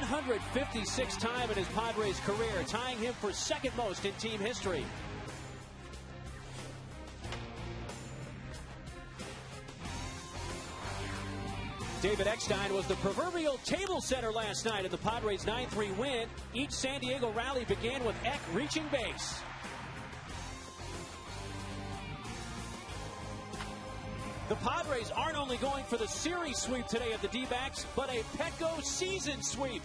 156th time in his Padres career, tying him for second most in team history. David Eckstein was the proverbial table setter last night in the Padres' 9-3 win. Each San Diego rally began with Eck reaching base. The Padres aren't only going for the series sweep today of the D-backs, but a Petco season sweep.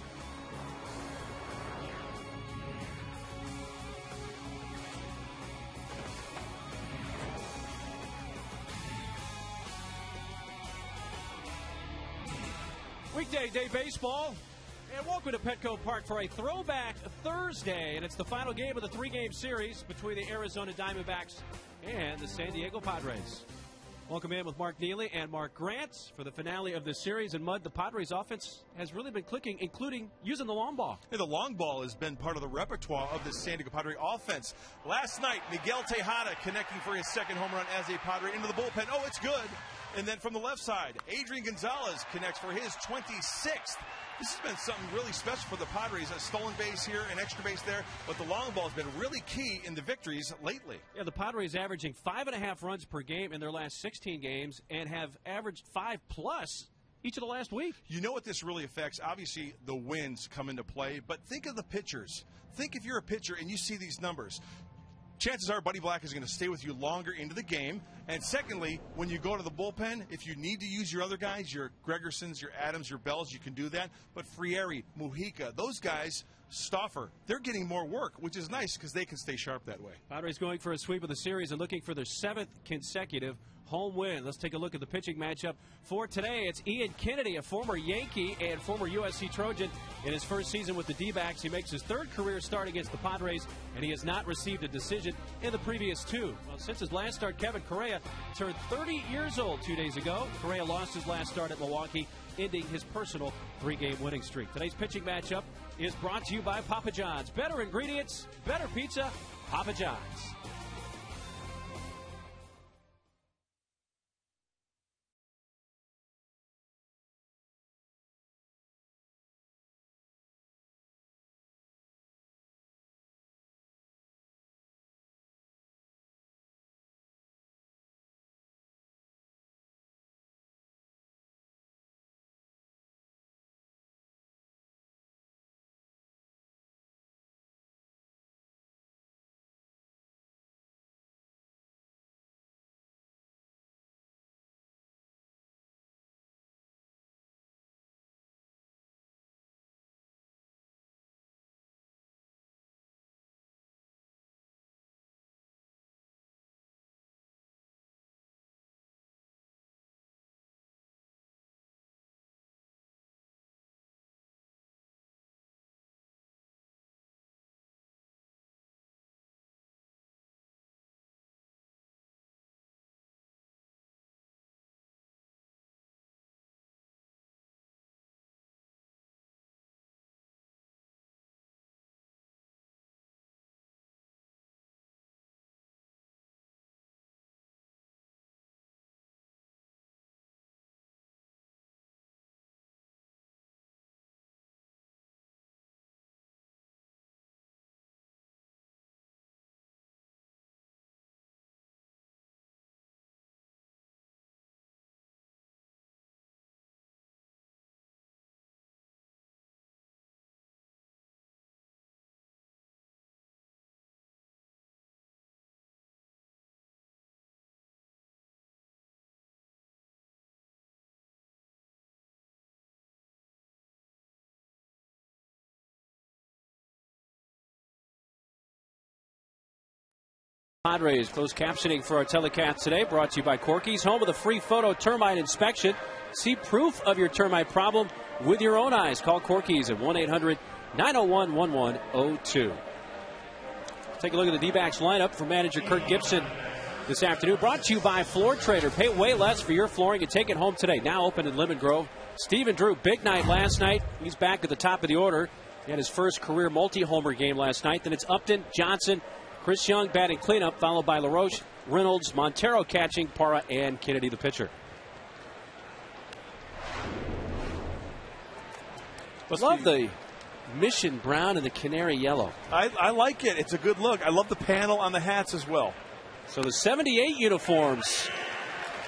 Weekday day baseball, and welcome to Petco Park for a throwback Thursday, and it's the final game of the three-game series between the Arizona Diamondbacks and the San Diego Padres. Welcome in with Mark Neely and Mark Grant for the finale of this series. And Mud, the Padres offense has really been clicking, including using the long ball. Yeah, the long ball has been part of the repertoire of the San Diego Padre offense. Last night, Miguel Tejada connecting for his second home run as a Padre into the bullpen. Oh, it's good. And then from the left side, Adrian Gonzalez connects for his 26th. This has been something really special for the Padres. A stolen base here, an extra base there, but the long ball has been really key in the victories lately. Yeah, the Padres averaging 5.5 runs per game in their last 16 games and have averaged 5+ each of the last week. You know what this really affects? Obviously, the wins come into play, but think of the pitchers. Think if you're a pitcher and you see these numbers. Chances are Buddy Black is going to stay with you longer into the game. And secondly, when you go to the bullpen, if you need to use your other guys, your Gregersons, your Adams, your Bells, you can do that. But Frieri, Mujica, those guys, Stauffer, they're getting more work, which is nice because they can stay sharp that way. Padres going for a sweep of the series and looking for their 7th consecutive home win. Let's take a look at the pitching matchup for today. It's Ian Kennedy, a former Yankee and former USC Trojan. In his first season with the D-backs, he makes his 3rd career start against the Padres, and he has not received a decision in the previous 2. Well, since his last start, Kevin Correa turned 30 years old 2 days ago. Correa lost his last start at Milwaukee, ending his personal 3-game winning streak. Today's pitching matchup is brought to you by Papa John's. Better ingredients, better pizza, Papa John's. Padres closed captioning for our telecast today, brought to you by Corky's, home of the free photo termite inspection. See proof of your termite problem with your own eyes. Call Corky's at 1-800-901-1102. Take a look at the D-backs lineup for manager Kurt Gibson this afternoon. Brought to you by Floor Trader. Pay way less for your flooring and take it home today. Now open in Lemon Grove. Stephen Drew, big night last night. He's back at the top of the order. He had his first career multi-homer game last night. Then it's Upton, Johnson, Chris Young batting cleanup, followed by LaRoche, Reynolds, Montero catching, Parra, and Kennedy the pitcher. Love the Mission brown and the canary yellow. I like it. It's a good look. I love the panel on the hats as well. So the 78 uniforms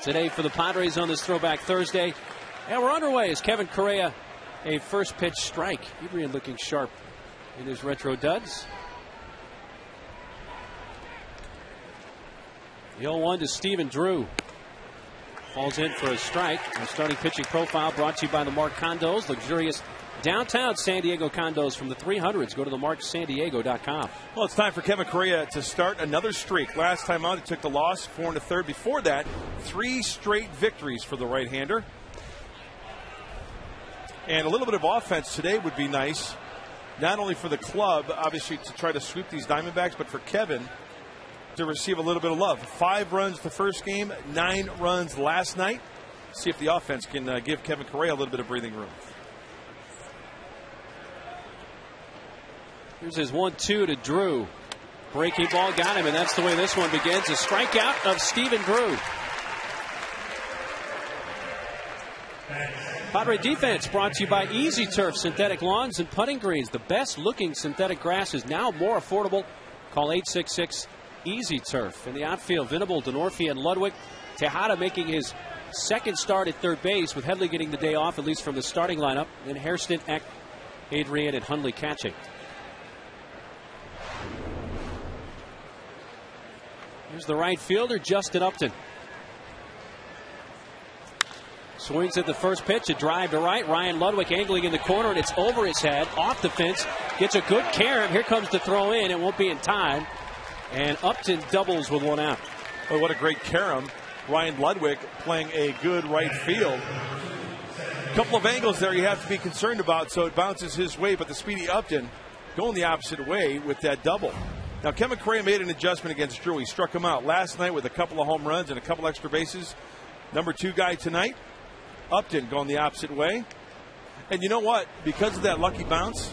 today for the Padres on this Throwback Thursday. And we're underway as Kevin Correa, a first pitch strike. Adrian looking sharp in his retro duds. The 0-1 to Stephen Drew. Falls in for a strike. Our starting pitching profile brought to you by the Mark Condos. Luxurious downtown San Diego condos from the 300s. Go to themarksandiego.com. Well, it's time for Kevin Correa to start another streak. Last time out, he took the loss, 4 1/3. Before that, 3 straight victories for the right-hander. And a little bit of offense today would be nice, not only for the club, obviously, to try to sweep these Diamondbacks, but for Kevin to receive a little bit of love. 5 runs the first game, 9 runs last night. See if the offense can give Kevin Correa a little bit of breathing room. Here's his 1-2 to Drew. Breaking ball got him, and that's the way this one begins. A strikeout of Stephen Drew. Padre defense brought to you by Easy Turf Synthetic Lawns and Putting Greens. The best looking synthetic grass is now more affordable. Call 866 Easy Turf. In the outfield, Venable, Denorfia, and Ludwig. Tejada making his second start at third base, with Headley getting the day off, at least from the starting lineup. And Hairston, Eck, Adrian, and Hundley catching. Here's the right fielder, Justin Upton. Swings at the first pitch, a drive to right. Ryan Ludwig angling in the corner, and it's over his head, off the fence. Gets a good carom. Here comes the throw in. It won't be in time. And Upton doubles with 1 out. Oh, what a great carom. Ryan Ludwig playing a good right field. A couple of angles there you have to be concerned about, so it bounces his way, but the speedy Upton going the opposite way with that double. Now, Kevin Correa made an adjustment against Drew. He struck him out last night with a couple of home runs and a couple extra bases. Number 2 guy tonight, Upton, going the opposite way. And you know what? Because of that lucky bounce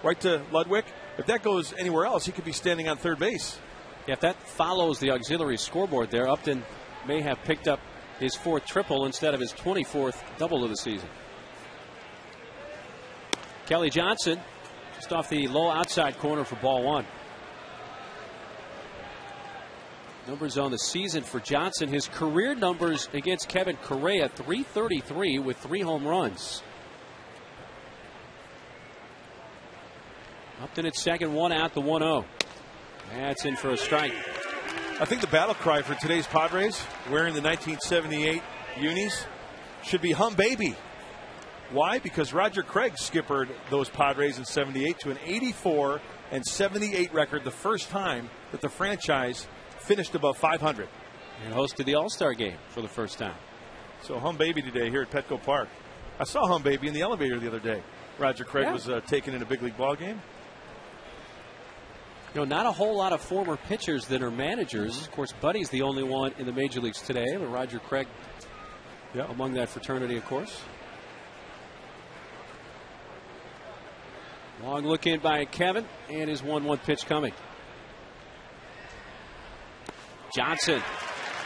right to Ludwig, if that goes anywhere else, he could be standing on third base. Yeah, if that follows the auxiliary scoreboard there, Upton may have picked up his 4th triple instead of his 24th double of the season. Kelly Johnson just off the low outside corner for ball 1. Numbers on the season for Johnson. His career numbers against Kevin Correa, .333 with 3 home runs. Upton at second, 1 out, the 1-0. That's in for a strike. I think the battle cry for today's Padres, wearing the 1978 unis, should be Hum Baby. Why? Because Roger Craig skippered those Padres in '78 to an 84-78 record, the first time that the franchise finished above 500. And hosted the All-Star game for the first time. So Hum Baby today here at Petco Park. I saw Hum Baby in the elevator the other day. Roger Craig was taken in a big league ball game. You know, not a whole lot of former pitchers that are managers. Of course, Buddy's the only one in the major leagues today, but Roger Craig among that fraternity, of course. Long look in by Kevin, and his 1-1 pitch coming. Johnson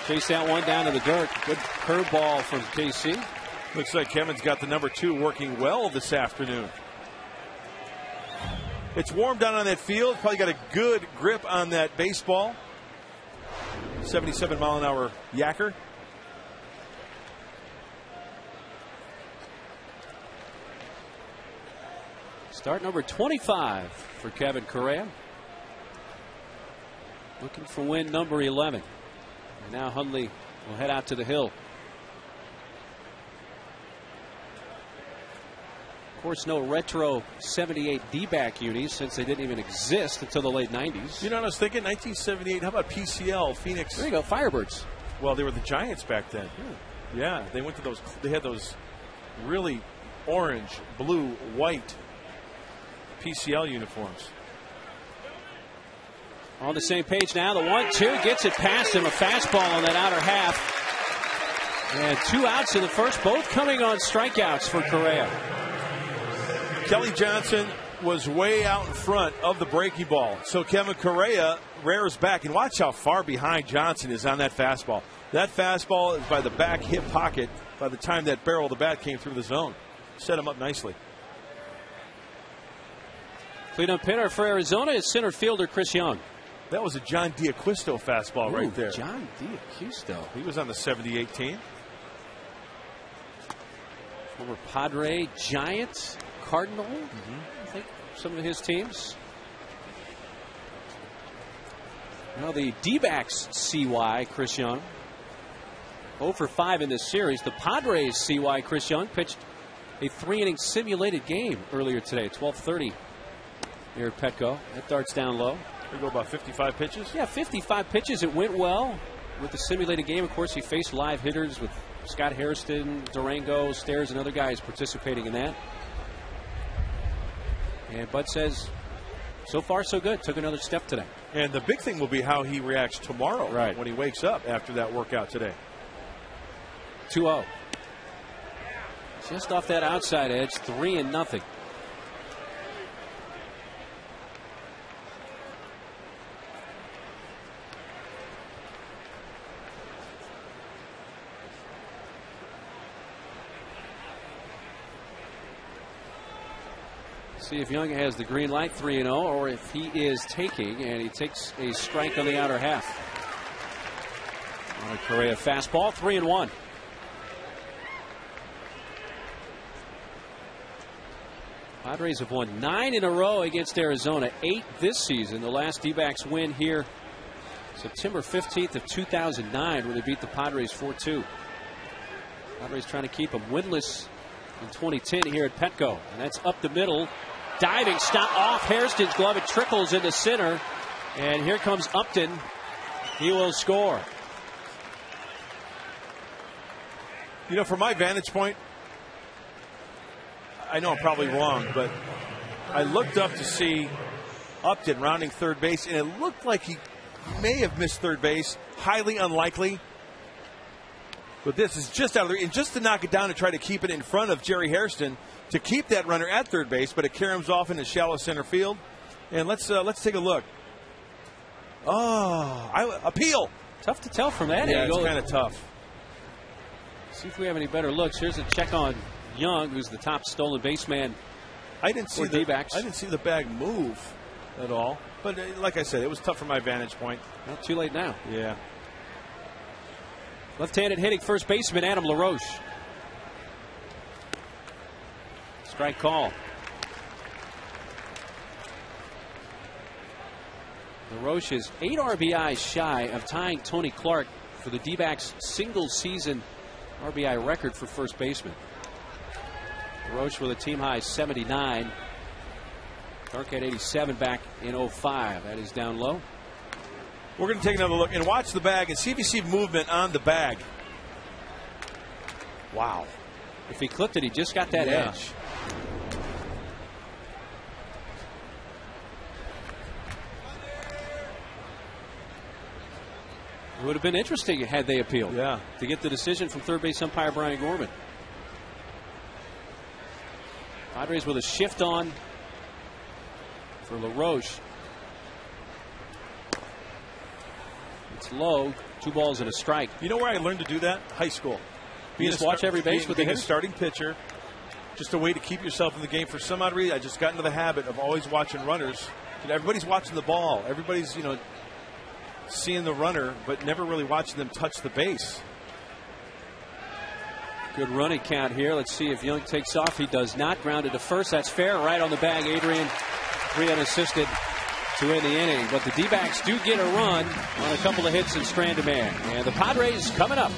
chased that one down to the dirt. Good curveball from KC. Looks like Kevin's got the number 2 working well this afternoon. It's warm down on that field. Probably got a good grip on that baseball. 77-mile-an-hour yacker. Start number 25 for Kevin Correa. Looking for win number 11. And now Hundley will head out to the hill. Of course, no retro 78 D-back unis since they didn't even exist until the late 90s. You know what I was thinking? 1978, how about PCL, Phoenix? There you go, Firebirds. Well, they were the Giants back then. Yeah, they went to those, they had those really orange, blue, white PCL uniforms. On the same page now, the 1-2 gets it past him, a fastball on that outer half. And 2 outs in the first, both coming on strikeouts for Correa. Kelly Johnson was way out in front of the breaking ball. So Kevin Correa rears back, and watch how far behind Johnson is on that fastball. That fastball is by the back hip pocket by the time that barrel of the bat came through the zone. Set him up nicely. Cleanup hitter for Arizona is center fielder Chris Young. That was a John D'Acquisto fastball right there. John D'Acquisto. He was on the 78 team. Former Padre, Giants, Cardinal, I think some of his teams. Now the D-backs CY Chris Young. 0 for 5 in this series. The Padres CY Chris Young pitched a 3-inning simulated game earlier today, 12:30 here at Petco. That dart's down low. We go about 55 pitches? Yeah, 55 pitches. It went well with the simulated game. Of course, he faced live hitters with Scott Hairston, Durango, Stairs, and other guys participating in that. And Bud says, so far so good. Took another step today. And the big thing will be how he reacts tomorrow when he wakes up after that workout today. 2-0. Just off that outside edge, 3-0. See if Young has the green light, 3-0, or if he is taking, and he takes a strike on the outer half. On a Correa fastball, 3-1. Padres have won 9 in a row against Arizona, 8 this season. The last D-backs win here September 15th of 2009 when they beat the Padres 4-2. Padres trying to keep them winless in 2010 here at Petco. And that's up the middle. Diving stop off Hairston's glove. It trickles into center. And here comes Upton. He will score. You know, from my vantage point, I know I'm probably wrong, but I looked up to see Upton rounding third base, and it looked like he may have missed third base. Highly unlikely. But this is just out of the, and just to knock it down and try to keep it in front of Jerry Hairston to keep that runner at third base, but it caroms off into shallow center field. And let's take a look. Appeal. Tough to tell from that angle. It's kind of tough. See if we have any better looks. Here's a check on Young, who's the top stolen baseman. I didn't see D-backs. I didn't see the bag move at all. But like I said, it was tough from my vantage point. Not too late now. Yeah. Left-handed hitting first baseman Adam LaRoche. Strike call. LaRoche is 8 RBIs shy of tying Tony Clark for the D-backs single-season RBI record for first baseman. LaRoche with a team-high 79. Clark had 87 back in 05. That is down low. We're going to take another look and watch the bag and see if you see movement on the bag. Wow. If he clipped it, he just got that edge. It would have been interesting had they appealed. Yeah. To get the decision from third base umpire Brian Gorman. Padres with a shift on for LaRoche. It's low. 2 balls and a strike. You know where I learned to do that? High school. You just watch every base with the hitter. Starting pitcher. Just a way to keep yourself in the game. For some odd reason, I just got into the habit of always watching runners. Everybody's watching the ball. Everybody's, seeing the runner, but never really watching them touch the base. Good running count here. Let's see if Young takes off. He does not. Grounded to first. That's fair. Right on the bag. Adrian, 3 unassisted to end the inning. But the D-backs do get a run on a couple of hits and stranded man. And the Padres coming up.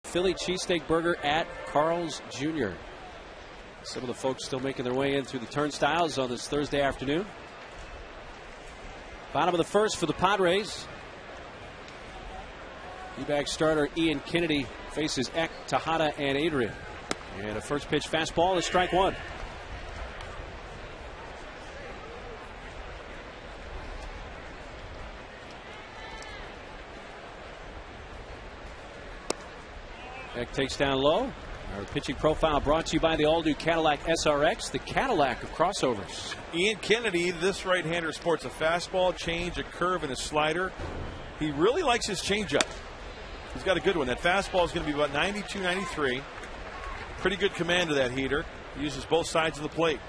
Philly cheesesteak burger at Carl's Jr. Some of the folks still making their way in through the turnstiles on this Thursday afternoon. Bottom of the first for the Padres. D-back starter Ian Kennedy faces Eck, Tejada, and Adrian. And a first pitch fastball is strike one. Eck takes down low. Our pitching profile brought to you by the all-new Cadillac SRX, the Cadillac of crossovers. Ian Kennedy, this right-hander, sports a fastball, change, a curve, and a slider. He really likes his changeup. He's got a good one. That fastball is going to be about 92, 93. Pretty good command of that heater. He uses both sides of the plate.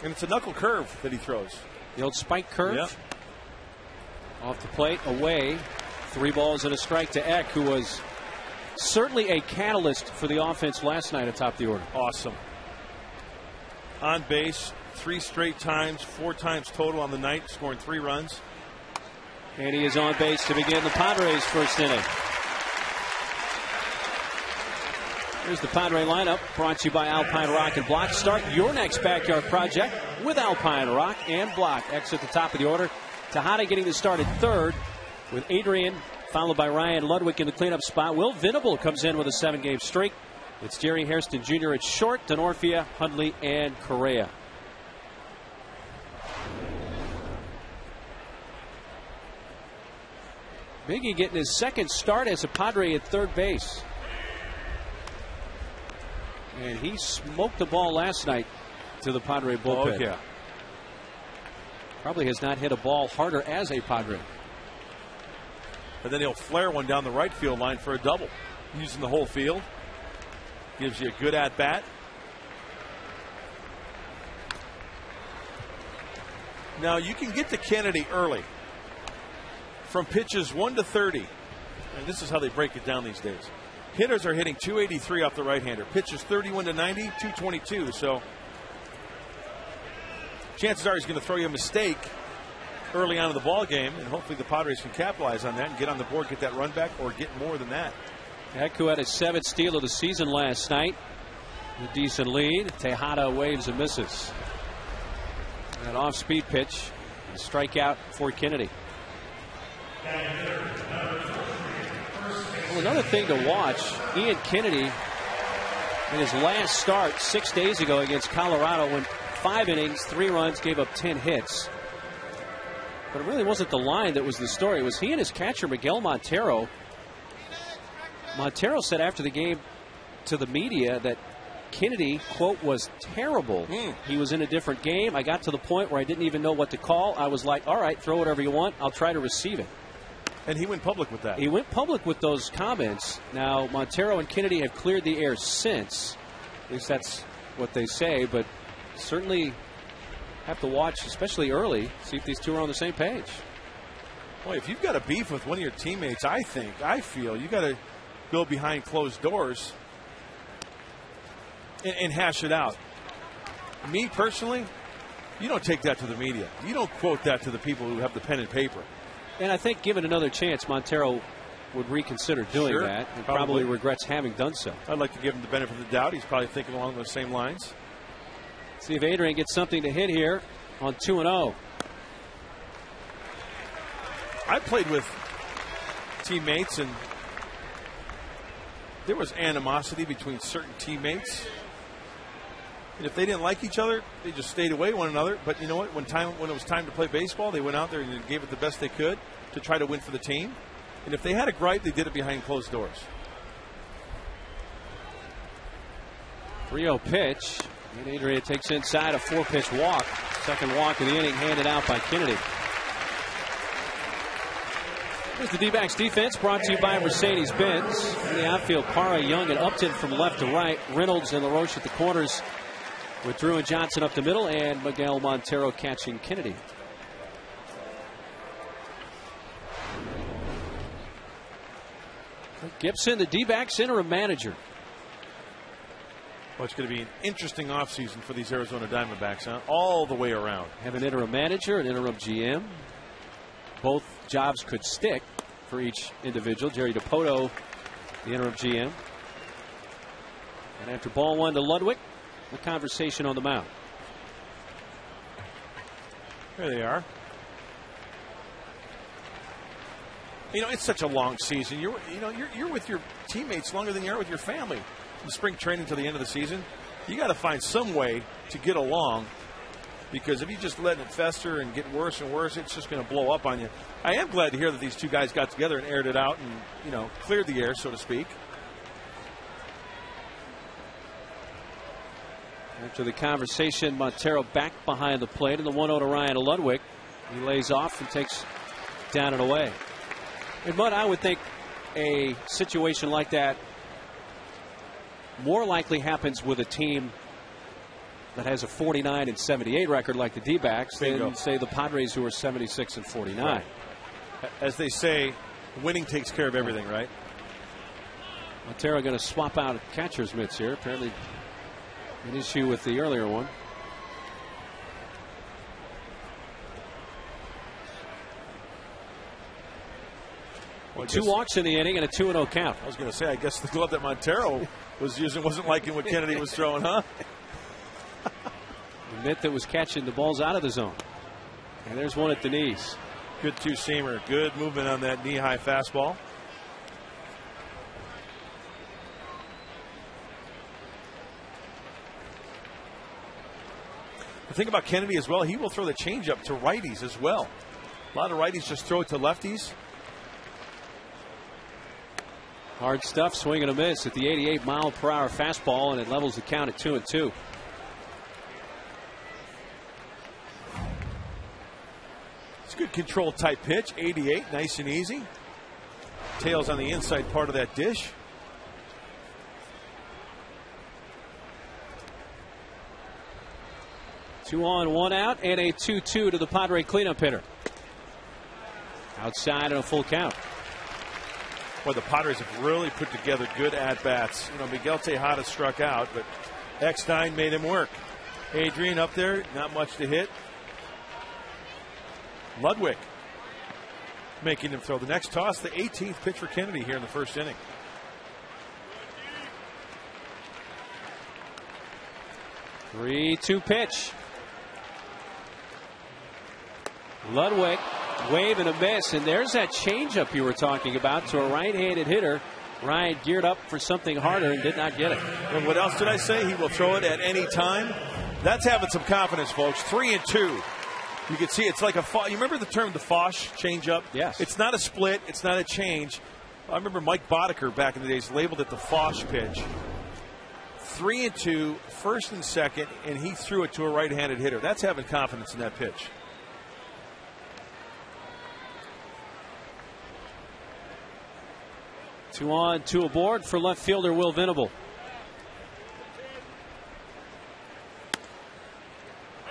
And it's a knuckle curve that he throws. The old spike curve. Yep. Off the plate, away. 3 balls and a strike to Eck, who was certainly a catalyst for the offense last night atop the order. Awesome. On base 3 straight times, 4 times total on the night, scoring 3 runs. And he is on base to begin the Padres' first inning. Here's the Padre lineup, brought to you by Alpine Rock and Block. Start your next backyard project with Alpine Rock and Block. X at the top of the order. Tejada getting the start at third, with Adrian followed by Ryan Ludwig in the cleanup spot. Will Venable comes in with a 7-game streak. It's Jerry Hairston Jr. at short, Denorfia, Hundley, and Correa. Biggie getting his second start as a Padre at third base. And he smoked the ball last night to the Padre bullpen. Oh, yeah. Probably has not hit a ball harder as a Padre. And then he'll flare one down the right field line for a double. Using the whole field. Gives you a good at-bat. Now you can get to Kennedy early. From pitches 1 to 30. And this is how they break it down these days. Hitters are hitting 283 off the right-hander. Pitches 31 to 90, 222. So chances are he's going to throw you a mistake early on in the ball game, and hopefully the Padres can capitalize on that and get on the board, get that run back, or get more than that. Eck, who had his 7th steal of the season last night, a decent lead. Tejada waves and misses. An off-speed pitch, a strikeout for Kennedy. Well, another thing to watch, Ian Kennedy in his last start 6 days ago against Colorado went 5 innings, 3 runs, gave up 10 hits. But it really wasn't the line that was the story. It was he and his catcher, Miguel Montero. Montero said after the game to the media that Kennedy, quote, was terrible. He was in a different game. I got to the point where I didn't even know what to call. I was like, all right, throw whatever you want. I'll try to receive it. And he went public with that. He went public with those comments. Now, Montero and Kennedy have cleared the air since. At least that's what they say. But certainly have to watch, especially early, see if these two are on the same page. Boy, if you've got a beef with one of your teammates, I feel you got to go behind closed doors and hash it out. Me personally, you don't take that to the media. You don't quote that to the people who have the pen and paper. And I think given another chance, Montero would reconsider doing that and probably regrets having done so. I'd like to give him the benefit of the doubt. He's probably thinking along those same lines. See if Adrian gets something to hit here on 2-0. I played with teammates, and there was animosity between certain teammates. And if they didn't like each other, they just stayed away one another. But you know what? When it was time to play baseball, they went out there and gave it the best they could to try to win for the team. And if they had a gripe, they did it behind closed doors. 3-0 pitch. And Adrian takes inside a 4-pitch walk. Second walk of the inning handed out by Kennedy. Here's the D-backs defense brought to you by Mercedes-Benz. In the outfield, Parra, Young, and Upton from left to right. Reynolds and LaRoche at the corners, with Drew and Johnson up the middle, and Miguel Montero catching Kennedy. Gibson, the D-backs interim manager. Well, it's going to be an interesting offseason for these Arizona Diamondbacks, huh? All the way around. Have an interim manager, an interim GM. Both jobs could stick for each individual. Jerry DePoto, the interim GM. And after ball one to Ludwig, the conversation on the mound. There they are. You know, it's such a long season. You're with your teammates longer than you are with your family. From spring training to the end of the season, you got to find some way to get along, because if you just let it fester and get worse and worse, it's just going to blow up on you. I am glad to hear that these two guys got together and aired it out and, you know, cleared the air, so to speak. After the conversation, Montero back behind the plate, and the 1-0 to Ryan Ludwig. He lays off and takes down and away. And Bud, I would think a situation like that more likely happens with a team that has a 49-78 record like the D-backs than, say, the Padres, who are 76-49. Right. As they say, winning takes care of everything, right? Montero going to swap out catcher's mitts here. Apparently an issue with the earlier one. Well, 2 walks in the inning and a 2-0 count. I was going to say, I guess the glove that Montero was using wasn't liking what Kennedy was throwing, huh? The mitt that was catching the balls out of the zone. And there's one at the knees. Good two-seamer. Good movement on that knee-high fastball. The thing about Kennedy as well, he will throw the changeup to righties as well. A lot of righties just throw it to lefties. Hard stuff, swing and a miss at the 88-mile-per-hour fastball, and it levels the count at 2-2. It's a good control type pitch, 88, nice and easy. Tails on the inside part of that dish. Two on, 1 out, and a 2-2 to the Padre cleanup hitter. Outside and a full count. Boy, the Padres have really put together good at-bats. You know, Miguel Tejada struck out, but Eckstein made him work. Adrian up there, not much to hit. Ludwig making him throw. The next toss, the 18th pitch for Kennedy here in the first inning. Three-two pitch. Ludwig, wave and a miss, and there's that changeup you were talking about to a right-handed hitter. Ryan geared up for something harder and did not get it. And what else did I say? He will throw it at any time. That's having some confidence, folks. 3-2. You can see it's like a you remember the term the Foch changeup? Yes. It's not a split. It's not a change. I remember Mike Boddicker back in the days labeled it the Foch pitch. 3-2, first and second, and he threw it to a right-handed hitter. That's having confidence in that pitch. Two on, 2 aboard for left fielder Will Venable.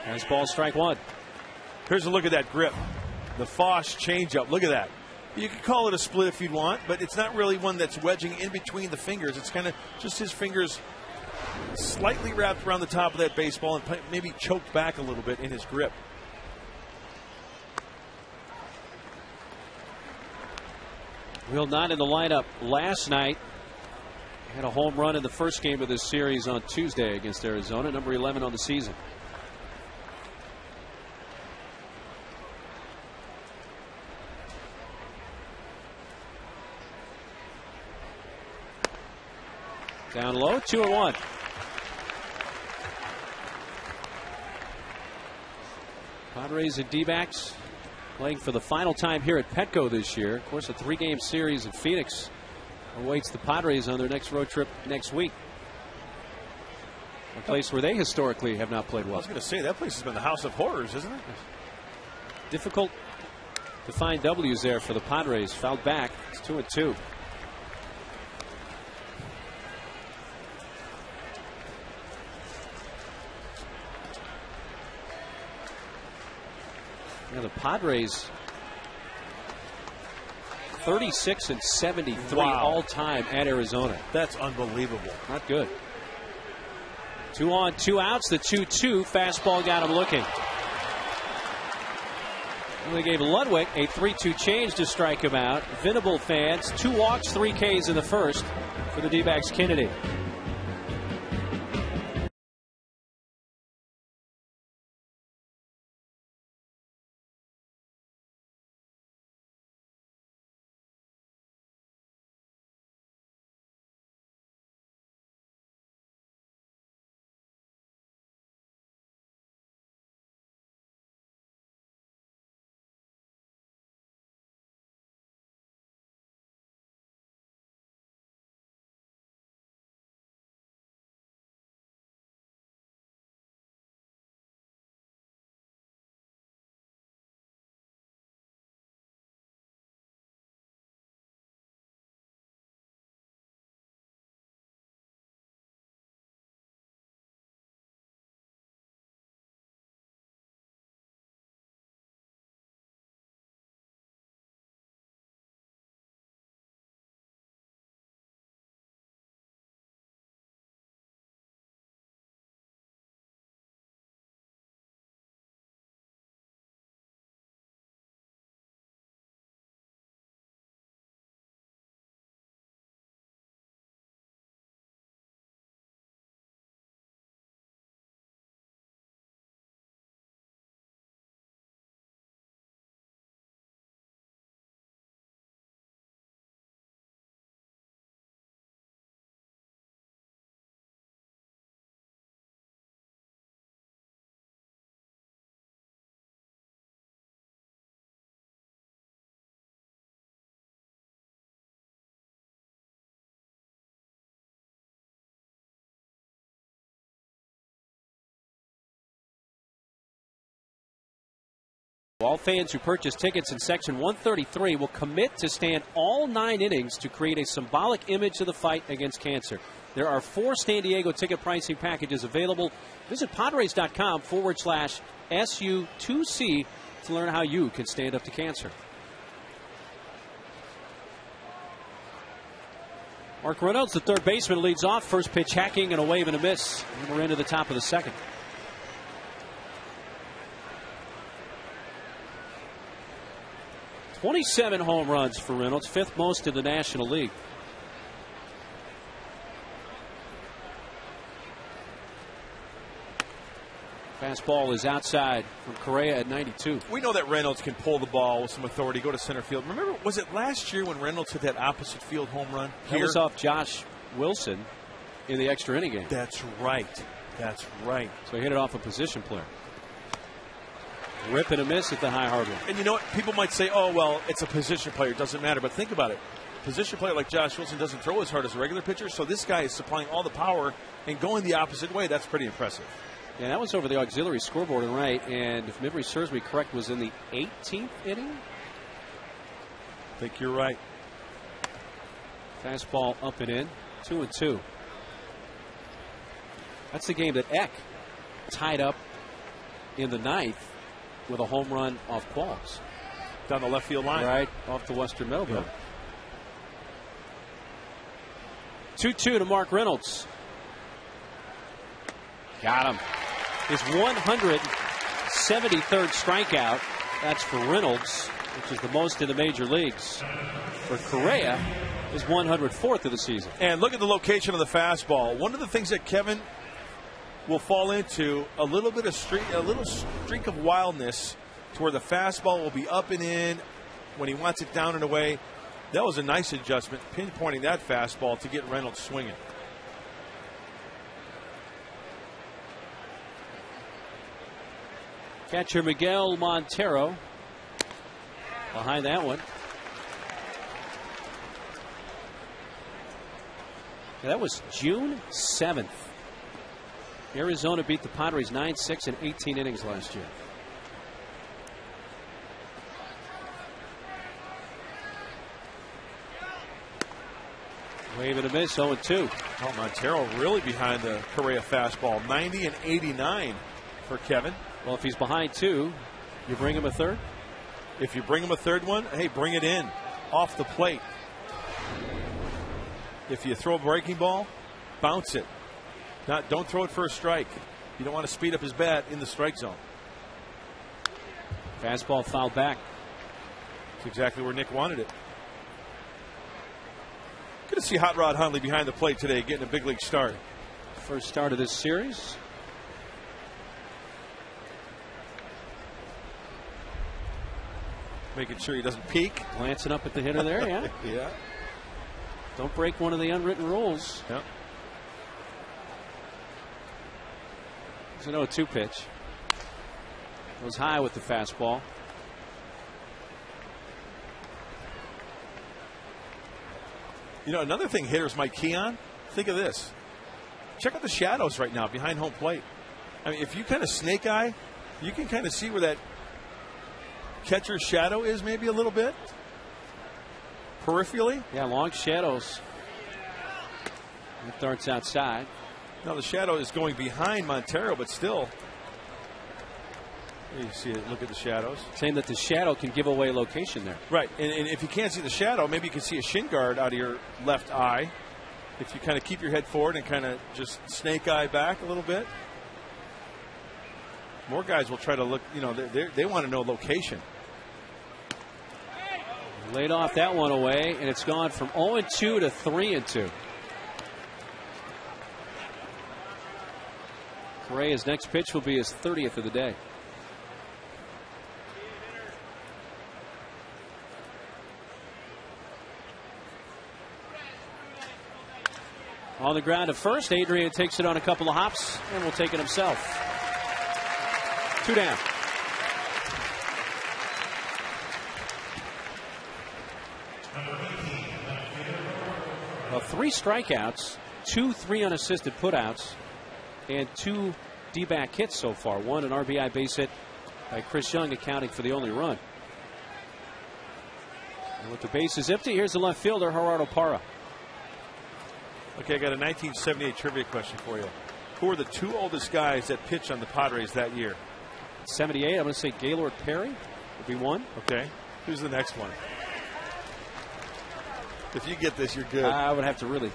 As ball, strike 1. Here's a look at that grip. The Foch changeup. Look at that. You could call it a split if you'd want, but it's not really one that's wedging in between the fingers. It's kind of just his fingers slightly wrapped around the top of that baseball and maybe choked back a little bit in his grip. Will not in the lineup last night. Had a home run in the first game of this series on Tuesday against Arizona, number 11 on the season. Down low, 2-1. Padres and D-backs playing for the final time here at Petco this year. Of course, a 3-game series in Phoenix awaits the Padres on their next road trip next week. A place where they historically have not played well. I was going to say, that place has been the house of horrors, isn't it? Difficult to find W's there for the Padres. Fouled back. It's 2-2. Yeah, the Padres 36-73 all-time at Arizona. That's unbelievable. Not good. 2 on, 2 outs. The 2-2 fastball got him looking. They gave Ludwig a 3-2 change to strike him out. Venable fans, 2 walks, 3 Ks in the first for the D-backs Kennedy. All fans who purchase tickets in Section 133 will commit to stand all 9 innings to create a symbolic image of the fight against cancer. There are 4 San Diego ticket pricing packages available. Visit Padres.com/SU2C to learn how you can stand up to cancer. Mark Reynolds, the third baseman, leads off. First pitch hacking and a wave and a miss. And we're into the top of the second. .27 home runs for Reynolds, 5th most in the National League. Fastball is outside from Correa at 92. We know that Reynolds can pull the ball with some authority, go to center field. Remember, was it last year when Reynolds hit that opposite field home run? That was off Josh Wilson in the extra inning game. That's right. That's right. So he hit it off a position player. Rip and a miss at the high hard one. And you know what? People might say, oh, well, it's a position player. It doesn't matter. But think about it. Position player like Josh Wilson doesn't throw as hard as a regular pitcher. So this guy is supplying all the power and going the opposite way. That's pretty impressive. Yeah, that was over the auxiliary scoreboard and right. And if memory serves me correct, was in the 18th inning. I think you're right. Fastball up and in. 2-2. That's the game that Eck tied up in the 9th. With a home run off Qualls. Down the left field line. Right, off the Western Melbourne. 2-2 to Mark Reynolds. Got him. His 173rd strikeout. That's for Reynolds, which is the most in the major leagues. For Correa, his 104th of the season. And look at the location of the fastball. One of the things that Kevin will fall into a little streak of wildness to where the fastball will be up and in when he wants it down and away. That was a nice adjustment, pinpointing that fastball to get Reynolds swinging. Catcher Miguel Montero behind that one. That was June 7th. Arizona beat the Padres 9-6 in 18 innings last year. Wave and a miss, 0-2. Oh, Montero really behind the Correa fastball. 90 and 89 for Kevin. Well, if he's behind 2, you bring him a third? If you bring him a third one, hey, bring it in. Off the plate. If you throw a breaking ball, bounce it. Don't throw it for a strike. You don't want to speed up his bat in the strike zone. Fastball fouled back. That's exactly where Nick wanted it. Good to see Hot Rod Hundley behind the plate today, getting a big league start. First start of this series. Making sure he doesn't peek. Glancing up at the hitter there, yeah. Yeah. Don't break one of the unwritten rules. Yep. It's an 0-2 pitch. Goes high with the fastball. You know, another thing hitters might key on, think of this. Check out the shadows right now behind home plate. I mean, if you kind of snake eye, you can kind of see where that catcher's shadow is maybe a little bit. Peripherally. Yeah, long shadows. It darts outside. Now the shadow is going behind Montero, but still. You see it, look at the shadows. Saying that the shadow can give away location there. Right, and if you can't see the shadow, maybe you can see a shin guard out of your left eye. If you kind of keep your head forward and kind of just snake eye back a little bit. More guys will try to look, you know, they want to know location. Laid off that one away, and it's gone from 0-2 to 3-2. Correa's next pitch will be his 30th of the day. On the ground at first, Adrian takes it on a couple of hops and will take it himself. 2 down. Well, 3 strikeouts, 2 3 unassisted putouts, and 2 D-back hits so far. 1 an RBI base hit by Chris Young, accounting for the only run. And with the bases empty, here's the left fielder, Gerardo Parra. Okay, I got a 1978 trivia question for you. Who are the 2 oldest guys that pitched on the Padres that year? 78, I'm going to say Gaylord Perry would be 1. Okay. Who's the next one? If you get this, you're good. I would have to really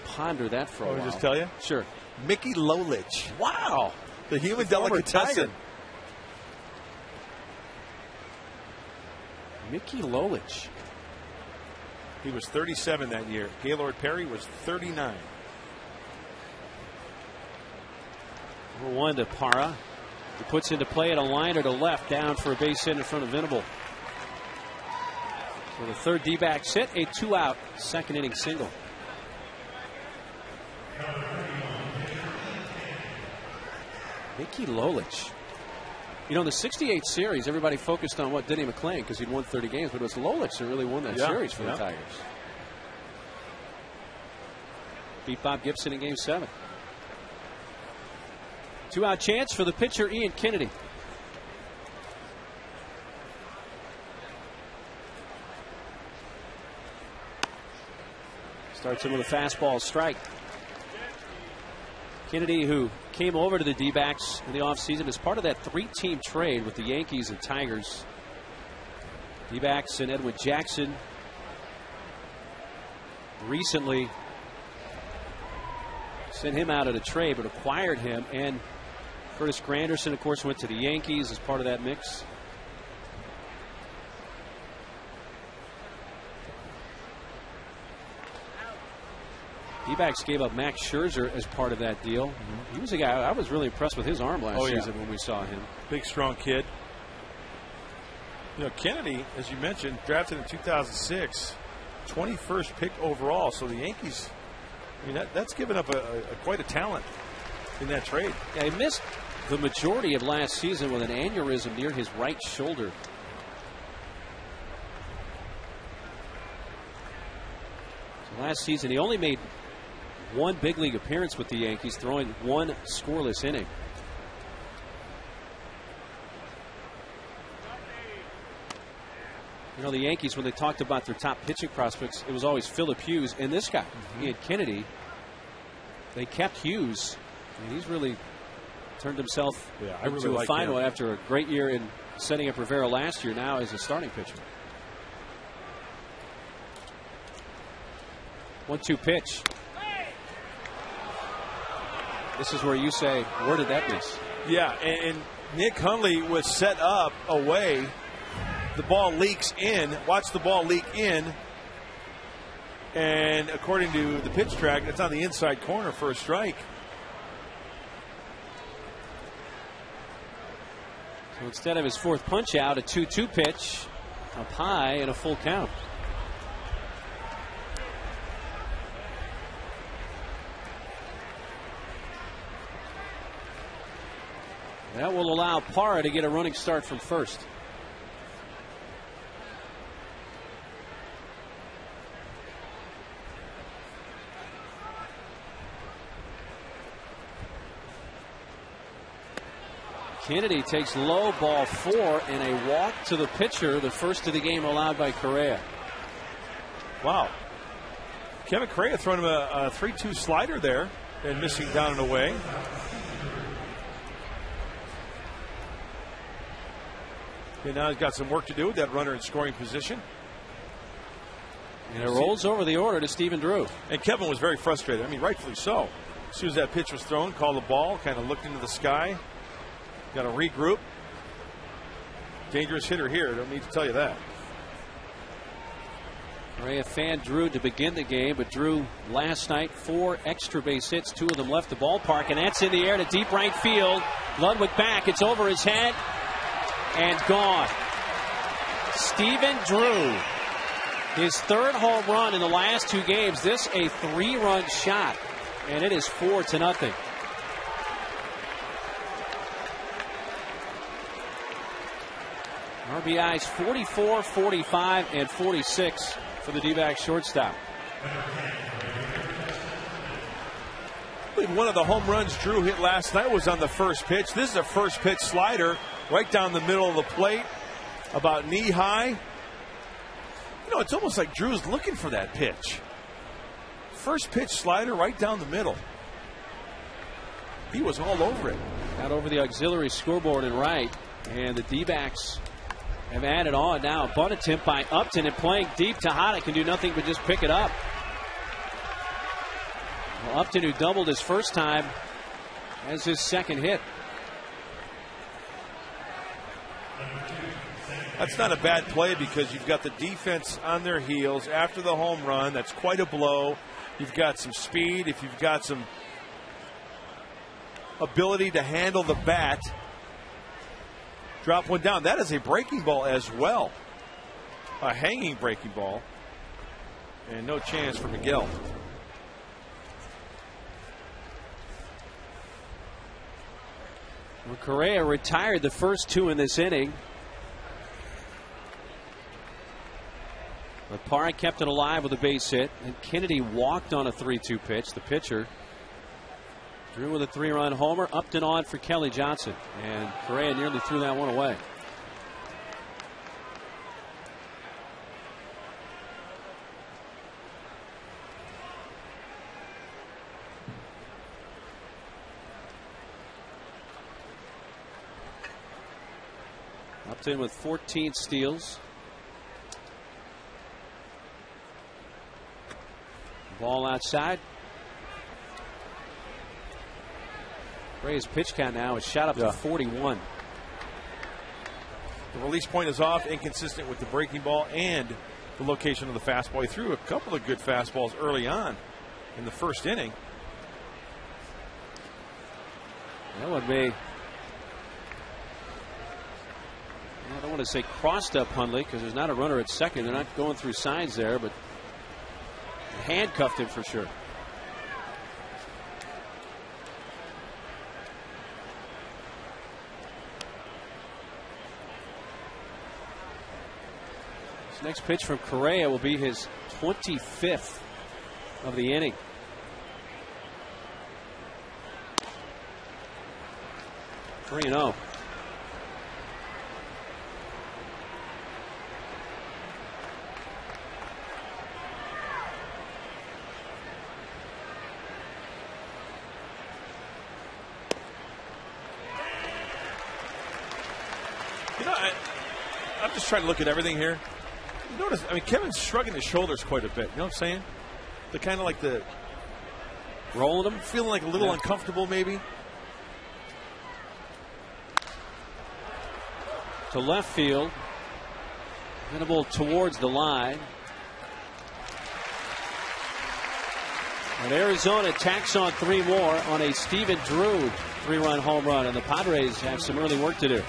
ponder that for a while. Just tell you? Sure. Mickey Lolich. Wow. The human delicatessen. Mickey Lolich. He was 37 that year. Gaylord Perry was 39. Number 1 to Parra. He puts into play at a liner to left, down for a base hit in front of Venable. So the third D-backs hit, a 2-out second inning single. Mickey Lolich. You know, in the 68 series, everybody focused on Denny McClain because he'd won 30 games, but it was Lolich that really won that series for the Tigers. Beat Bob Gibson in Game 7. 2-out chance for the pitcher, Ian Kennedy. Starts in with a fastball strike. Kennedy, who came over to the D-backs in the offseason as part of that 3-team trade with the Yankees and Tigers. D-backs and Edwin Jackson recently sent him out at a trade, but acquired him. And Curtis Granderson, of course, went to the Yankees as part of that mix. D-backs gave up Max Scherzer as part of that deal. He was a guy I was really impressed with his arm last season when we saw him. Big, strong kid. You know, Kennedy, as you mentioned, drafted in 2006, 21st pick overall. So the Yankees, I mean, that's given up quite a talent in that trade. Yeah, he missed the majority of last season with an aneurysm near his right shoulder. So last season, he only made 1 big league appearance with the Yankees, throwing 1 scoreless inning. You know, the Yankees, when they talked about their top pitching prospects, it was always Phillip Hughes and this guy, Ian Kennedy. They kept Hughes. I mean, he's really turned himself into a fine one after a great year in setting up Rivera last year, now as a starting pitcher. 1-2 pitch. This is where you say, where did that miss? Yeah, and Nick Hundley was set up away. The ball leaks in. Watch the ball leak in. And according to the pitch track, it's on the inside corner for a strike. So instead of his fourth punch out, a 2-2 pitch up high and a full count. That will allow Parra to get a running start from first. Kennedy takes low, ball 4, and a walk to the pitcher, the first of the game allowed by Correa. Wow. Kevin Correa throwing him a 3-2 slider there and missing down and away. Okay, now he's got some work to do with that runner in scoring position. And it rolls over the order to Stephen Drew. And Kevin was very frustrated. I mean, rightfully so. As soon as that pitch was thrown, called the ball, kind of looked into the sky. Got to regroup. Dangerous hitter here. Don't need to tell you that. Correa fanned Drew to begin the game, but Drew last night 4 extra base hits, 2 of them left the ballpark, and that's in the air to deep right field. Ludwig back. It's over his head. And gone. Stephen Drew, his 3rd home run in the last 2 games. This a 3-run shot, and it is 4-0. RBIs 44, 45, and 46 for the D-backs shortstop. One of the home runs Drew hit last night was on the first pitch. This is a first pitch slider right down the middle of the plate, about knee high. You know, it's almost like Drew's looking for that pitch. First pitch slider right down the middle. He was all over it. Got over the auxiliary scoreboard and right, and the D-backs have added on now. A bunt attempt by Upton, and playing deep, Tejada can do nothing but just pick it up. Well, Upton, who doubled his first time, has his second hit. That's not a bad play because you've got the defense on their heels after the home run. That's quite a blow. You've got some speed. If you've got some ability to handle the bat, drop one down. That is a breaking ball as well. A hanging breaking ball. And no chance for Miguel. Well, Correa retired the first 2 in this inning. But Parra kept it alive with a base hit, and Kennedy walked on a 3-2 pitch. The pitcher drew with a 3-run homer. Upton on for Kelly Johnson, and Correa nearly threw that one away. Upton with 14 steals. Ball outside. Ray's pitch count now is shot up to 41. The release point is off, inconsistent with the breaking ball and the location of the fastball. He threw a couple of good fastballs early on in the first inning. That would be, I don't want to say crossed up Hundley because there's not a runner at second. They're not going through signs there, but handcuffed him for sure. This next pitch from Correa will be his 25th of the inning. Three and 0. I'm just trying to look at everything here. Notice, I mean, Kevin's shrugging his shoulders quite a bit. You know what I'm saying? The kind of like the rolling them, feeling like a little uncomfortable, maybe. to left field. Hannibal towards the line. And Arizona tacks on 3 more on a Stephen Drew 3-run home run, and the Padres have some early work to do.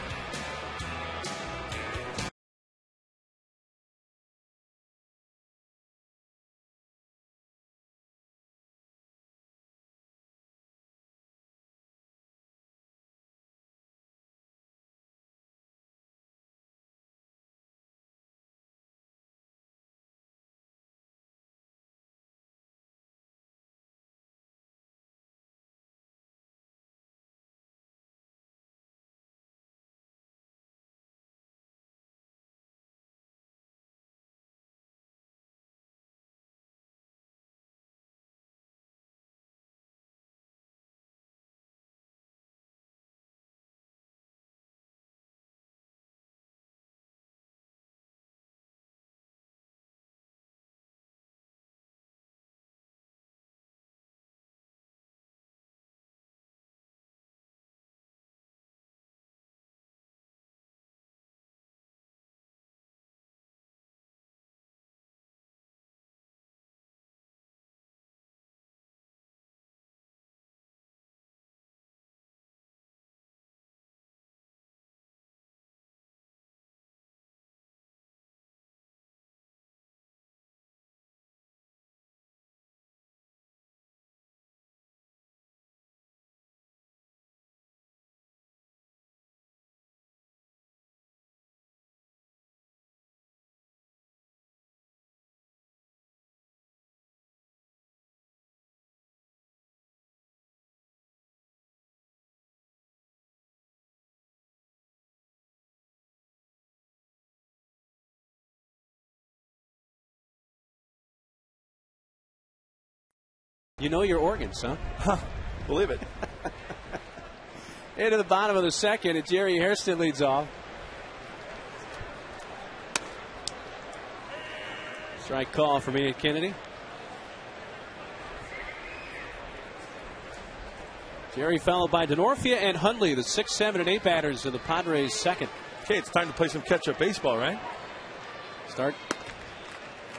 You know your organs, huh? Believe it. Into the bottom of the second, and Jerry Hairston leads off. Strike call from Ian Kennedy. Jerry followed by Denorfia and Hundley, the 6, 7, and 8 batters of the Padres' second. Okay, it's time to play some catch-up baseball, right? Start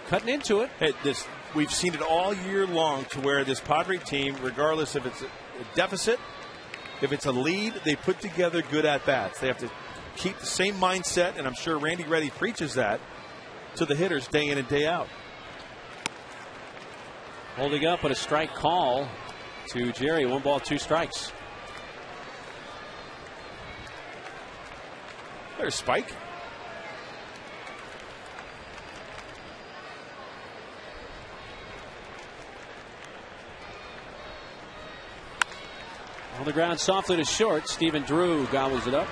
cutting into it. Hey, we've seen it all year long to where this Padre team, regardless if it's a deficit, if it's a lead, they put together good at-bats. They have to keep the same mindset, and I'm sure Randy Reddy preaches that to the hitters day in and day out. Holding up, but a strike call to Jerry. 1 ball, 2 strikes. There's Spike. On the ground softly to short. Stephen Drew gobbles it up.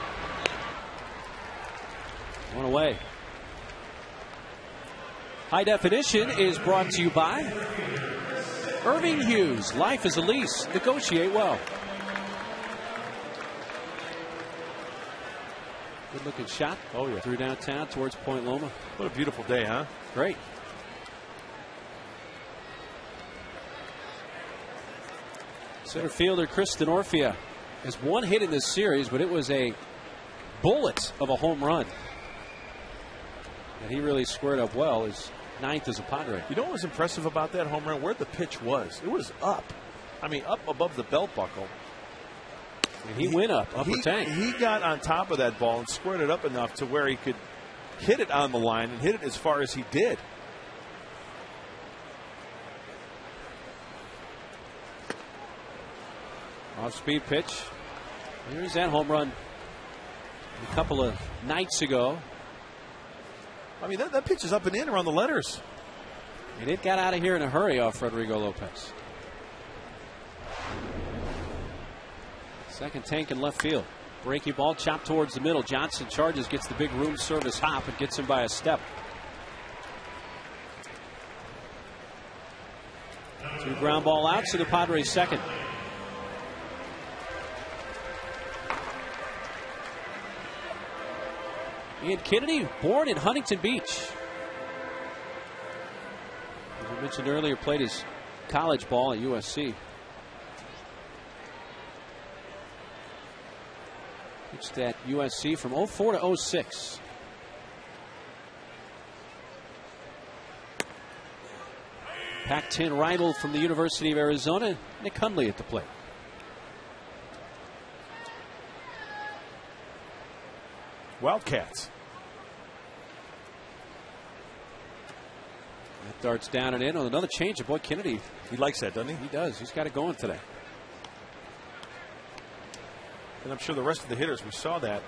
1 away. High Definition is brought to you by Irving Hughes. Life is a lease. Negotiate well. Good looking shot. Oh, yeah. Through downtown towards Point Loma. What a beautiful day, huh? Great. Center fielder Chris Denorfia has 1 hit in this series, but it was a bullet of a home run. And he really squared up well. His 9th as a Padre. You know what was impressive about that home run? Where the pitch was. It was up. I mean, up above the belt buckle. And he went up upper tank. He got on top of that ball and squared it up enough to where he could hit it on the line and hit it as far as he did. Off-speed pitch. Here's that home run a couple of nights ago. I mean, that pitch is up and in around the letters. And it got out of here in a hurry off Rodrigo Lopez. Second tank in left field. Breaking ball chopped towards the middle. Johnson charges, gets the big room service hop, and gets him by a step. 2 ground ball outs to the Padres' second. Ian Kennedy, born in Huntington Beach. As we mentioned earlier, played his college ball at USC. Coached at USC from 04 to 06. Pac-10 rival from the University of Arizona, Nick Hundley at the plate. Wildcats. That darts down and in on another changeup. Boy, Kennedy. He likes that, doesn't he? He does. He's got it going today. And I'm sure the rest of the hitters, we saw that.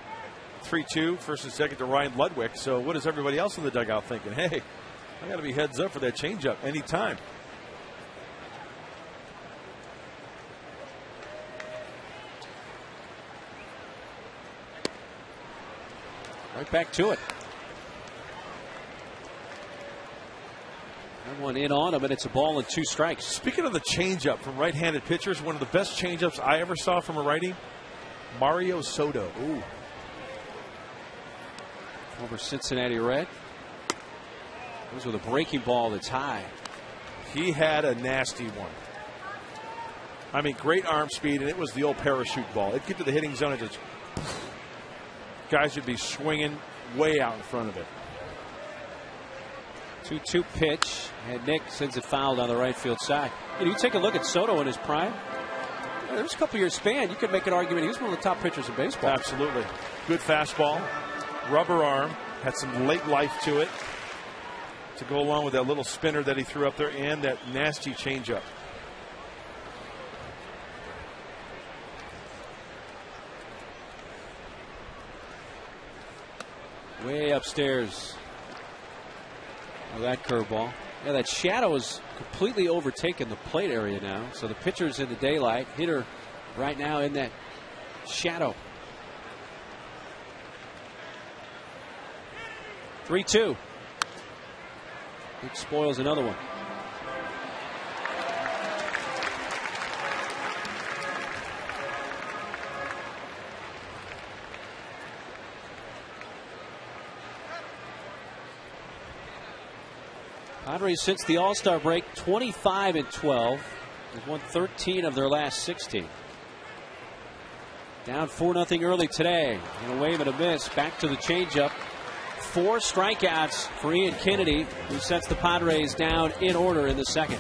3-2, first and second to Ryan Ludwig. So what is everybody else in the dugout thinking? Hey, I got to be heads up for that changeup anytime. Right back to it. That one in on him, and it's a ball and 2 strikes. Speaking of the changeup from right-handed pitchers, one of the best changeups I ever saw from a righty, Mario Soto. Ooh. Over Cincinnati Red. Those with a breaking ball that's high. He had a nasty one. I mean, great arm speed, and it was the old parachute ball. It'd get to the hitting zone and just... guys would be swinging way out in front of it. 2-2 pitch, and Nick sends it fouled on the right field side. You take a look at Soto in his prime. There was a couple years span. You could make an argument he was one of the top pitchers in baseball. Absolutely. Good fastball, rubber arm, had some late life to it to go along with that little spinner that he threw up there and that nasty changeup. Way upstairs. Oh, that curveball. Yeah, that shadow has completely overtaken the plate area now. So the pitcher's in the daylight. Hitter right now in that shadow. 3-2. Nick spoils another one. Padres since the All-Star break 25-12. They've won 13 of their last 16. Down 4-0 early today. And a wave and a miss. Back to the changeup. 4 strikeouts for Ian Kennedy, who sets the Padres down in order in the second.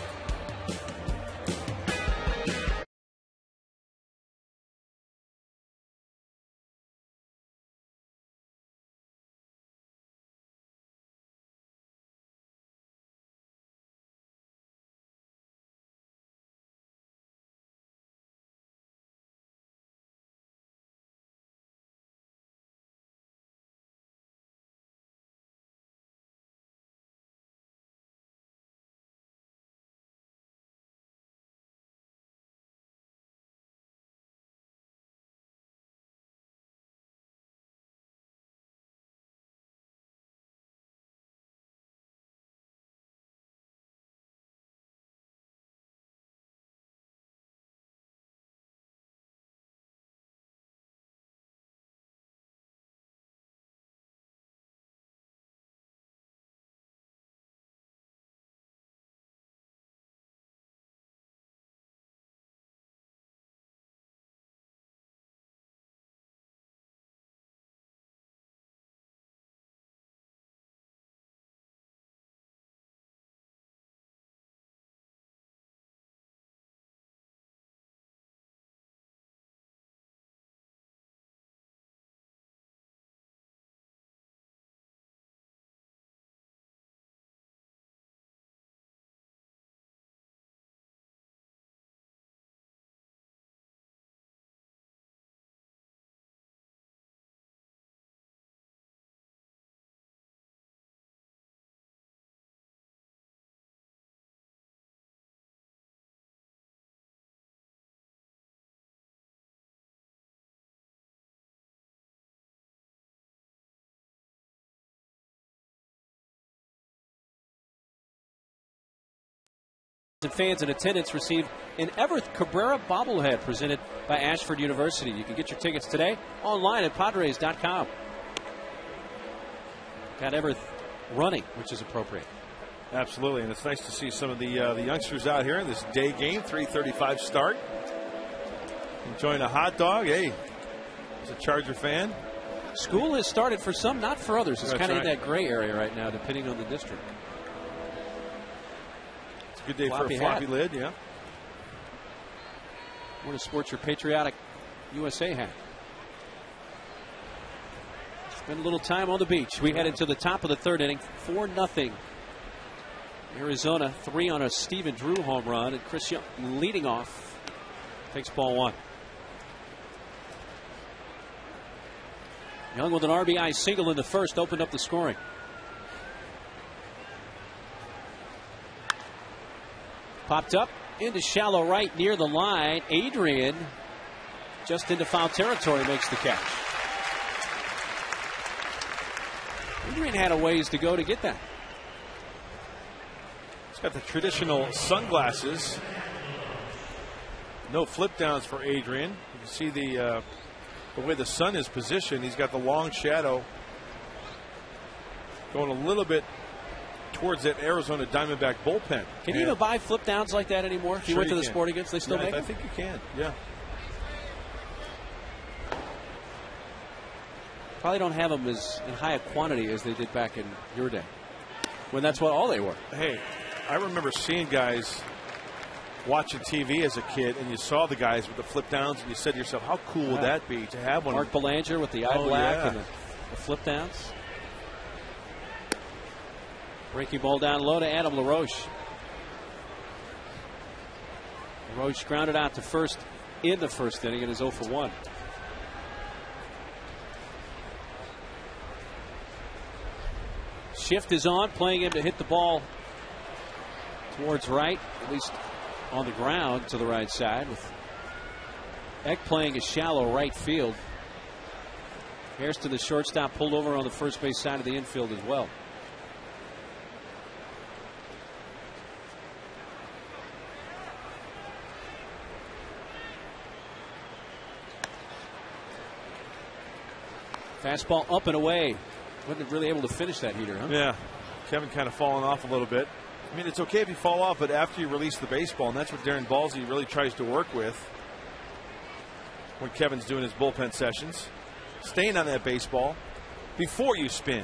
And fans in attendance receive an Everth Cabrera bobblehead presented by Ashford University. You can get your tickets today online at Padres.com. Got Everth running, which is appropriate. Absolutely, and it's nice to see some of the youngsters out here in this day game, 3:35 start. Enjoying a hot dog. Hey, As a Charger fan. School has started for some, not for others. It's That's kind of right. in that gray area right now, depending on the district. It's a good day Floppy for a floppy hat. lid, yeah. Want to sport your patriotic USA hat. Spend a little time on the beach. We head into the top of the third inning, 4-0. Arizona 3 on a Stephen Drew home run, and Chris Young leading off. Takes ball 1. Young with an RBI single in the first opened up the scoring. Popped up into shallow right near the line. Adrian just into foul territory makes the catch. Adrian had a ways to go to get that. He's got the traditional sunglasses. No flip downs for Adrian. You can see the way the sun is positioned. He's got the long shadow going a little bit towards that Arizona Diamondback bullpen. Can you even buy flip downs like that anymore? If you Sure went to you the can. sporting goods, they still make I them? think you can, yeah. Probably don't have them as in high a quantity as they did back in your day, when that's what all they were. Hey, I remember seeing guys watching TV as a kid, and you saw the guys with the flip downs, and you said to yourself, how cool would that be to have one? Mark Belanger with the eye Oh, black yeah. and the flip downs. Breaking ball down low to Adam LaRoche. LaRoche grounded out to first in the first inning and is 0 for 1. Shift is on, playing him to hit the ball towards right, at least on the ground to the right side, with Eck playing a shallow right field. Hairston, the shortstop, pulled over on the first base side of the infield as well. Fastball up and away. Wasn't really able to finish that heater, huh? Yeah. Kevin kind of falling off a little bit. I mean, it's okay if you fall off, but after you release the baseball, and that's what Darren Ballsy really tries to work with when Kevin's doing his bullpen sessions. Staying on that baseball before you spin.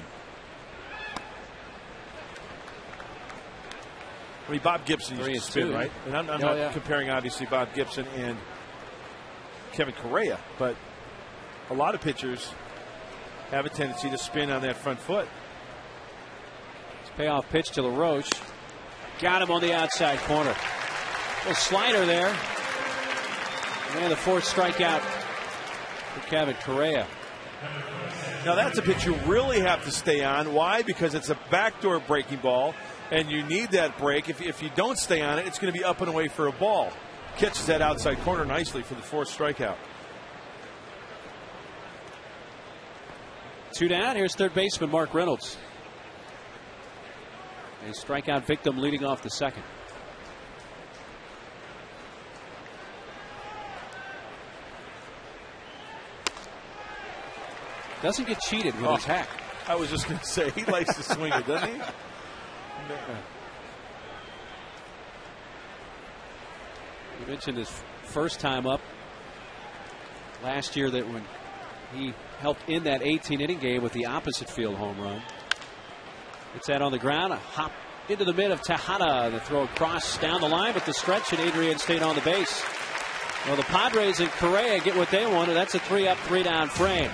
I mean, Bob Gibson used to spin, 3-2. right? And I'm not comparing, obviously, Bob Gibson and Kevin Correa, but a lot of pitchers have a tendency to spin on that front foot. Payoff pitch to LaRoche. Got him on the outside corner. Little slider there. And the fourth strikeout for Kevin Correa. Now that's a pitch you really have to stay on. Why? Because it's a backdoor breaking ball, and you need that break. If you don't stay on it, it's going to be up and away for a ball. Catches that outside corner nicely for the fourth strikeout. 2 down. Here's third baseman Mark Reynolds. A strikeout victim leading off the second. Doesn't get cheated with his hack. I was just going to say, he likes to swing it, doesn't he? You mentioned his first time up last year, that when he helped in that 18-inning game with the opposite field home run. It's that on the ground, a hop into the mid of Tejada. The throw across down the line, but the stretch, and Adrian stayed on the base. Well, the Padres and Correa get what they wanted. That's a 3-up, 3-down frame.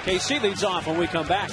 KC leads off when we come back.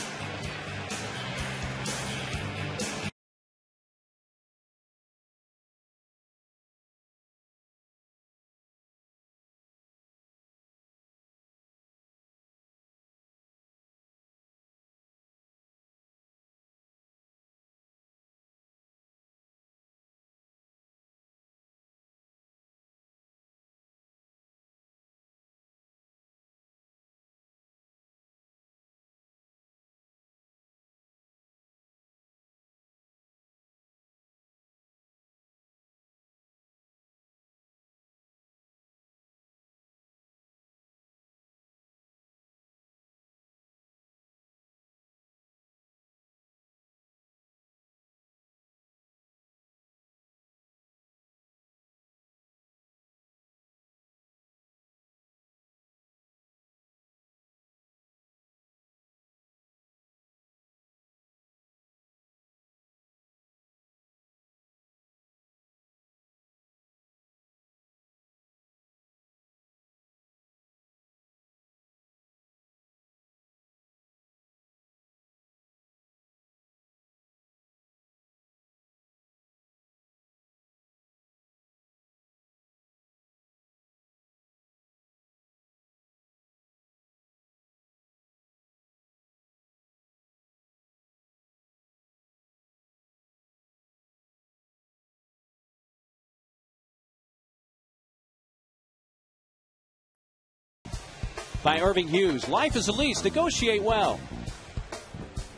by Irving Hughes. Life is a lease. Negotiate well.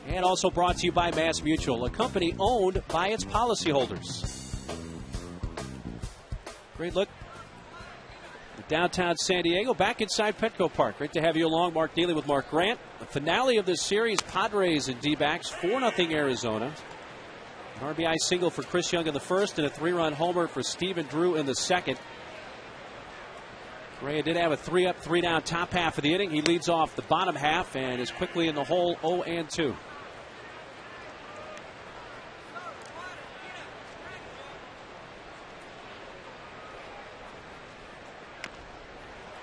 And also brought to you by Mass Mutual, a company owned by its policyholders. Great look at downtown San Diego, back inside Petco Park. Great to have you along. Mark Neely with Mark Grant. The finale of this series, Padres and D-backs, 4-0 Arizona. An RBI single for Chris Young in the first and a 3-run homer for Stephen Drew in the second. Correa did have a 3-up, 3-down top half of the inning. He leads off the bottom half and is quickly in the hole, 0-2.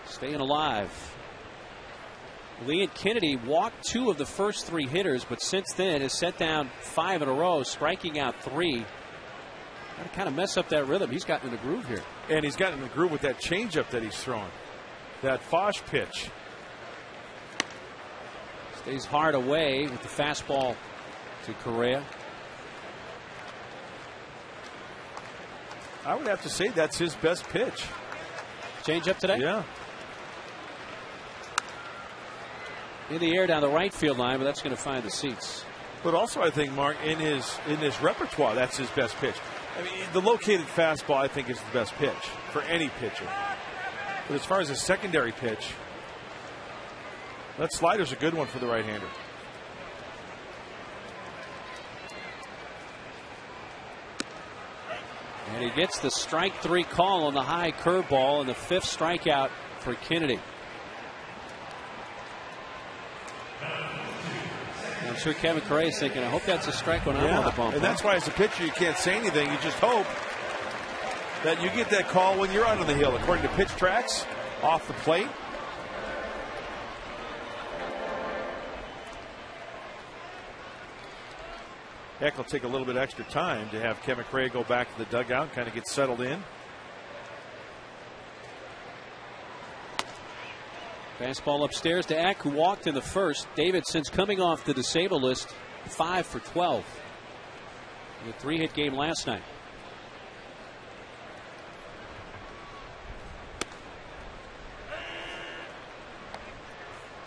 Staying alive. Lee and Kennedy walked 2 of the first 3 hitters, but since then has set down 5 in a row, striking out 3. Got to kind of mess up that rhythm. He's gotten in a groove here. And he's gotten in a groove with that changeup that he's throwing. That Fosh pitch. Stays hard away with the fastball to Correa. I would have to say that's his best pitch. Changeup today? Yeah. In the air down the right field line, but that's going to find the seats. But also, I think, Mark, in his repertoire, that's his best pitch. I mean, the located fastball, I think, is the best pitch for any pitcher. But as far as a secondary pitch, that slider's a good one for the right-hander. And he gets the strike 3 call on the high curveball and the 5th strikeout for Kennedy. I'm sure Kevin Correa is thinking, I hope that's a strike when I'm on the bump. And that's why as a pitcher you can't say anything. You just hope that you get that call when you're out on the hill. According to pitch tracks, off the plate. Heck, it'll take a little bit extra time to have Kevin Correa go back to the dugout and kind of get settled in. Fastball upstairs to Eck, who walked in the first. David, since coming off the disabled list, 5 for 12. In a 3-hit game last night.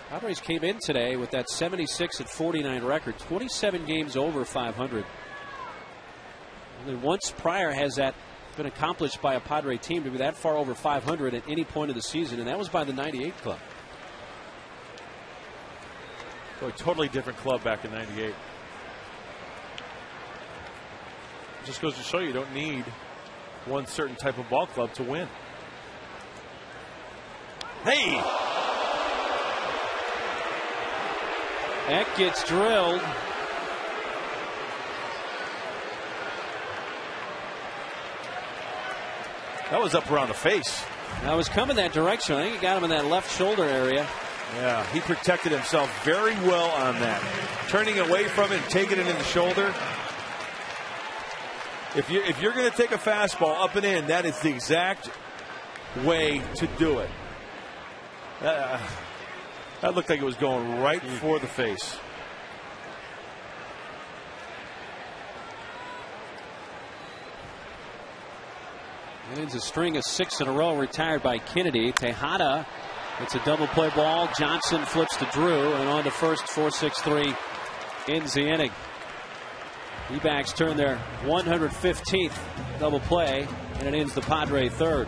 Padres came in today with that 76-49 record, 27 games over 500. Only once prior has that been accomplished by a Padre team to be that far over 500 at any point of the season, and that was by the '98 club. So a totally different club back in '98. Just goes to show you don't need one certain type of ball club to win. Hey! Eck gets drilled. That was up around the face. That was coming that direction. I think it got him in that left shoulder area. Yeah, he protected himself very well on that. Turning away from it and taking it in the shoulder. If you're going to take a fastball up and in, that is the exact way to do it. That looked like it was going right for the face. And ends a string of 6 in a row retired by Kennedy. Tejada, it's a double play ball. Johnson flips to Drew and on to first. 4-6-3 ends the inning. D-backs turn their 115th double play and it ends the Padre third.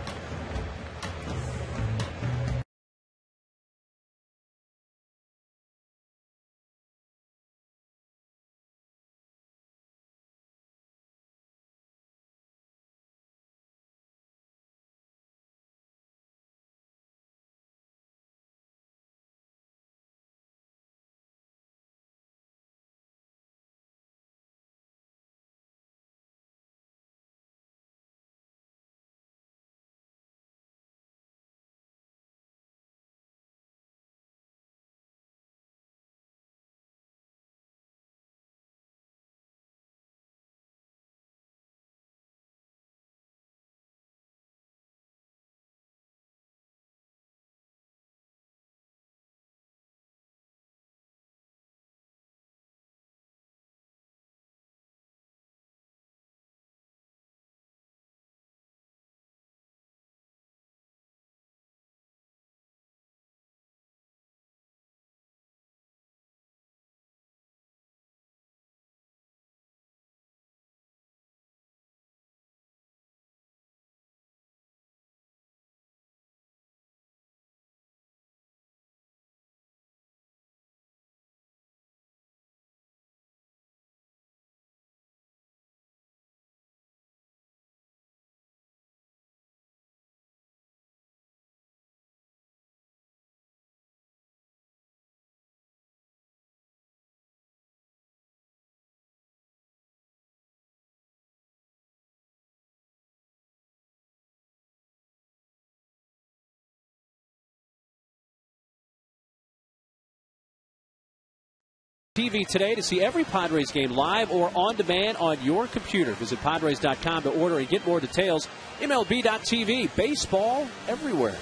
TV today to see every Padres game live or on demand on your computer. Visit Padres.com to order and get more details. MLB.tv. Baseball everywhere.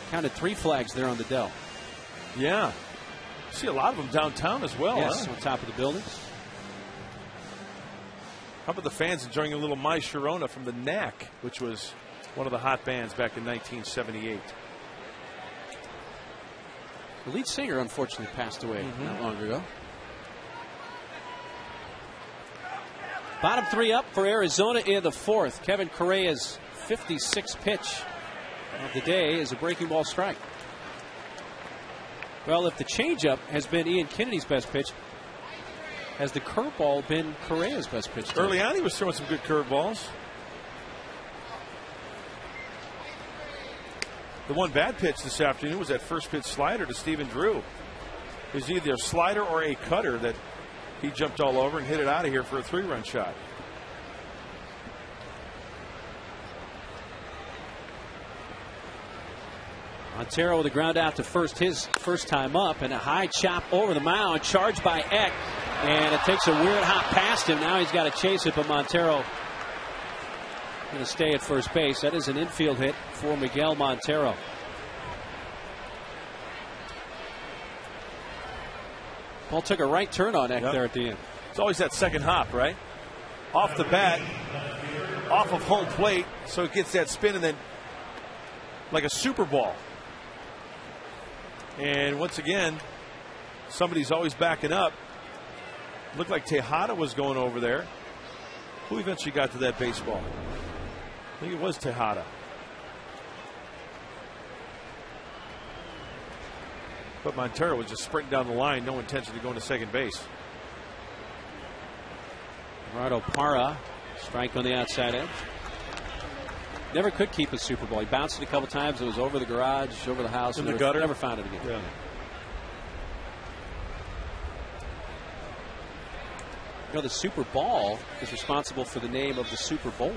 Counted 3 flags there on the Dell. Yeah. See a lot of them downtown as well. Yes, huh? on top of the buildings. How about the fans enjoying a little My Sharona from the Knack, which was one of the hot bands back in 1978. The lead singer, unfortunately, passed away not long ago. Bottom 3 up for Arizona in the 4th. Kevin Correa's 56th pitch of the day is a breaking ball strike. Well, if the changeup has been Ian Kennedy's best pitch, has the curveball been Correa's best pitch? Early on, he was throwing some good curveballs. The one bad pitch this afternoon was that first pitch slider to Stephen Drew. It was either a slider or a cutter that he jumped all over and hit it out of here for a 3-run shot. Montero with a ground out to first, his first time up, and a high chop over the mound, charged by Eck, and it takes a weird hop past him. Now he's got to chase it, but Montero going to stay at first base. That is an infield hit for Miguel Montero. Ball took a right turn on Eck there at the end. It's always that second hop, right? Off the bat, off of home plate, so it gets that spin and then like a super ball. And once again, somebody's always backing up. Looked like Tejada was going over there. Who eventually got to that baseball? I think it was Tejada. But Montero was just sprinting down the line, no intention of going to second base. Gerardo Parra, strike on the outside edge. Never could keep a Super Bowl. He bounced it a couple times. It was over the garage, over the house. In the gutter. Never found it again. Yeah. You know, the Super Bowl is responsible for the name of the Super Bowl.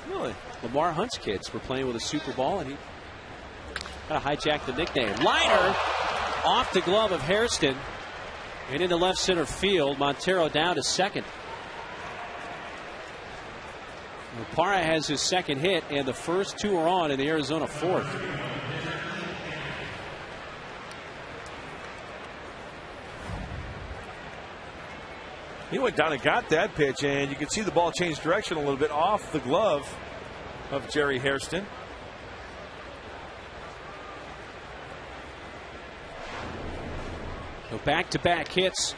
Really? Lamar Hunt's kids were playing with a Super Bowl, and he kind of hijacked the nickname. Liner off the glove of Hairston and into left center field. Montero down to second. Parra has his second hit, and the first 2 are on in the Arizona 4th. He went down and got that pitch, and you can see the ball change direction a little bit off the glove of Jerry Hairston. So back-to-back hits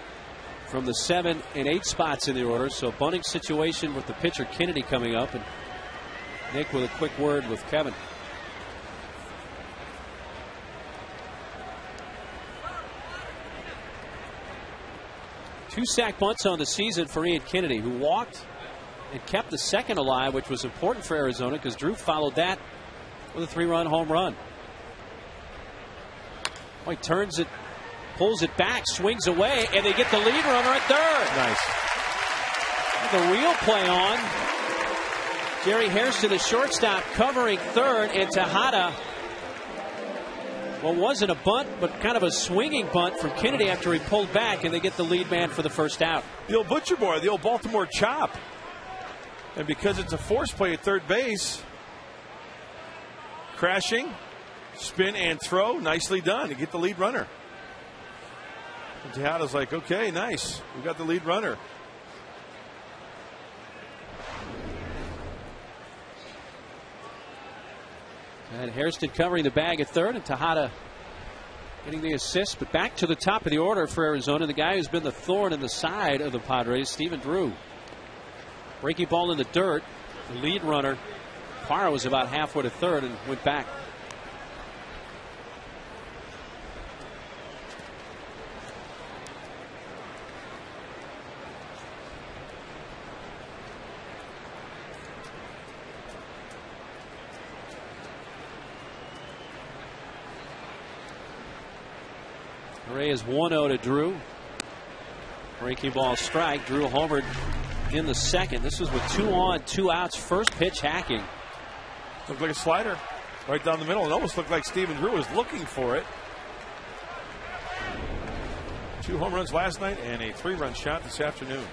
from the 7 and 8 spots in the order. So a bunting situation with the pitcher Kennedy coming up, and Nick with a quick word with Kevin. Two sack bunts on the season for Ian Kennedy, who walked and kept the second alive, which was important for Arizona because Drew followed that with a 3-run home run. Oh, he turns it, pulls it back, swings away, and they get the lead runner at third. Nice. The real play on. Jerry Hairston, the shortstop, covering third, and Tejada. Well, wasn't a bunt, but kind of a swinging bunt from Kennedy after he pulled back, and they get the lead man for the first out. The old Butcher Boy, the old Baltimore chop. And because it's a force play at third base, crashing, spin, and throw, nicely done to get the lead runner. And Tejada's like, okay, nice. We got the lead runner. And Hairston covering the bag at third, and Tejada getting the assist. But back to the top of the order for Arizona, the guy who's been the thorn in the side of the Padres, Stephen Drew. Breaking ball in the dirt. The lead runner, Parra, was about halfway to third and went back. Is 1-0 to Drew. Breaking ball strike. Drew homered in the second. This was with 2 on, 2 outs. First pitch hacking. Looked like a slider right down the middle. It almost looked like Stephen Drew was looking for it. 2 home runs last night and a 3-run shot this afternoon.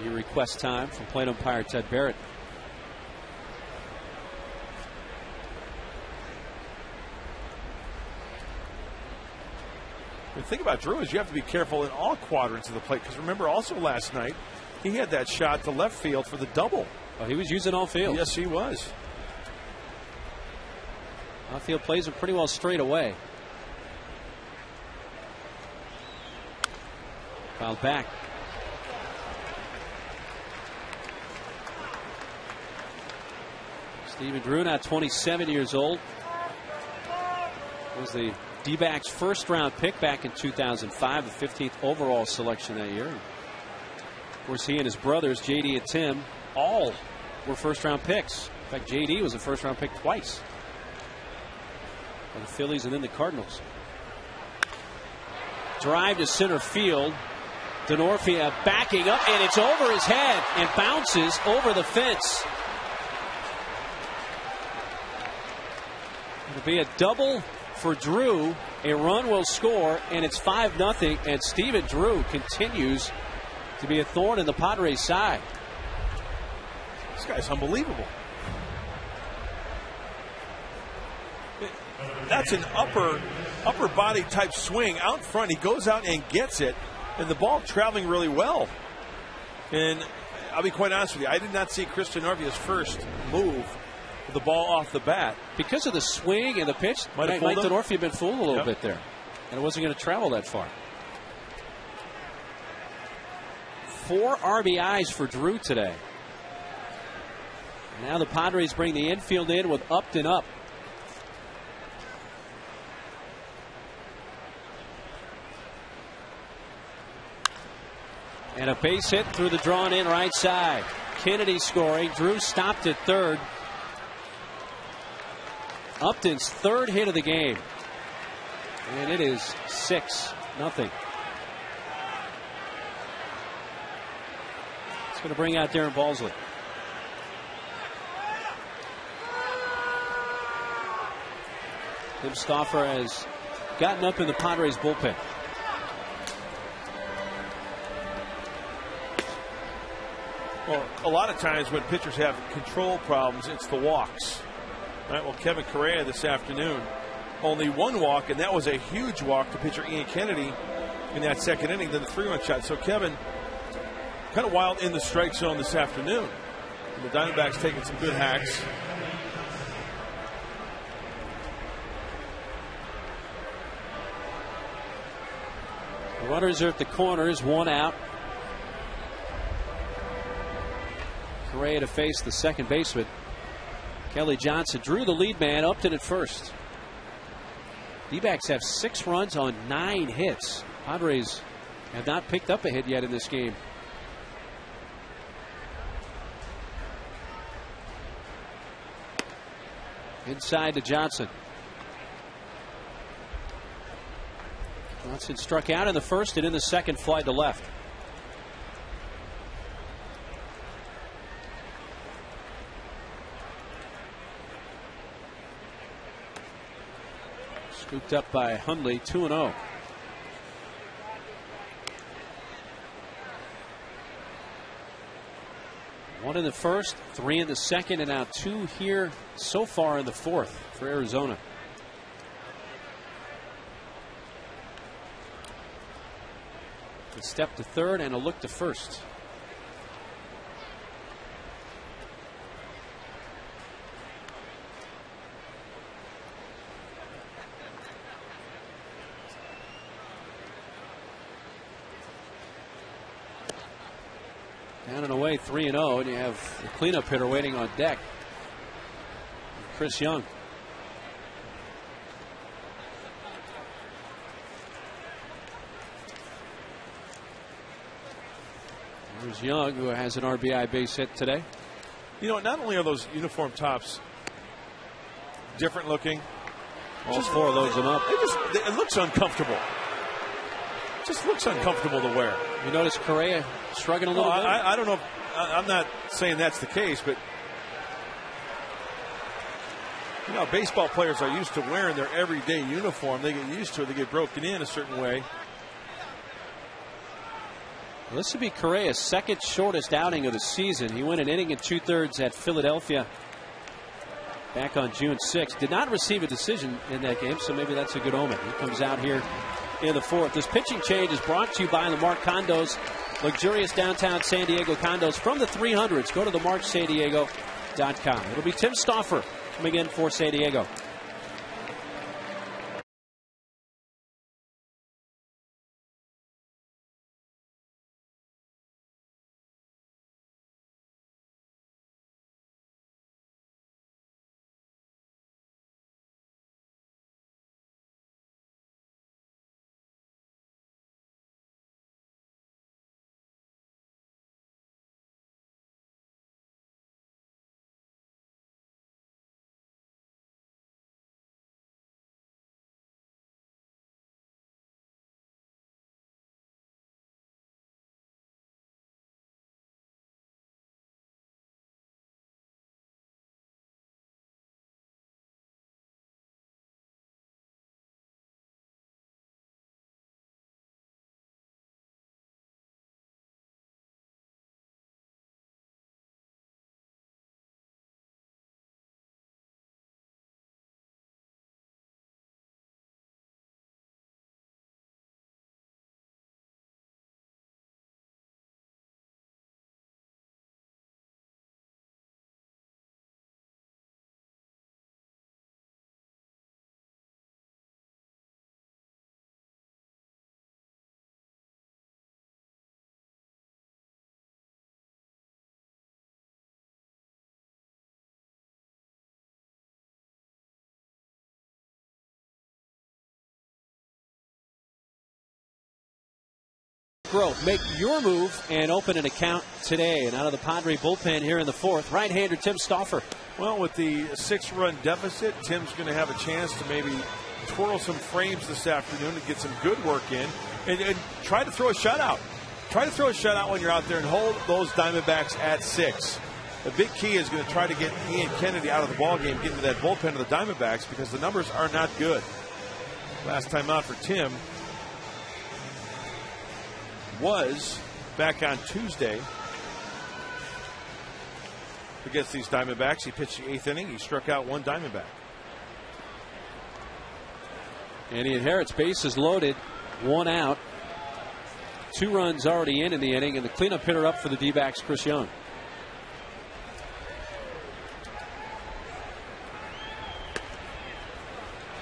He requests time from plate umpire Ted Barrett. The thing about Drew is you have to be careful in all quadrants of the plate, because remember also last night he had that shot to left field for the double. Oh, he was using all field. Yes, he was. Outfield plays him pretty well straight away. Fouled back. Stephen Drew, now 27 years old. Was the D-backs first-round pick back in 2005, the 15th overall selection that year. Of course, he and his brothers, J.D. and Tim, all were first-round picks. In fact, J.D. was a first-round pick twice. For the Phillies and then the Cardinals. Drive to center field. Denorfia backing up, and it's over his head and bounces over the fence. It'll be a double for Drew. A run will score, and it's 5-0. And Stephen Drew continues to be a thorn in the Padres' side. This guy's unbelievable. That's an upper body type swing out front. He goes out and gets it, and the ball traveling really well. And I'll be quite honest with you, I did not see Chris Denorfia's first move with the ball off the bat. Because of the swing and the pitch, might Denorfia have been fooled a little bit there. And it wasn't going to travel that far. 4 RBIs for Drew today. Now the Padres bring the infield in with Upton up. And a base hit through the drawn in right side. Kennedy scoring. Drew stopped at third. Upton's third hit of the game. And it is 6-0. It's going to bring out Darren Balsley. Tim Stauffer has gotten up in the Padres bullpen. Well, a lot of times when pitchers have control problems, it's the walks. Right, well, Kevin Correa this afternoon, only 1 walk, and that was a huge walk to pitcher Ian Kennedy in that second inning, then the 3-run shot. So Kevin kind of wild in the strike zone this afternoon. And the Diamondbacks taking some good hacks. The runners are at the corners, 1 out. Correa to face the second baseman. Kelly Johnson. Drew the lead man, Upton at first. D-backs have 6 runs on 9 hits. Padres have not picked up a hit yet in this game. Inside to Johnson. Johnson struck out in the first and in the second, fly to left. Scooped up by Hundley, 2-0. One in the first, 3 in the second, and now 2 here so far in the fourth for Arizona. A step to third and a look to first. Down and away, 3-0, and you have the cleanup hitter waiting on deck, Chris Young. There's Young, who has an RBI base hit today. You know, not only are those uniform tops different looking, all 4 of those and up. It looks uncomfortable. Just looks uncomfortable to wear. You notice Correa shrugging a little bit? I don't know. I'm not saying that's the case, but You know, baseball players are used to wearing their everyday uniform. They get used to it. They get broken in a certain way. Well, this would be Correa's second shortest outing of the season. He went an inning and 2/3 at Philadelphia back on June 6th. Did not receive a decision in that game, so maybe that's a good omen. He comes out here in the 4th. This pitching change is brought to you by the Mark Condos, luxurious downtown San Diego condos from the 300s. Go to themarksandiego.com. It'll be Tim Stauffer coming in for San Diego. Grove, make your move and open an account today. And out of the Padre bullpen here in the 4th, right-hander Tim Stauffer. Well, with the 6-run deficit, Tim's going to have a chance to maybe twirl some frames this afternoon and get some good work in and try to throw a shutout. Try to throw a shutout when you're out there and hold those Diamondbacks at 6. The big key is going to try to get Ian Kennedy out of the ballgame, get into that bullpen of the Diamondbacks because the numbers are not good. Last time out for Tim was back on Tuesday against these Diamondbacks. He pitched the 8th inning. He struck out 1 Diamondback. And he inherits bases loaded, 1 out. 2 runs already in the inning, and the cleanup hitter up for the D-backs, Chris Young.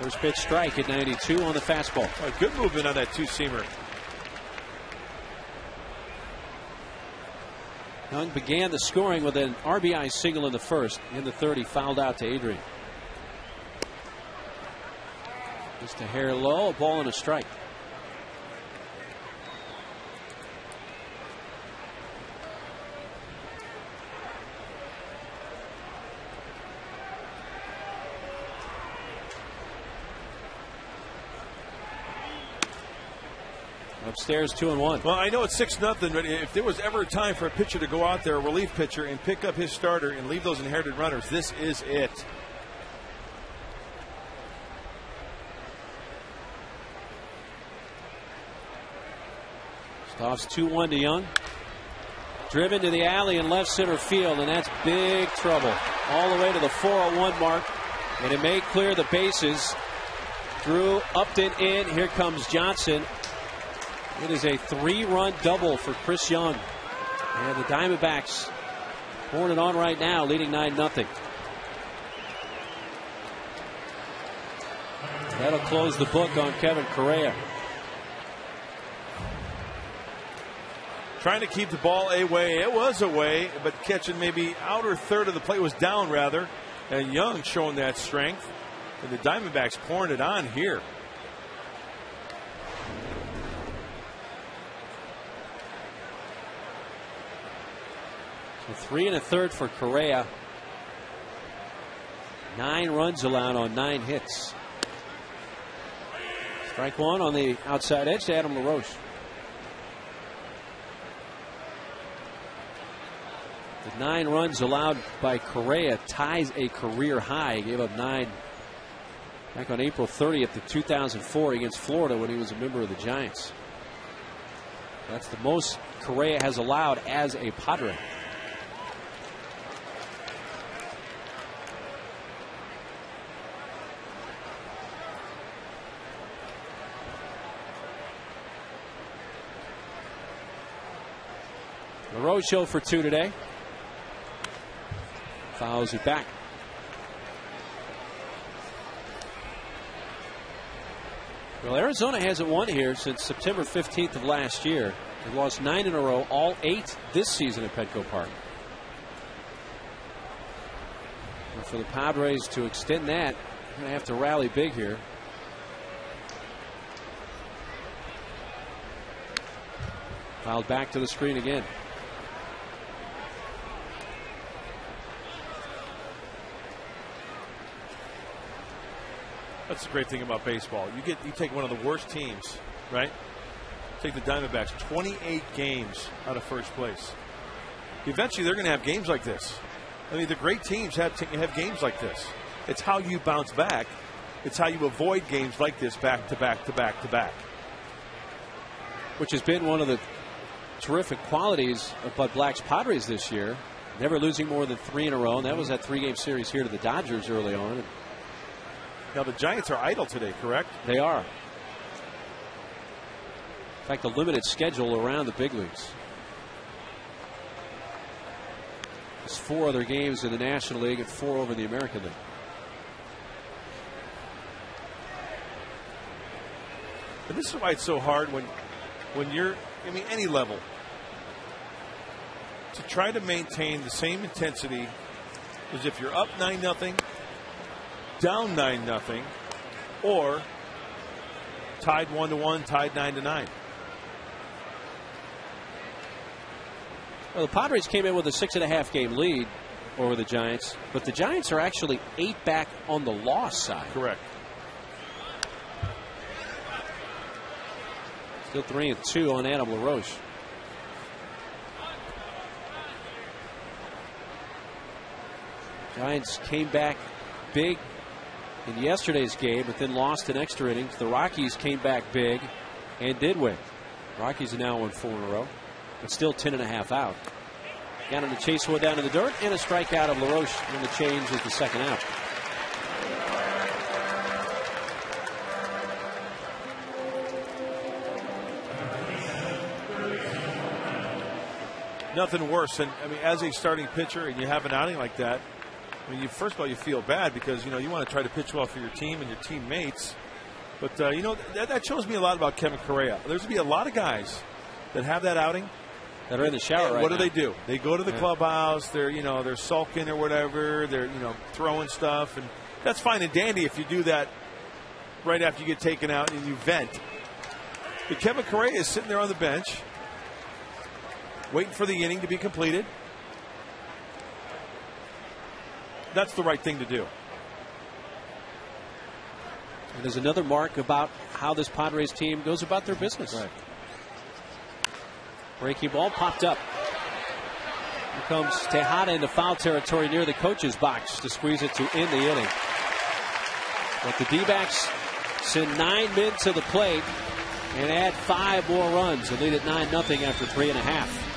First pitch strike at 92 on the fastball. A good movement on that 2-seamer. Young began the scoring with an RBI single in the 1st. In the 3rd, he fouled out to Adrian. Just a hair low, a ball and a strike. Upstairs 2-1. Well, I know it's 6-0, but if there was ever a time for a pitcher to go out there, a relief pitcher, and pick up his starter and leave those inherited runners, this is it. Stops 2-1 to Young. Driven to the alley in left center field, and that's big trouble. All the way to the 401 mark, and it may clear the bases. Drew Upton in. Here comes Johnson. It is a 3-run double for Chris Young. And the Diamondbacks pouring it on right now, leading 9-0. That'll close the book on Kevin Correa. Trying to keep the ball away. It was away, but catching maybe outer third of the plate, was down rather. And Young showing that strength. And the Diamondbacks pouring it on here. So 3 1/3 for Correa. 9 runs allowed on 9 hits. Strike 1 on the outside edge to Adam LaRoche. The 9 runs allowed by Correa ties a career high. He gave up 9 back on April 30th of 2004 against Florida when he was a member of the Giants. That's the most Correa has allowed as a Padre. LaRoche 0 for 2 today. Fouls it back. Well, Arizona hasn't won here since September 15th of last year. They've lost 9 in a row, all 8 this season at Petco Park. And for the Padres to extend that, they're going to have to rally big here. Fouled back to the screen again. That's the great thing about baseball. You take one of the worst teams, right? Take the Diamondbacks, 28 games out of first place. Eventually, they're going to have games like this. I mean, the great teams have games like this. It's how you bounce back. It's how you avoid games like this back to back to back to back. Which has been one of the terrific qualities of Bud Black's Padres this year. Never losing more than 3 in a row, and that was that 3-game series here to the Dodgers early on. Now, the Giants are idle today, correct? They are. In fact, a limited schedule around the big leagues. There's 4 other games in the National League and 4 over in the American League. And this is why it's so hard when you're, I mean, any level, to try to maintain the same intensity as if you're up 9-0, down 9-0, or tied 1-1, tied 9-9. Well, the Padres came in with a 6.5 game lead over the Giants, but the Giants are actually 8 back on the loss side. Correct. Still 3-2 on Adam LaRoche. Giants came back big in yesterday's game, but then lost in extra innings. The Rockies came back big and did win. Rockies are now won 4 in a row, but still 10.5 out. Got him to chase one down in the dirt, and a strikeout of LaRoche when the change is the second out. Nothing worse than, I mean, as a starting pitcher and you have an outing like that, I mean, first of all, you feel bad because, you know, you want to try to pitch well for your team and your teammates. But, you know, that shows me a lot about Kevin Correa. There's going to be a lot of guys that have that outing. That are in the shower right now. What do they do? They go to the clubhouse. They're, you know, they're sulking or whatever. They're, you know, throwing stuff. And that's fine and dandy if you do that right after you get taken out and you vent. But Kevin Correa is sitting there on the bench waiting for the inning to be completed. That's the right thing to do. And there's another mark about how this Padres team goes about their business. Right. Breaking ball popped up. Here comes Tejada into foul territory near the coach's box to squeeze it to end the inning. But the D-backs send 9 men to the plate and add 5 more runs and lead at 9-0 after 3.5.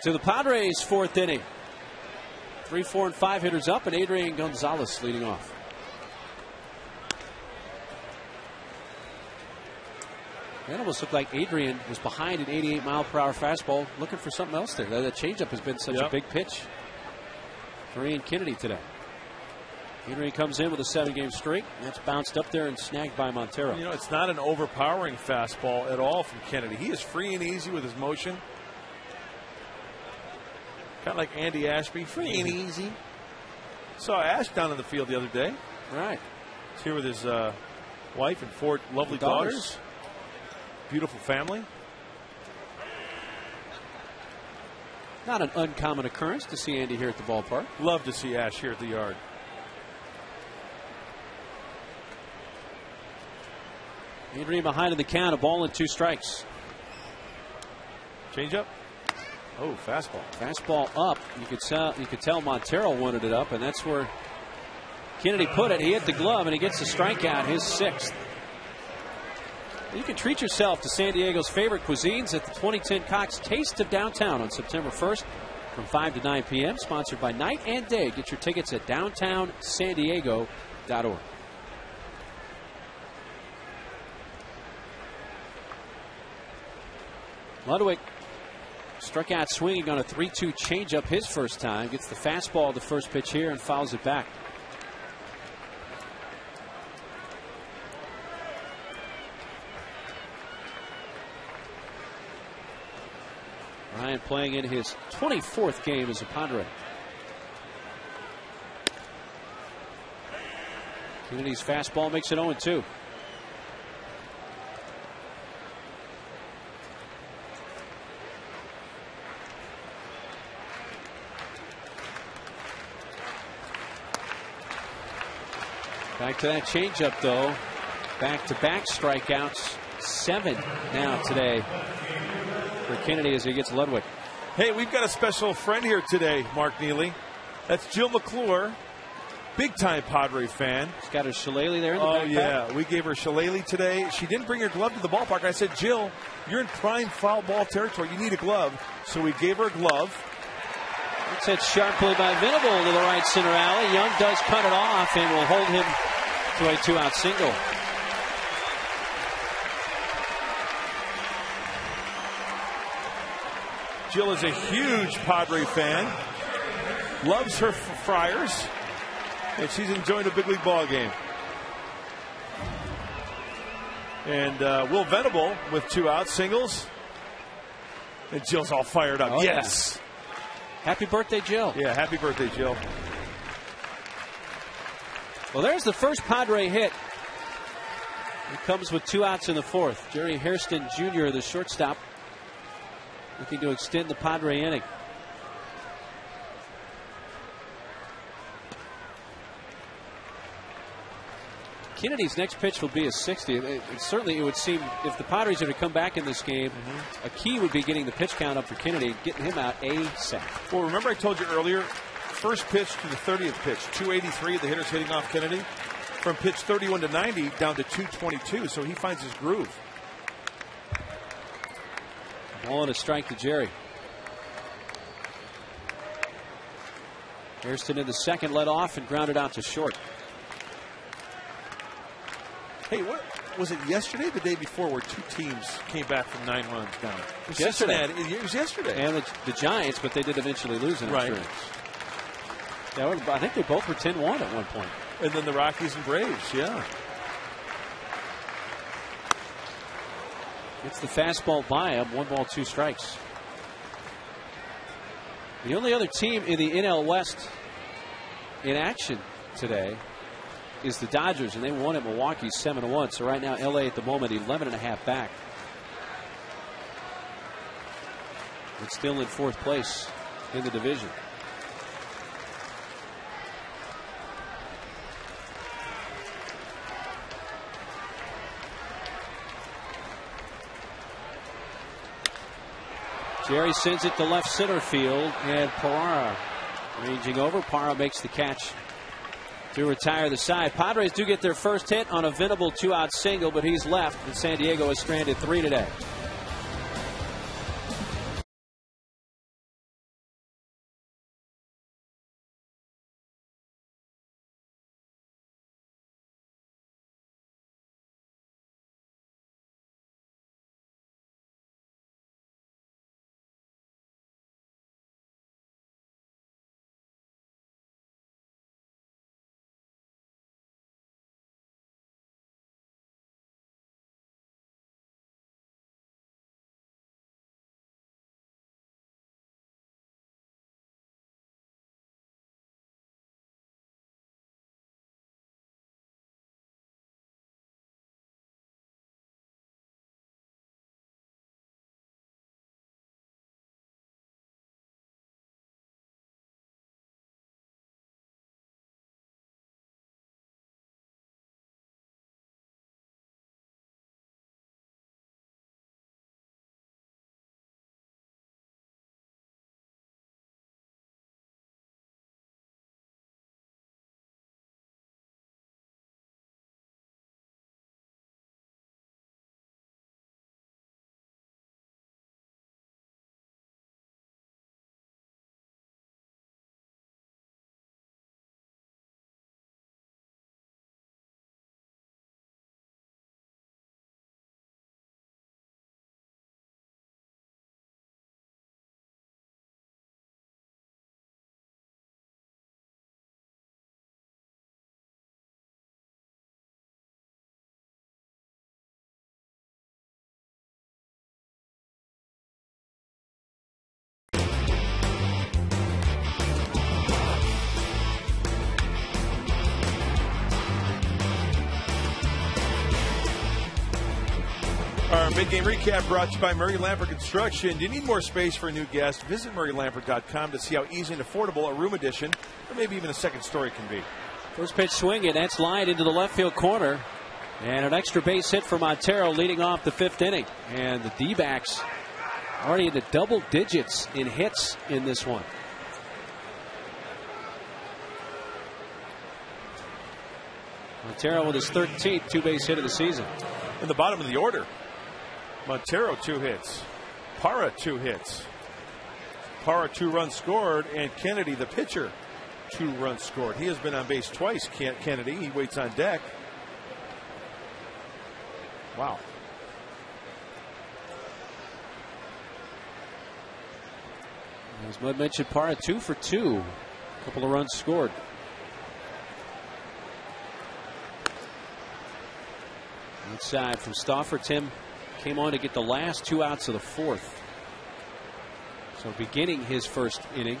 To the Padres' fourth inning. 3, 4, and 5 hitters up, and Adrian Gonzalez leading off. It almost looked like Adrian was behind an 88-mile-per-hour fastball, looking for something else there. That changeup has been such a big pitch for Ian Kennedy today. Adrian comes in with a 7-game streak. That's bounced up there and snagged by Montero. You know, it's not an overpowering fastball at all from Kennedy. He is free and easy with his motion. Kind of like Andy Ashby, free and easy. Saw Ash down in the field the other day. Right. He's here with his wife and 4 lovely daughters. Beautiful family. Not an uncommon occurrence to see Andy here at the ballpark. Love to see Ash here at the yard. Adrian behind in the count, a ball and 2 strikes. Change up. Oh, fastball. Fastball up. You could tell Montero wanted it up, and that's where Kennedy put it. He hit the glove, and he gets the strikeout, his 6th. You can treat yourself to San Diego's favorite cuisines at the 2010 Cox Taste of Downtown on September 1st from 5 to 9 p.m. Sponsored by Night and Day. Get your tickets at downtownsandiego.org. Ludwig struck out swinging on a 3-2 changeup his first time. Gets the fastball the first pitch here and fouls it back. Ryan playing in his 24th game as a Padre. Kennedy's fastball makes it 0-2. Back to that changeup, though. Back-to-back strikeouts. 7 now today for Kennedy as he gets Ludwig. Hey, we've got a special friend here today, Mark Neely. That's Jill McClure, big-time Padre fan. She's got her shillelagh there in the backpack. Oh, yeah. We gave her shillelagh today. She didn't bring her glove to the ballpark. I said, Jill, you're in prime foul ball territory. You need a glove. So we gave her a glove. It's hit sharply by Venable to the right center alley. Young does cut it off and will hold him to a 2-out single. Jill is a huge Padre fan. Loves her Friars. And she's enjoying a big league ball game. And Will Venable with 2 out singles. And Jill's all fired up. Oh, yes. Yeah. Happy birthday, Jill. Yeah, happy birthday, Jill. Well, there's the first Padre hit. It comes with 2 outs in the 4th. Jerry Hairston Jr., the shortstop, looking to extend the Padre inning. Kennedy's next pitch will be a 60. Certainly, it would seem if the Padres are to come back in this game, a key would be getting the pitch count up for Kennedy, getting him out ASAP. Well, remember I told you earlier, first pitch to the 30th pitch, 283, the hitter's hitting off Kennedy. From pitch 31 to 90 down to 222, so he finds his groove. Ball and a strike to Jerry. Hairston in the second, led off and grounded out to short. Hey, what was it yesterday or the day before where 2 teams came back from 9 runs down? It was yesterday. It was yesterday. And the Giants, but they did eventually lose in extra innings. Yeah, I think they both were 10-1 at one point. And then the Rockies and Braves, yeah. It's the fastball by him. 1 ball, 2 strikes. The only other team in the NL West in action today is the Dodgers, and they won at Milwaukee 7-1. So right now, LA at the moment 11.5 back. It's still in 4th place in the division. Jerry sends it to left center field, and Parra ranging over. Parra makes the catch to retire the side. Padres do get their first hit on a Venable 2-out single, but he's left, and San Diego has stranded 3 today. Our mid-game recap brought to you by Murray Lampert Construction. Do you need more space for a new guest? Visit MurrayLampert.com to see how easy and affordable a room addition or maybe even a second story can be. First pitch swinging. That's lined into the left field corner. And an extra base hit for Montero leading off the 5th inning. And the D-backs already into double digits in hits in this one. Montero with his 13th two-base hit of the season. In the bottom of the order, Montero 2 hits, Parra 2 hits, Parra 2 runs scored, and Kennedy, the pitcher, 2 runs scored. He has been on base twice, Kennedy. He waits on deck. Wow. As Mud mentioned, Parra 2 for 2. A couple of runs scored. Outside from Stauffer. Tim came on to get the last 2 outs of the 4th. So beginning his first inning.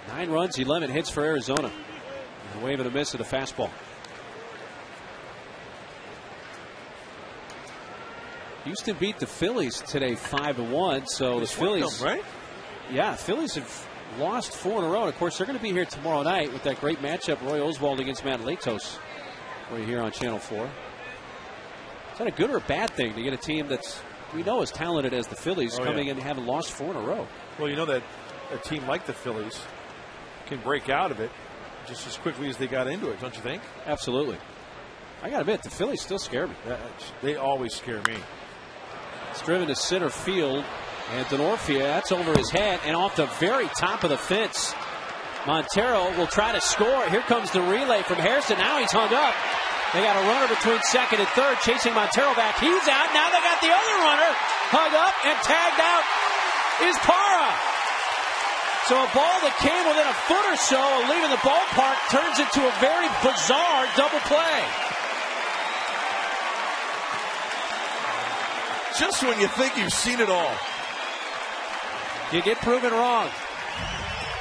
9 runs, 11 hits for Arizona. And a wave and a miss at a fastball. Houston beat the Phillies today 5-1. So the Phillies, right? Yeah, the Phillies have lost 4 in a row. And of course, they're going to be here tomorrow night with that great matchup, Roy Oswald against Matt Latos, right here on Channel 4. Is that a good or a bad thing to get a team that's we know as talented as the Phillies coming in and having lost 4 in a row? Well, you know that a team like the Phillies can break out of it just as quickly as they got into it, don't you think? Absolutely. I got to admit, the Phillies still scare me. They always scare me. It's driven to center field. And Denorfia, that's over his head and off the very top of the fence. Montero will try to score. Here comes the relay from Harrison. Now he's hung up. They got a runner between second and third chasing Montero back. He's out. Now they got the other runner hung up and tagged out is Parra. So a ball that came within a foot or so of leaving the ballpark turns into a very bizarre double play. Just when you think you've seen it all, you get proven wrong.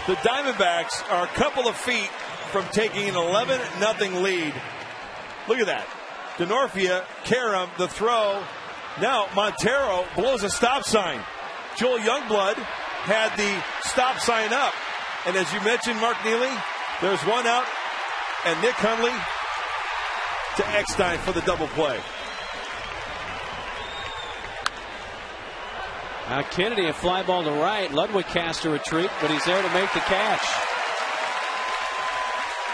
The Diamondbacks are a couple of feet from taking an 11-0 lead. Look at that. Denorfia, Karam, the throw. Now Montero blows a stop sign. Joel Youngblood had the stop sign up. And as you mentioned, Mark Neely, there's 1 out. And Nick Hundley to Eckstein for the double play. Now Kennedy, a fly ball to right. Ludwig cast a retreat, but he's there to make the catch.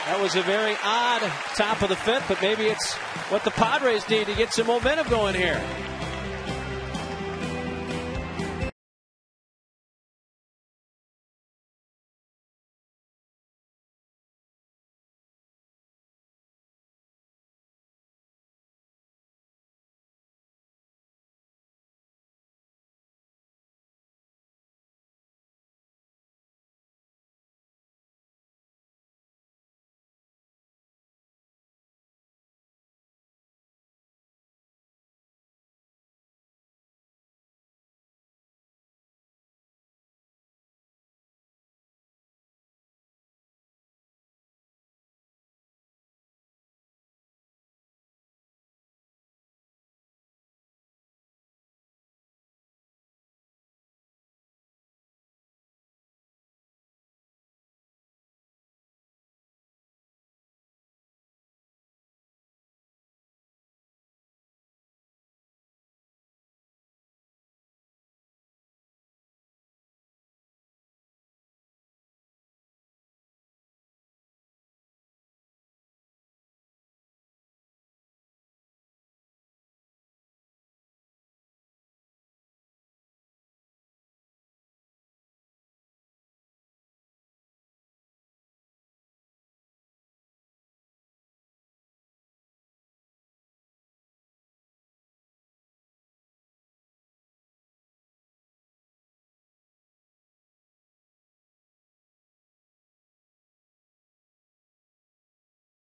That was a very odd top of the 5th, but maybe it's what the Padres need to get some momentum going here.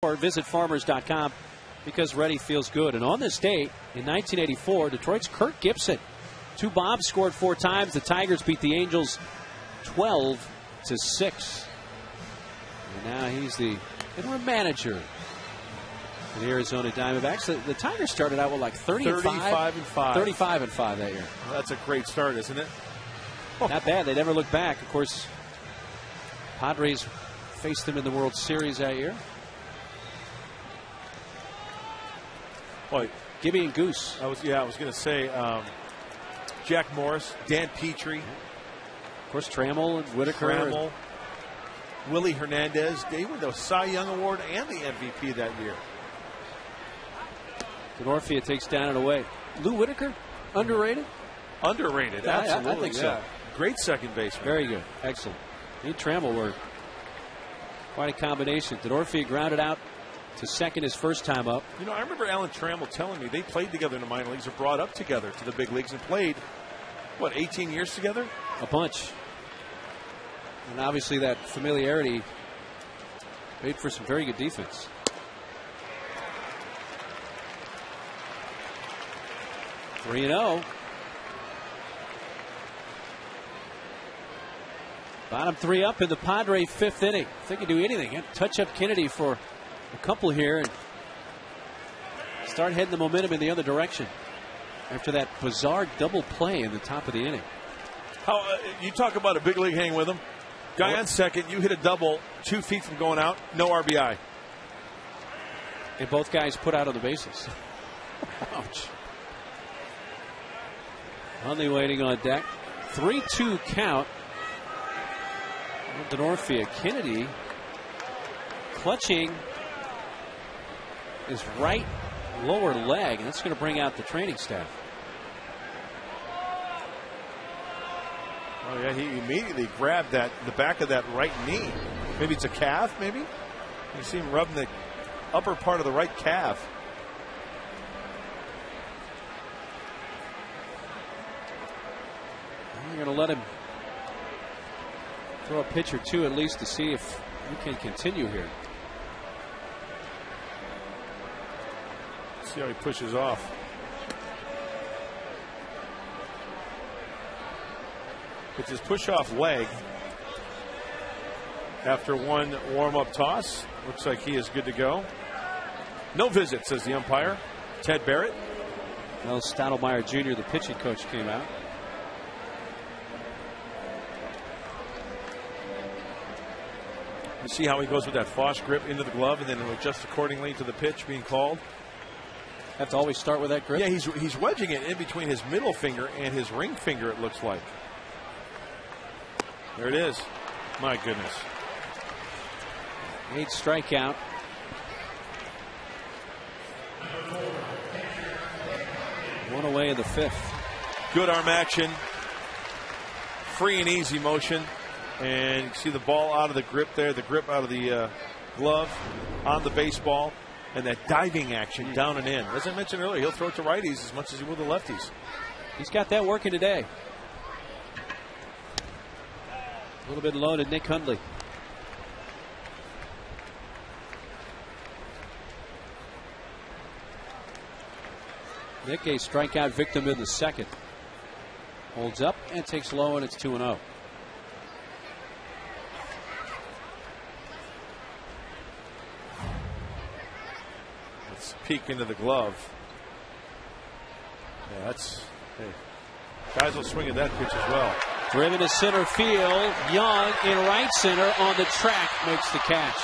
Or visit farmers.com because ready feels good. And on this date in 1984, Detroit's Kirk Gibson, 2 bombs, scored 4 times. The Tigers beat the Angels 12-6. And now he's the interim manager The Arizona Diamondbacks. The Tigers started out with like 35 and 5. 35 and 5 that year. Well, that's a great start, isn't it? Not bad. They never looked back. Of course, Padres faced them in the World Series that year. Boy, Gibby and Goose. I was going to say Jack Morris, Dan Petrie. Of course, Trammell and Whitaker. Willie Hernandez. They won the Cy Young Award and the MVP that year. Denorfia takes down and away. Lou Whitaker, underrated? Underrated, Yeah, absolutely. I think so. Great second baseman. Very good. Excellent. He and Trammell were quite a combination. Denorfia grounded out to second his first time up. You know, I remember Alan Trammell telling me they played together in the minor leagues or brought up together to the big leagues and played, 18 years together? A bunch. And obviously that familiarity made for some very good defense. Three 3-0. Bottom three up in the Padre fifth inning. If they can do anything, touch up Kennedy for a couple here and start heading the momentum in the other direction after that bizarre double play in the top of the inning. How you talk about a big league hang with him? Guy on second, you hit a double 2 feet from going out, no RBI. And both guys put out on the bases. Ouch. Hundley waiting on deck. 3-2 count. Denorfia. Kennedy clutching his right lower leg, and that's going to bring out the training staff. Oh yeah, he immediately grabbed the back of that right knee. Maybe it's a calf, maybe? You see him rubbing the upper part of the right calf. You're going to let him throw a pitch or two at least to see if he can continue here. See how he pushes off. It's his push-off leg after one warm-up toss. Looks like he is good to go. No visit, says the umpire. Ted Barrett. Well, Stottlemyre Jr., the pitching coach, came out. You see how he goes with that Foss grip into the glove and then it'll adjust accordingly to the pitch being called. Have to always start with that grip? Yeah, he's wedging it in between his middle finger and his ring finger, it looks like. There it is. My goodness. 8 strikeout. One away in the fifth. Good arm action. Free and easy motion. And you see the ball out of the grip there, the grip out of the glove on the baseball. And that diving action down and in. As I mentioned earlier, he'll throw it to righties as much as he will to lefties. He's got that working today. A little bit low to Nick Hundley. Nick, a strikeout victim in the second. Holds up and takes low, and it's 2-0. Let's peek into the glove. Yeah, that's. Hey, guys will swing at that pitch as well. Driven to center field. Young in right center on the track makes the catch.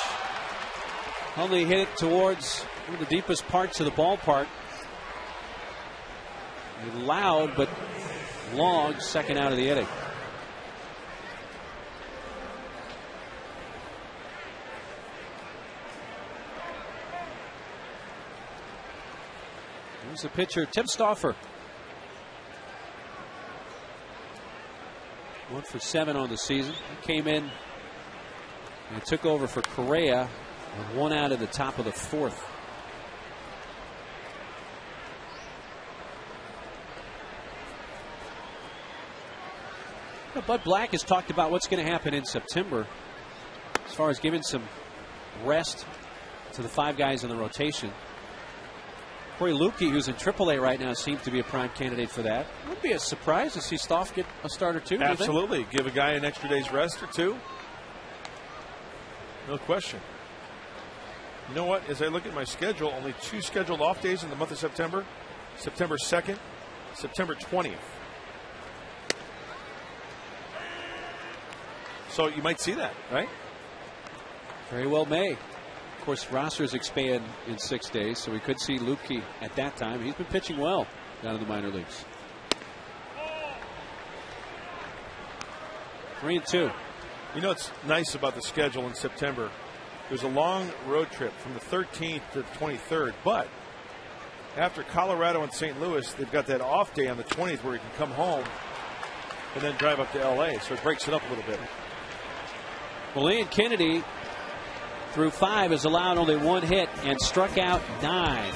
Hundley hit it towards one of the deepest parts of the ballpark. Loud but long second out of the inning. Here's the pitcher, Tim Stauffer. 1 for 7 on the season. He came in and took over for Correa with 1 out in the top of the fourth. Bud Black has talked about what's going to happen in September as far as giving some rest to the 5 guys in the rotation. Corey Lukey, who's in AAA right now, seems to be a prime candidate for that. It would be a surprise to see Stoff get a start or two. Absolutely. Give a guy an extra day's rest or two. No question. You know what? As I look at my schedule, only 2 scheduled off days in the month of September. September 2nd, September 20th. So you might see that, right? Very well may. Of course, rosters expand in 6 days, so we could see Lupke at that time. He's been pitching well down in the minor leagues. 3-2. You know what's nice about the schedule in September? There's a long road trip from the 13th to the 23rd, but after Colorado and St. Louis, they've got that off day on the 20th where you can come home and then drive up to L.A., so it breaks it up a little bit. Well, Ian Kennedy, through 5, has allowed only 1 hit and struck out 9.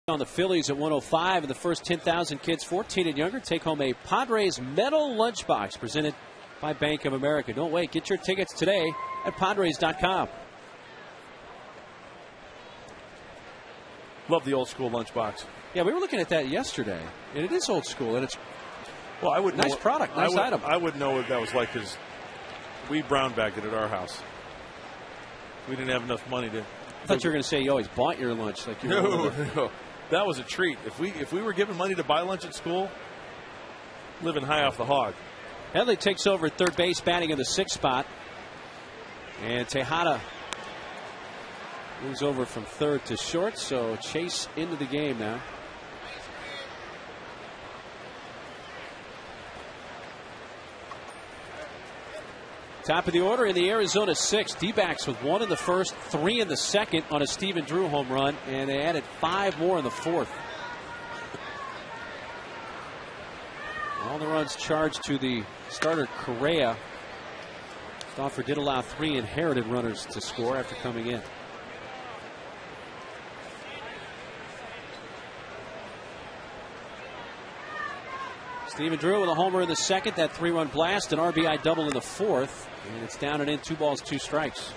On the Phillies at 105, and the first 10,000 kids 14 and younger take home a Padres metal lunchbox presented by Bank of America. Don't wait. Get your tickets today at Padres.com. Love the old school lunchbox. Yeah, we were looking at that yesterday, and it is old school, and it's well, I would nice product, nice item. I would know what that was like because we brown bagged it at our house. We didn't have enough money to. I thought you were going to say you always bought your lunch. Like you no. That was a treat. If we were given money to buy lunch at school, living high off the hog. Headley takes over at third base, batting in the 6th spot. And Tejada moves over from third to short, so Chase into the game now. Top of the order in the Arizona 6. D-backs with 1 in the first, 3 in the second on a Stephen Drew home run, and they added 5 more in the 4th. All the runs charged to the starter Correa. Stauffer did allow 3 inherited runners to score after coming in. Stephen Drew with a homer in the second, that 3-run blast, an RBI double in the 4th, and it's down and in, 2 balls, 2 strikes.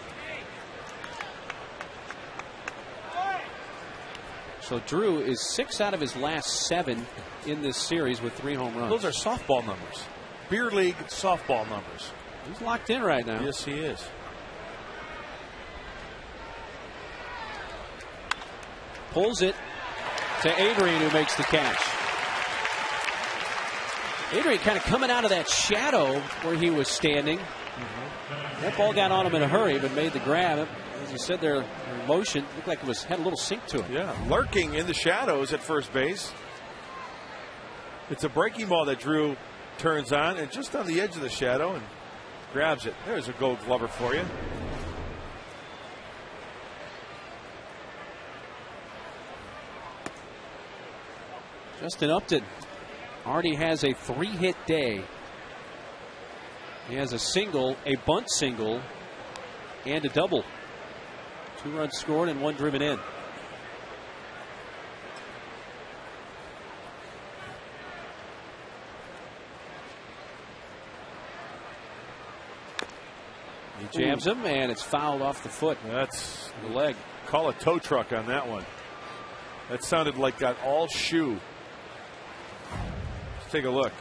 So Drew is 6 out of his last 7 in this series with 3 home runs. Those are softball numbers. Beer league softball numbers. He's locked in right now. Yes, he is. Pulls it to Adrian, who makes the catch. Adrian kind of coming out of that shadow where he was standing. That ball got on him in a hurry, but made the grab. As you said there, motion looked like it had a little sink to it. Yeah, lurking in the shadows at first base. It's a breaking ball that Drew turns on, and just on the edge of the shadow, and grabs it. There's a Gold Glover for you. Justin Upton Artie has a 3-hit day. He has a single, a bunt single, and a double. 2 runs scored and 1 driven in. He jams him, and it's fouled off the foot. That's the leg. Call a tow truck on that one. That sounded like that all shoe. Let's take a look.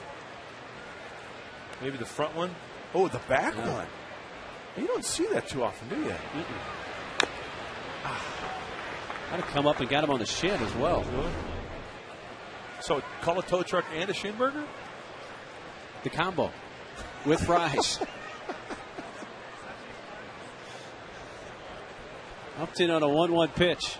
Maybe the front one. Oh, the back one. You don't see that too often, do you? Had to come up and got him on the shin as well. So call a tow truck and a shin burger? The combo with fries. Upton on a 1-1 pitch.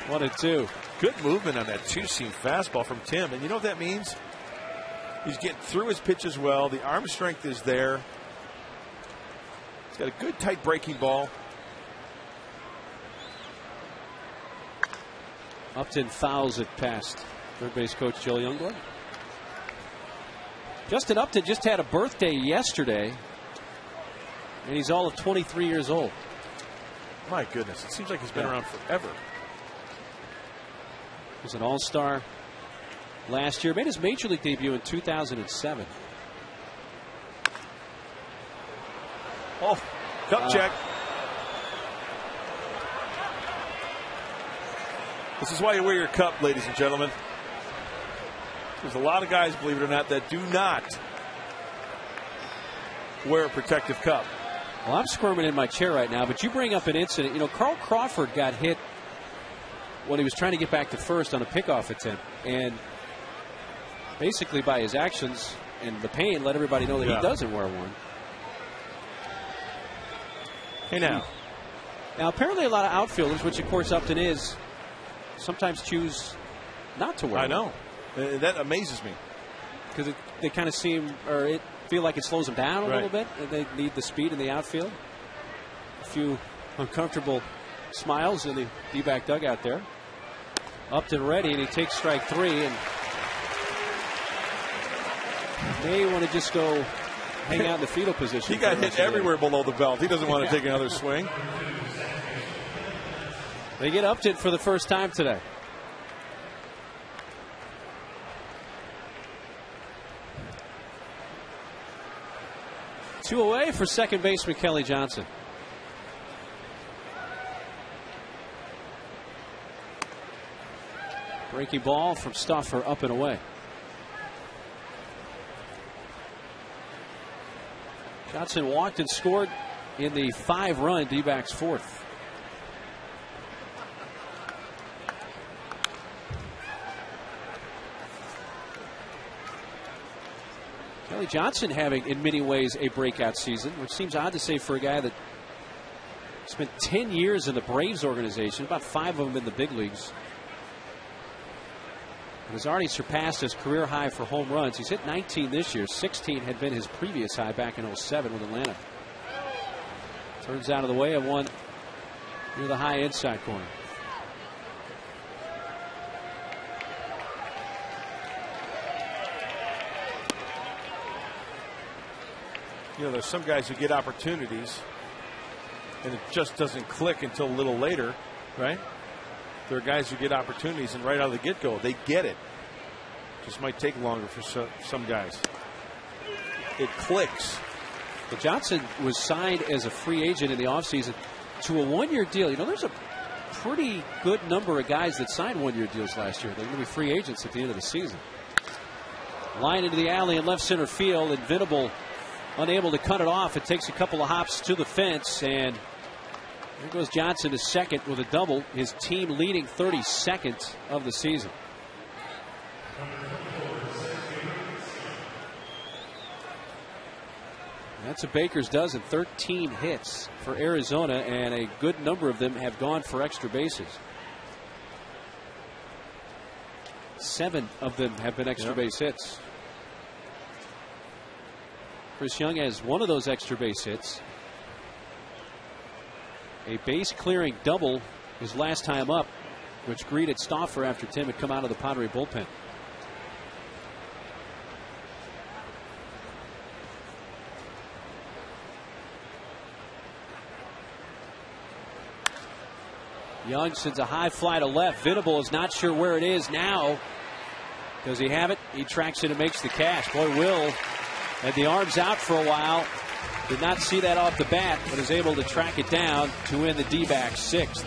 1-2. Good movement on that 2-seam fastball from Tim. And you know what that means? He's getting through his pitches well. The arm strength is there. He's got a good tight breaking ball. Upton fouls it past third base coach Joe Youngblood. Justin Upton just had a birthday yesterday, and he's all of 23 years old. My goodness, it seems like he's been around forever. He was an all-star last year. Made his major league debut in 2007. Oh, cup check. This is why you wear your cup, ladies and gentlemen. There's a lot of guys, believe it or not, that do not wear a protective cup. Well, I'm squirming in my chair right now, but you bring up an incident. You know, Carl Crawford got hit when he was trying to get back to first on a pickoff attempt. And basically by his actions and the pain, let everybody know that he doesn't wear one. Hey, now. Now, apparently a lot of outfielders, which of course Upton is, sometimes choose not to wear I know. That amazes me. Because they kind of seem, or feel like it slows them down a little bit. And they need the speed in the outfield. A few uncomfortable smiles in the D-back dugout there. Upton ready, and he takes strike 3, and may want to just go hang out in the fetal position. He got hit everywhere below the belt. He doesn't want to take another swing. They get Upton for the first time today. Two away for second baseman Kelly Johnson. Breaking ball from Stuffer up and away. Johnson walked and scored in the 5-run D-backs fourth. Kelly Johnson having in many ways a breakout season, which seems odd to say for a guy that spent 10 years in the Braves organization, about 5 of them in the big leagues. And has already surpassed his career high for home runs. He's hit 19 this year. 16 had been his previous high back in 07 with Atlanta. Turns out of the way of one near the high inside corner. You know, there's some guys who get opportunities and it just doesn't click until a little later, right? There are guys who get opportunities and right out of the get-go, they get it. Just might take longer for some guys. It clicks. But Johnson was signed as a free agent in the offseason to a 1-year deal. You know, there's a pretty good number of guys that signed 1-year deals last year. They're going to be free agents at the end of the season. Line into the alley in left center field, and Venable unable to cut it off. It takes a couple of hops to the fence, and there goes Johnson to second with a double, his team leading 32nd of the season. That's a Baker's dozen, 13 hits for Arizona, and a good number of them have gone for extra bases. 7 of them have been extra base hits. Chris Young has one of those extra base hits. A base clearing double his last time up which greeted Stauffer after Tim had come out of the Padre bullpen. Young sends a high fly to left. Venable is not sure where it is now. Does he have it? He tracks it and makes the catch. Boy, Will had the arms out for a while. Did not see that off the bat, but is able to track it down to win the D-backs 6th.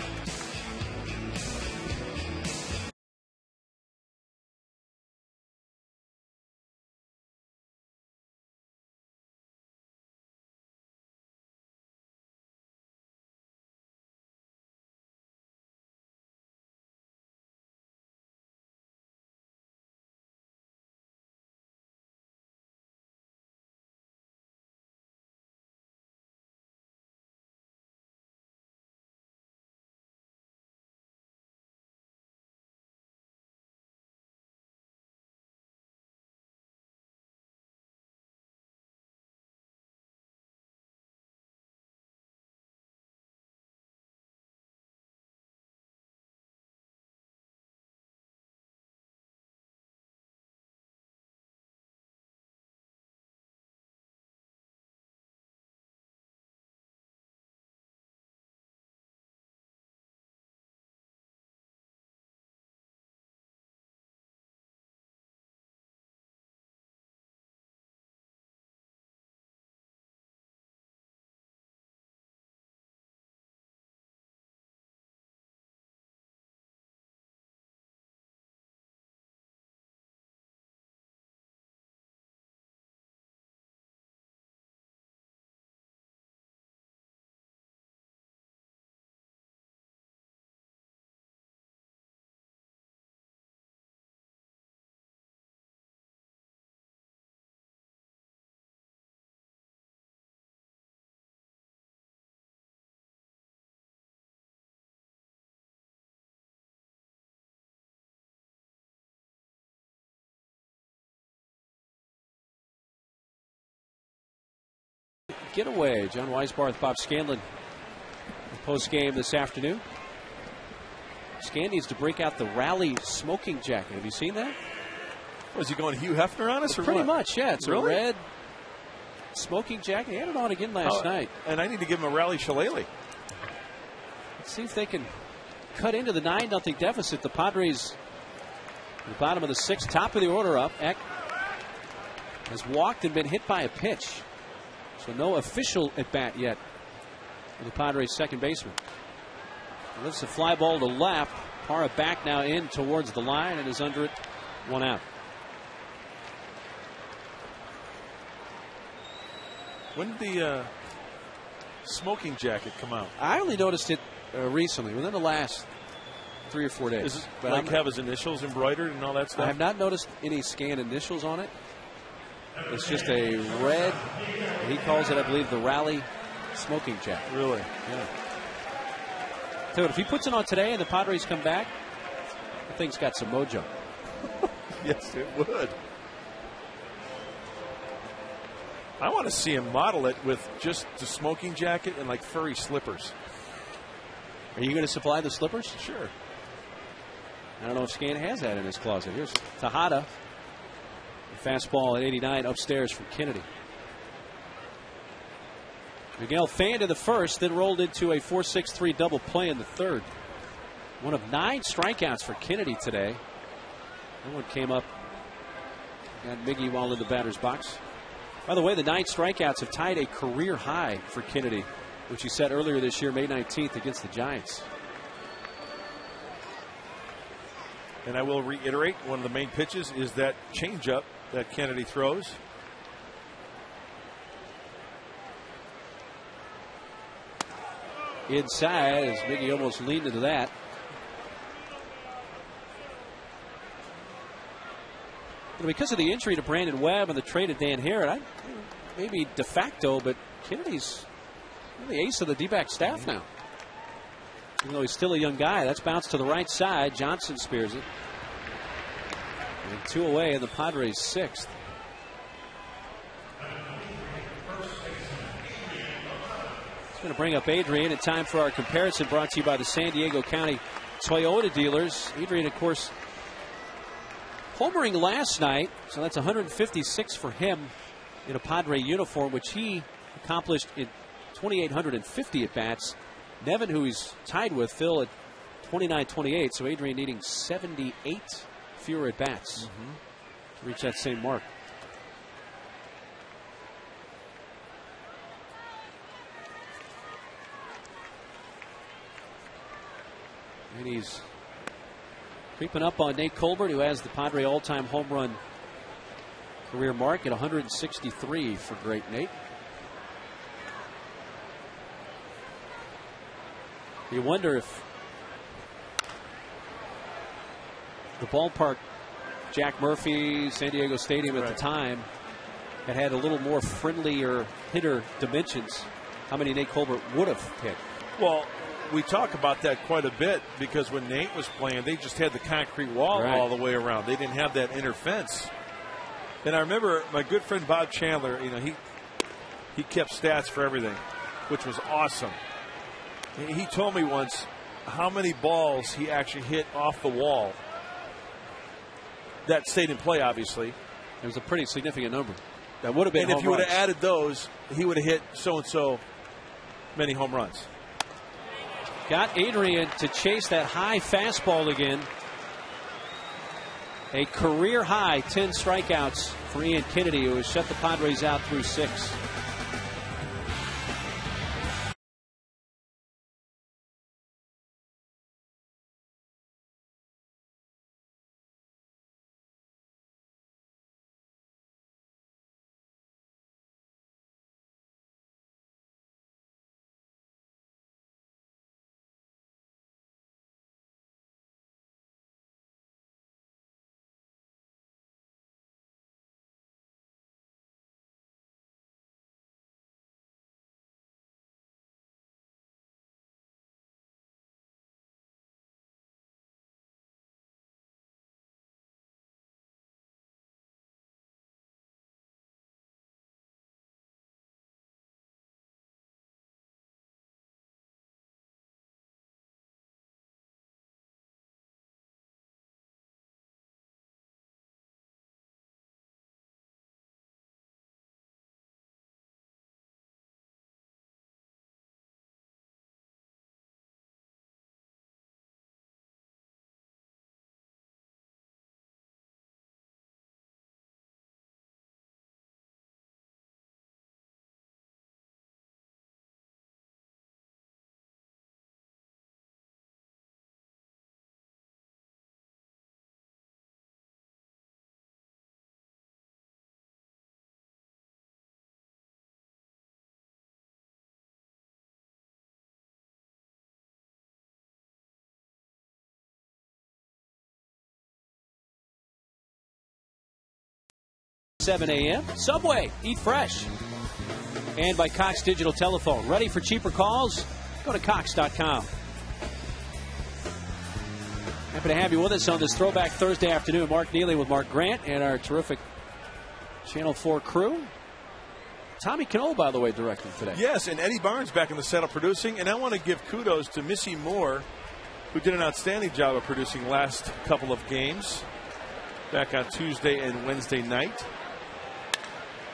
Getaway. John Weisbarth, Bob Scanlon, post game this afternoon. Scan needs to break out the rally smoking jacket. Have you seen that? Was he going Hugh Hefner on us, or pretty what? much? Yeah, it's really? a red smoking jacket. He had it on again last night. And I need to give him a rally shillelagh. Let's see if they can cut into the 9-0 deficit. The Padres, at the bottom of the 6th, top of the order up. Eck has walked and been hit by a pitch. So no official at bat yet for the Padres' second baseman. He lifts a fly ball to left. Parra back now in towards the line and is under it. 1 out. When did the smoking jacket come out? I only noticed it recently, within the last 3 or 4 days. Does it like have his initials embroidered and all that stuff? I have not noticed any scanned initials on it. It's just a red, he calls it, I believe, the rally smoking jacket. Really? Yeah. So if he puts it on today and the Padres come back, the thing's got some mojo. Yes, it would. I want to see him model it with just the smoking jacket and like furry slippers. Are you going to supply the slippers? Sure. I don't know if Scan has that in his closet. Here's Tejada. Fastball at 89 upstairs from Kennedy. Miguel fanned in the first, then rolled into a 4-6-3 double play in the third. One of 9 strikeouts for Kennedy today. That one came up. Got Miggy while in the batter's box. By the way, the 9 strikeouts have tied a career high for Kennedy, which he set earlier this year, May 19th, against the Giants. And I will reiterate, one of the main pitches is that changeup that Kennedy throws. Inside, as Miggy almost leaned into that. But because of the injury to Brandon Webb and the trade of Dan Herrod, maybe de facto, but Kennedy's the ace of the D-back staff now. Even though he's still a young guy. That's bounced to the right side. Johnson spears it. And 2 away in the Padres' 6th. It's going to bring up Adrian in time for our comparison brought to you by the San Diego County Toyota dealers. Adrian, of course, homering last night, so that's 156 for him in a Padre uniform, which he accomplished in 2,850 at-bats. Nevin, who he's tied with, Phil, at 29-28, so Adrian needing 78 fewer at-bats to reach that same mark. And he's creeping up on Nate Colbert, who has the Padre all-time home run career mark at 163 for great Nate. You wonder if the ballpark, Jack Murphy, San Diego Stadium at the time, had a little more friendlier hitter dimensions, how many Nate Colbert would have hit. Well, we talk about that quite a bit because when Nate was playing, they just had the concrete wall all the way around. They didn't have that inner fence. And I remember my good friend Bob Chandler, he kept stats for everything, which was awesome. He told me once how many balls he actually hit off the wall. That stayed in play, obviously. It was a pretty significant number. That would have been And if you would have added those, he would have hit so-and-so many home runs. Got Adrian to chase that high fastball again. A career high 10 strikeouts for Ian Kennedy, who has shut the Padres out through 6. $7 a.m. Subway, eat fresh. And by Cox Digital Telephone. Ready for cheaper calls? Go to Cox.com. Happy to have you with us on this Throwback Thursday afternoon. Mark Neely with Mark Grant and our terrific Channel 4 crew. Tommy Knoll, by the way, directing today. Yes, and Eddie Barnes back in the saddle producing. And I want to give kudos to Missy Moore, who did an outstanding job of producing last couple of games back on Tuesday and Wednesday night.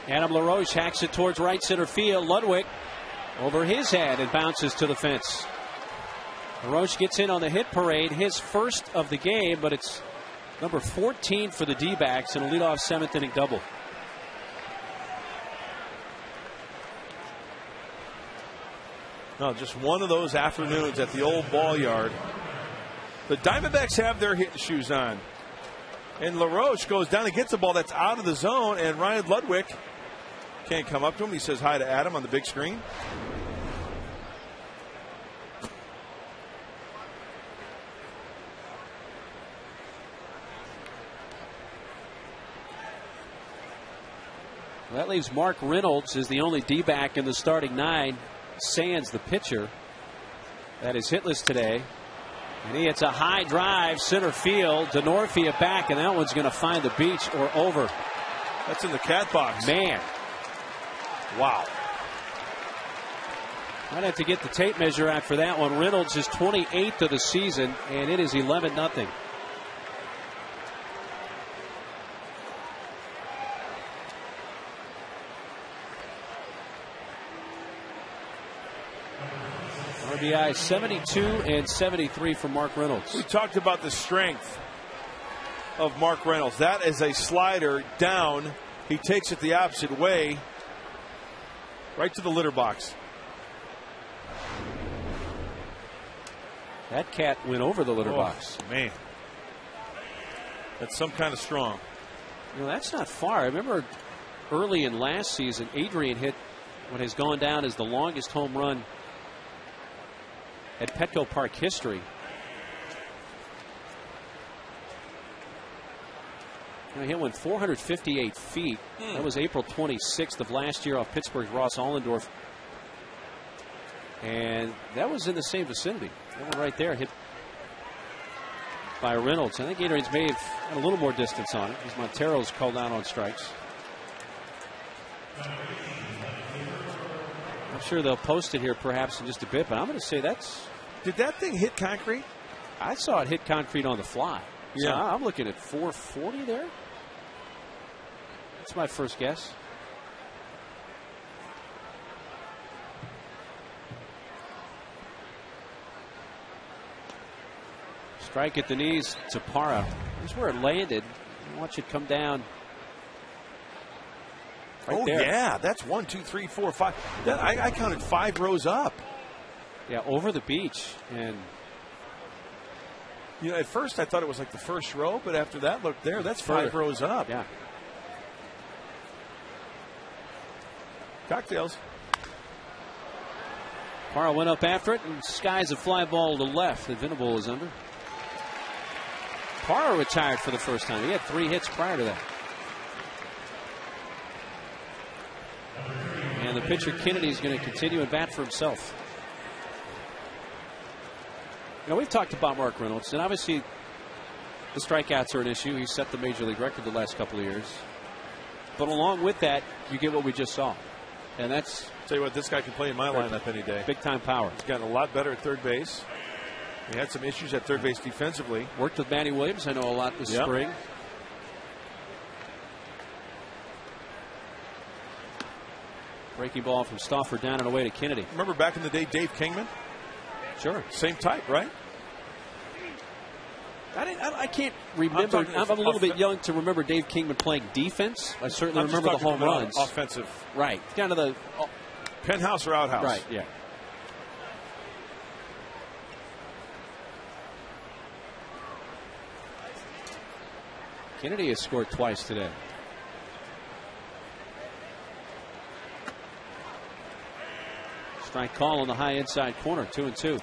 Adam LaRoche hacks it towards right center field. Ludwig over his head and bounces to the fence. LaRoche gets in on the hit parade, his first of the game, but it's number 14 for the D-backs and a leadoff seventh inning double. No, just one of those afternoons at the old ball yard. The Diamondbacks have their hitting shoes on. And LaRoche goes down and gets the ball that's out of the zone, and Ryan Ludwig can't come up to him. He says hi to Adam on the big screen. Well, that leaves Mark Reynolds as the only D-back in the starting 9. Sands, the pitcher, that is hitless today. And he hits a high drive, center field. Denorfia back, and that one's going to find the beach or over. That's in the cat box. Man. Wow. I'd have to get the tape measure out for that one. Reynolds is 28th of the season, and it is 11-0. RBI 72 and 73 for Mark Reynolds. We talked about the strength of Mark Reynolds. That is a slider down. He takes it the opposite way, right to the litter box. That cat went over the litter box. Man, that's some kind of strong. You know, that's not far. I remember early in last season, Adrian hit what has gone down as the longest home run at Petco Park history. He hit one 458 feet. That was April 26th of last year off Pittsburgh's Ross Allendorf. And that was in the same vicinity. That one right there hit by Reynolds. I think Adrian's may have had a little more distance on it because Montero's called out on strikes. I'm sure they'll post it here perhaps in just a bit, but I'm going to say that's... Did that thing hit concrete? I saw it hit concrete on the fly. Yeah. So I'm looking at 440 there. That's my first guess. Strike at the knees to Parra. Here's where it landed. Watch it come down. Right there. Yeah, that's 1, 2, 3, 4, 5. I counted 5 rows up. Yeah, over the beach. And you know, at first I thought it was like the first row, but after that, look there, that's 5 rows up. Yeah. Cocktails. Parra went up after it and skies a fly ball to left. The Venable is under. Parra retired for the first time. He had 3 hits prior to that. And the pitcher Kennedy is going to continue and bat for himself. You know, we've talked about Mark Reynolds, and obviously the strikeouts are an issue. He set the major league record the last couple of years. But along with that, you get what we just saw. And that's... Tell you what, this guy can play in my lineup any day. Big time power. He's gotten a lot better at third base. He had some issues at third base defensively. Worked with Manny Williams, I know, a lot this spring. Breaking ball from Stauffer down and away to Kennedy. Remember back in the day, Dave Kingman? Sure. Same type, right? I can't remember. I'm a little bit young to remember Dave Kingman playing defense. I certainly remember the home runs. Offensive. Right. Down to the... penthouse or outhouse. Right, yeah. Kennedy has scored twice today. Strike call on the high inside corner, 2-2.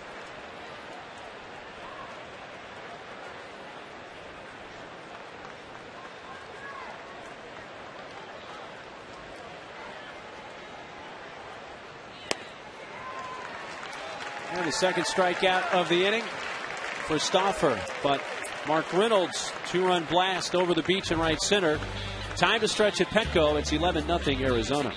And the second strikeout of the inning for Stauffer, but Mark Reynolds, 2-run blast over the beach in right center. Time to stretch at Petco. It's 11-0 Arizona.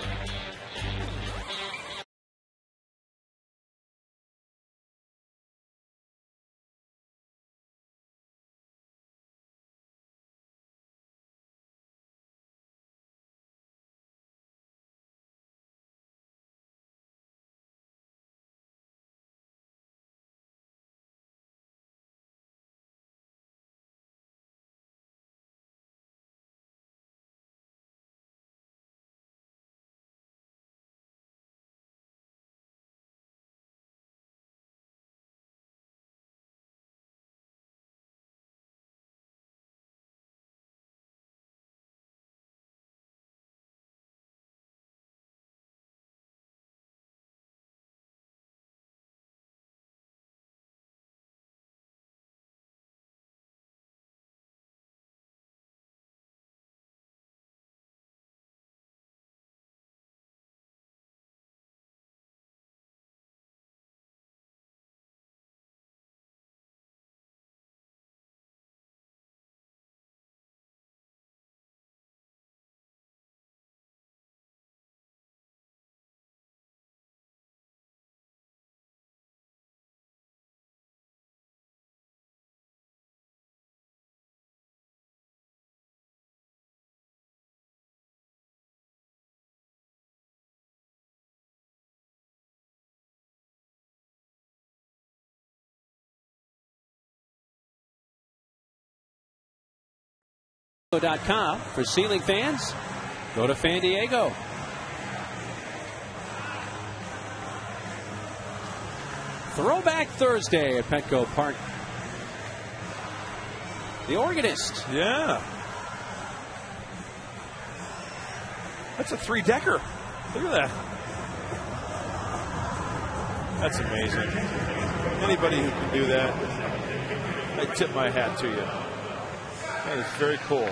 FanDiego.com. For ceiling fans, go to Fan Diego. Throwback Thursday at Petco Park. The organist. Yeah. That's a 3-decker. Look at that. That's amazing. Anybody who can do that, I tip my hat to you. That is very cool.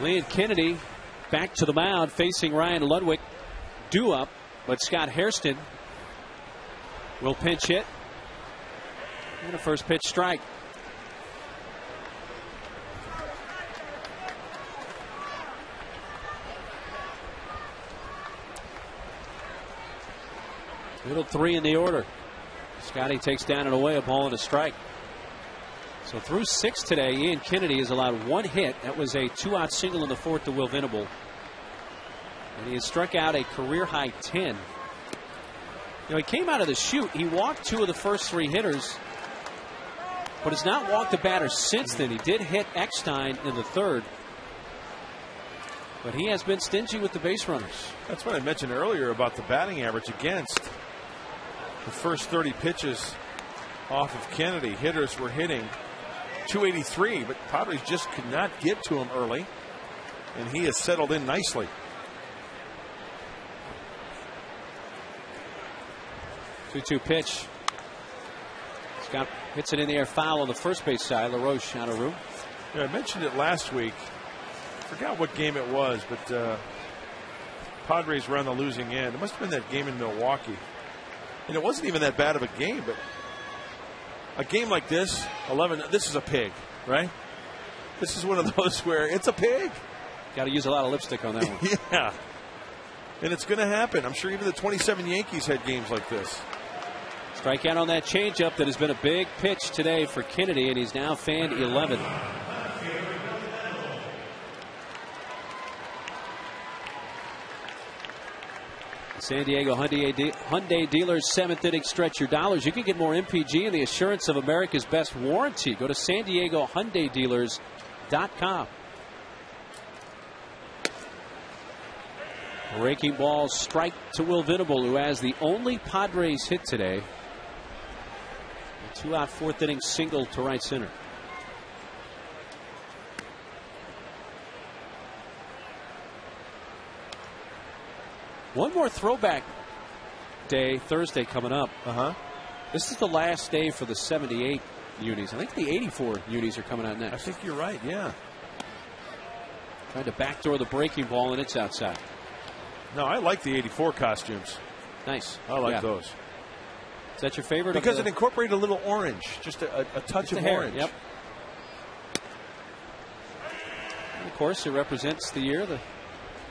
Ian Kennedy back to the mound facing Ryan Ludwig. Due up, but Scott Hairston will pinch hit. And a first pitch strike. Middle 3 in the order. Scotty takes down and away, a ball and a strike. So through 6 today, Ian Kennedy has allowed 1 hit. That was a 2-out single in the 4th to Will Venable. And he has struck out a career high 10. You know, he came out of the chute. He walked 2 of the first 3 hitters, but has not walked a batter since then. He did hit Eckstein in the 3rd, but he has been stingy with the base runners. That's what I mentioned earlier about the batting average against the first 30 pitches off of Kennedy. Hitters were hitting .283, but Padres just could not get to him early, and he has settled in nicely. 2-2 pitch. Scott hits it in the air, foul on the first base side. LaRoche out of room. Yeah, I mentioned it last week. Forgot what game it was, but Padres were on the losing end. It must have been that game in Milwaukee. And it wasn't even that bad of a game, but a game like this, 11, this is a pig, right? This is one of those where it's a pig. Got to use a lot of lipstick on that one. Yeah. And it's going to happen. I'm sure even the 27 Yankees had games like this. Strikeout on that changeup that has been a big pitch today for Kennedy, and he's now fanned 11. San Diego Hyundai Dealers 7th inning stretch your dollars. You can get more MPG and the assurance of America's best warranty. Go to San Diego Hyundai Dealers.com. Breaking ball, strike to Will Venable, who has the only Padres hit today. A 2-out 4th inning single to right center. One more throwback day Thursday coming up. This is the last day for the 78 unis. I think the 84 unis are coming out next. I think you're right, yeah. Trying to backdoor the breaking ball, and it's outside. No, I like the 84 costumes. Nice. I like those. Is that your favorite? Because it incorporated a little orange, just a touch of orange. Yep. And of course, it represents the year the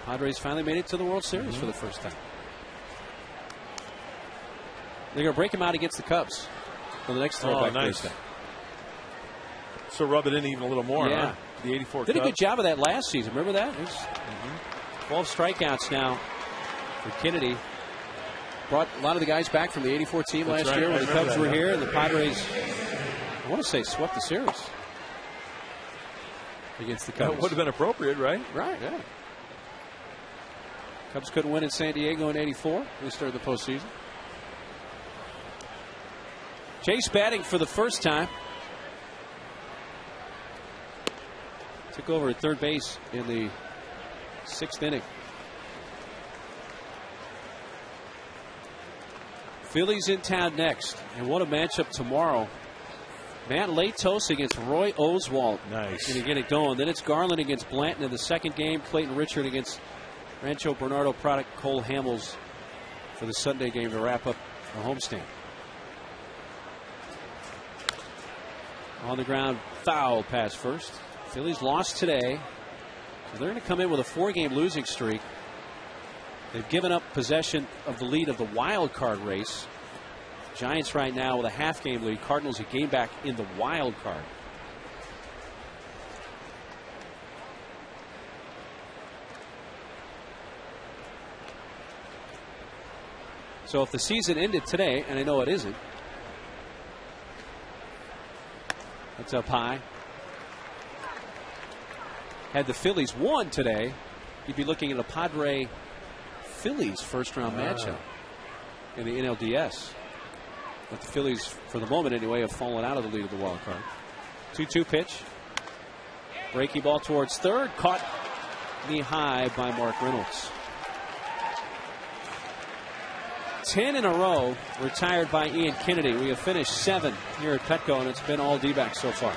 Padres finally made it to the World Series for the first time. They're going to break him out against the Cubs for the next throwback Thursday. So rub it in even a little more. Yeah. Huh? The 84 Did Cubs. a good job of that last season. Remember that? 12 strikeouts now for Kennedy. Brought a lot of the guys back from the 84 team last year when the Cubs were here. And the Padres, I want to say, swept the series against the Cubs. That would have been appropriate, right? Right, yeah. Cubs couldn't win in San Diego in '84. They started the postseason. Chase batting for the first time. Took over at third base in the 6th inning. Phillies in town next. And what a matchup tomorrow. Matt Latos against Roy Oswalt. Nice. Going to get it going. Then it's Garland against Blanton in the second game. Clayton Richard against Rancho Bernardo product Cole Hamels for the Sunday game to wrap up the homestand. On the ground, foul pass first. Phillies lost today, so they're going to come in with a 4-game losing streak. They've given up possession of the lead of the wild card race. Giants right now with a half-game lead. Cardinals a game back in the wild card. So if the season ended today, and I know it isn't, It's up high. Had the Phillies won today, you'd be looking at a Padre-Phillies first-round matchup in the NLDS. But the Phillies, for the moment anyway, have fallen out of the lead of the wild card. 2-2 pitch. Breaking ball towards third. Caught knee high by Mark Reynolds. 10 in a row retired by Ian Kennedy. We have finished 7 here at Petco, and it's been all D-backs so far.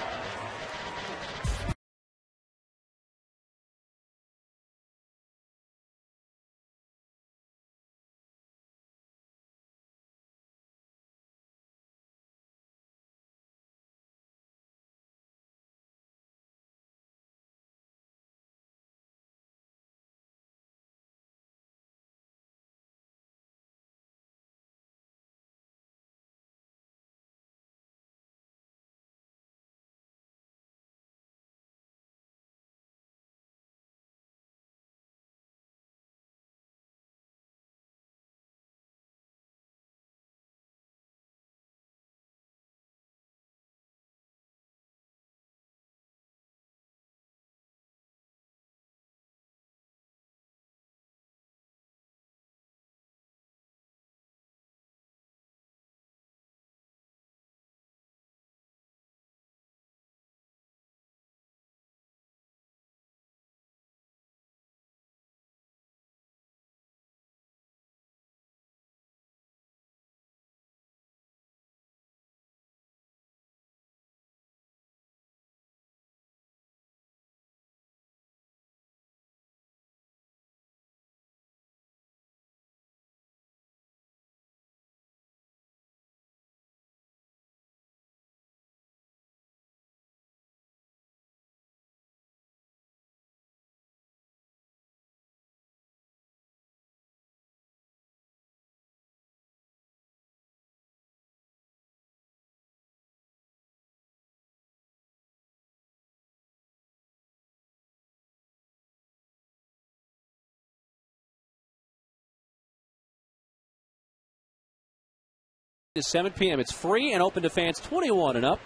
To 7 p.m. It's free and open to fans 21 and up.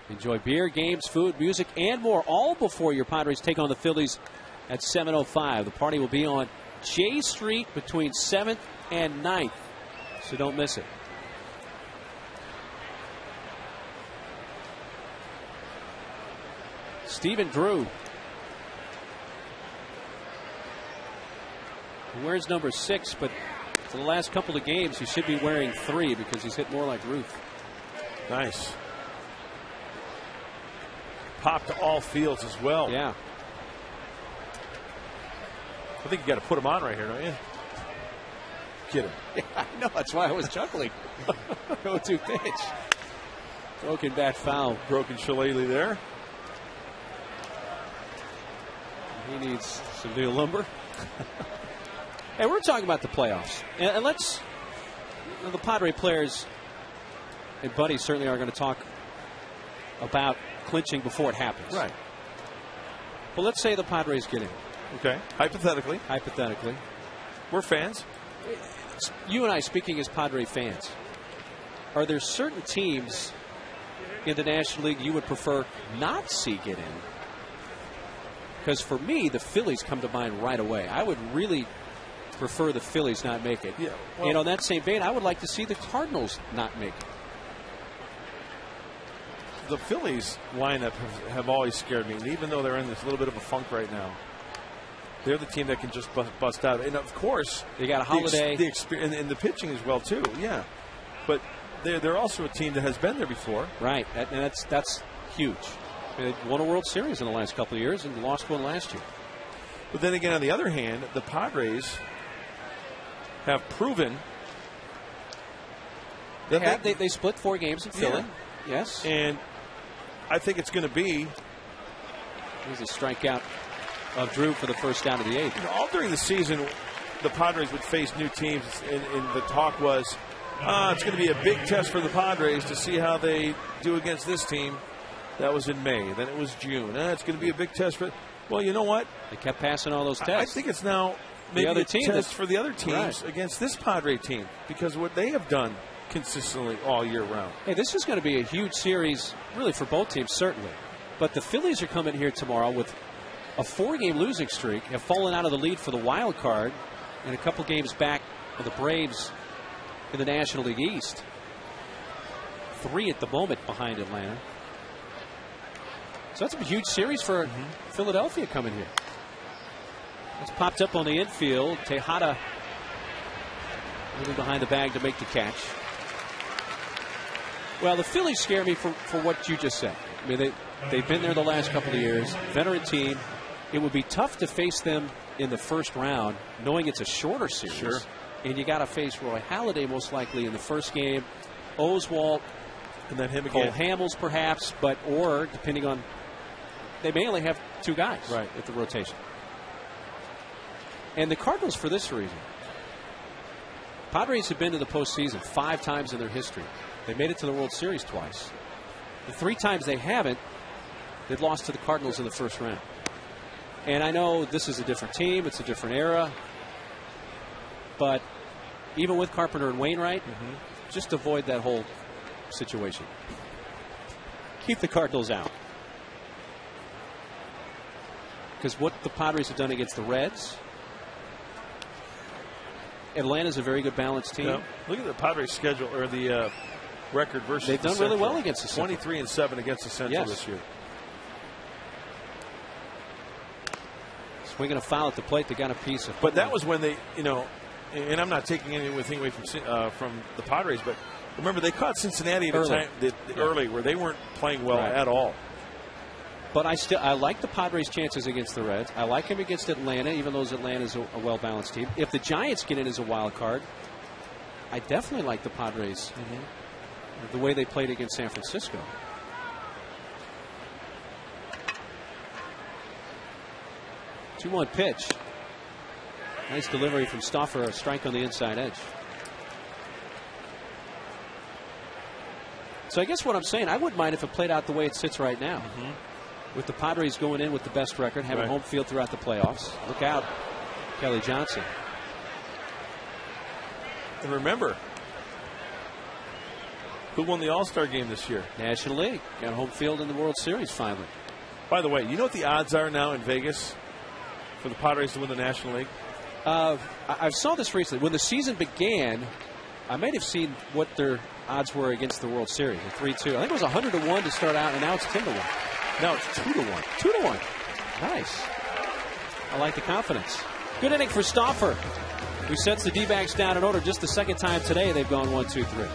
Enjoy beer, games, food, music, and more, all before your Padres take on the Phillies at 7:05. The party will be on J Street between 7th and 9th, so don't miss it. Stephen Drew. He wears number 6, but for the last couple of games, he should be wearing 3 because he's hit more like Ruth. Nice. Pop to all fields as well. Yeah. I think you got to put him on right here, don't you? Get him. Yeah, I know. That's why I was chuckling. Go-to pitch. Broken bat foul. Broken shillelagh there. He needs some new lumber. Hey, we're talking about the playoffs. And let's, the Padre players and buddies certainly are going to talk about clinching before it happens. Right. But let's say the Padres get in. Okay. Hypothetically. Hypothetically. We're fans. You and I, speaking as Padre fans, are there certain teams in the National League you would prefer not see get in? Because for me, the Phillies come to mind right away. I would really prefer the Phillies not make it. Yeah, well, and on that same vein, I would like to see the Cardinals not make it. The Phillies lineup have always scared me. And even though they're in this little bit of a funk right now, they're the team that can just bust out. And of course, they got a Holiday. And the pitching as well too. Yeah, but they're also a team that has been there before. Right, and that's huge. They won a World Series in the last couple of years and lost one last year. But then again, on the other hand, the Padres have proven that they split 4 games in Philly. Yeah. Yes, and I think it's going to be. There's a strikeout of Drew for the first down of the 8th. You know, all during the season, the Padres would face new teams, and the talk was, it's going to be a big test for the Padres to see how they do against this team. That was in May. Then it was June. It's going to be a big test for. Well, you know what? They kept passing all those tests. I think it's now maybe the other a team test for the other teams against this Padre team, because of what they have done consistently all year round. Hey, this is going to be a huge series, really, for both teams, certainly. But the Phillies are coming here tomorrow with a 4-game losing streak, have fallen out of the lead for the wild card, and a couple games back of the Braves in the National League East. 3 at the moment behind Atlanta. So that's a huge series for Philadelphia coming here. It's popped up on the infield. Tejada moving behind the bag to make the catch. Well, the Phillies scare me for what you just said. I mean, they've been there the last couple of years. Veteran team. It would be tough to face them in the first round, knowing it's a shorter series. Sure. And you got to face Roy Halladay most likely in the first game. Oswalt, and then him Cole again. Hamels perhaps, or depending on, they may only have 2 guys at the rotation. And the Cardinals, for this reason, Padres have been to the postseason 5 times in their history. They made it to the World Series twice. The 3 times they haven't, they've lost to the Cardinals in the first round. And I know this is a different team, it's a different era, but even with Carpenter and Wainwright, just avoid that whole situation. Keep the Cardinals out. Because what the Padres have done against the Reds, Atlanta's a very good balanced team. Yeah. Look at the Padres schedule, or the record versus They've done really well against the Central. 23-7 against the Central this year. Swinging a foul at the plate, they got a piece of. But that was when they, and I'm not taking anything away from the Padres, but remember they caught Cincinnati at a time early where they weren't playing well at all. But I like the Padres' chances against the Reds. I like them against Atlanta, even though Atlanta's a well-balanced team. If the Giants get in as a wild card, I definitely like the Padres. The way they played against San Francisco. Two-one pitch. Nice delivery from Stauffer. A strike on the inside edge. So I guess what I'm saying, I wouldn't mind if it played out the way it sits right now. With the Padres going in with the best record, having home field throughout the playoffs. Look out, Kelly Johnson. And remember, who won the All-Star game this year? National League. Got home field in the World Series finally. By the way, you know what the odds are now in Vegas for the Padres to win the National League? I saw this recently. When the season began, I might have seen what their odds were against the World Series. 3-2. I think it was 100-1 to start out, and now it's 10-1. Now it's 2-1. 2-1. Nice. I like the confidence. Good inning for Stauffer, who sets the D-backs down in order. Just the second time today they've gone 1-2-3.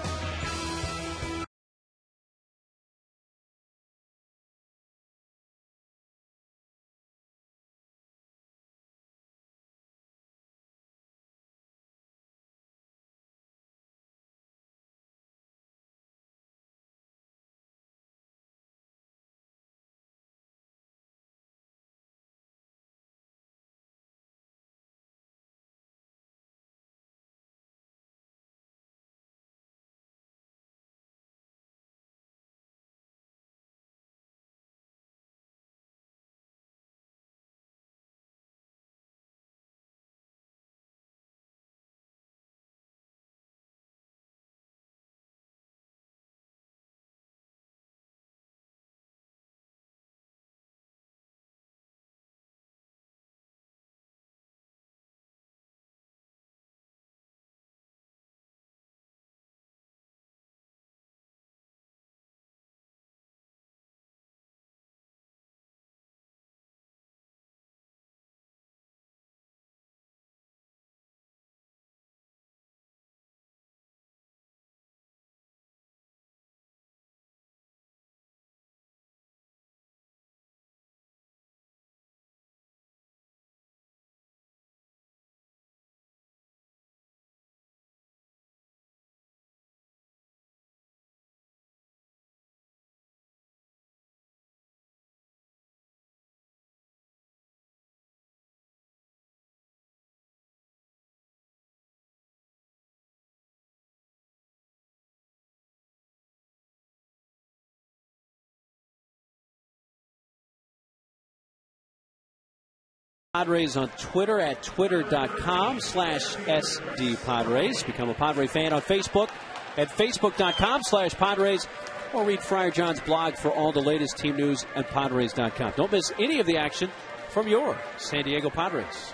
Padres on Twitter at twitter.com/SDPadres. Become a Padre fan on Facebook at facebook.com/Padres or read Friar John's blog for all the latest team news at Padres.com. Don't miss any of the action from your San Diego Padres.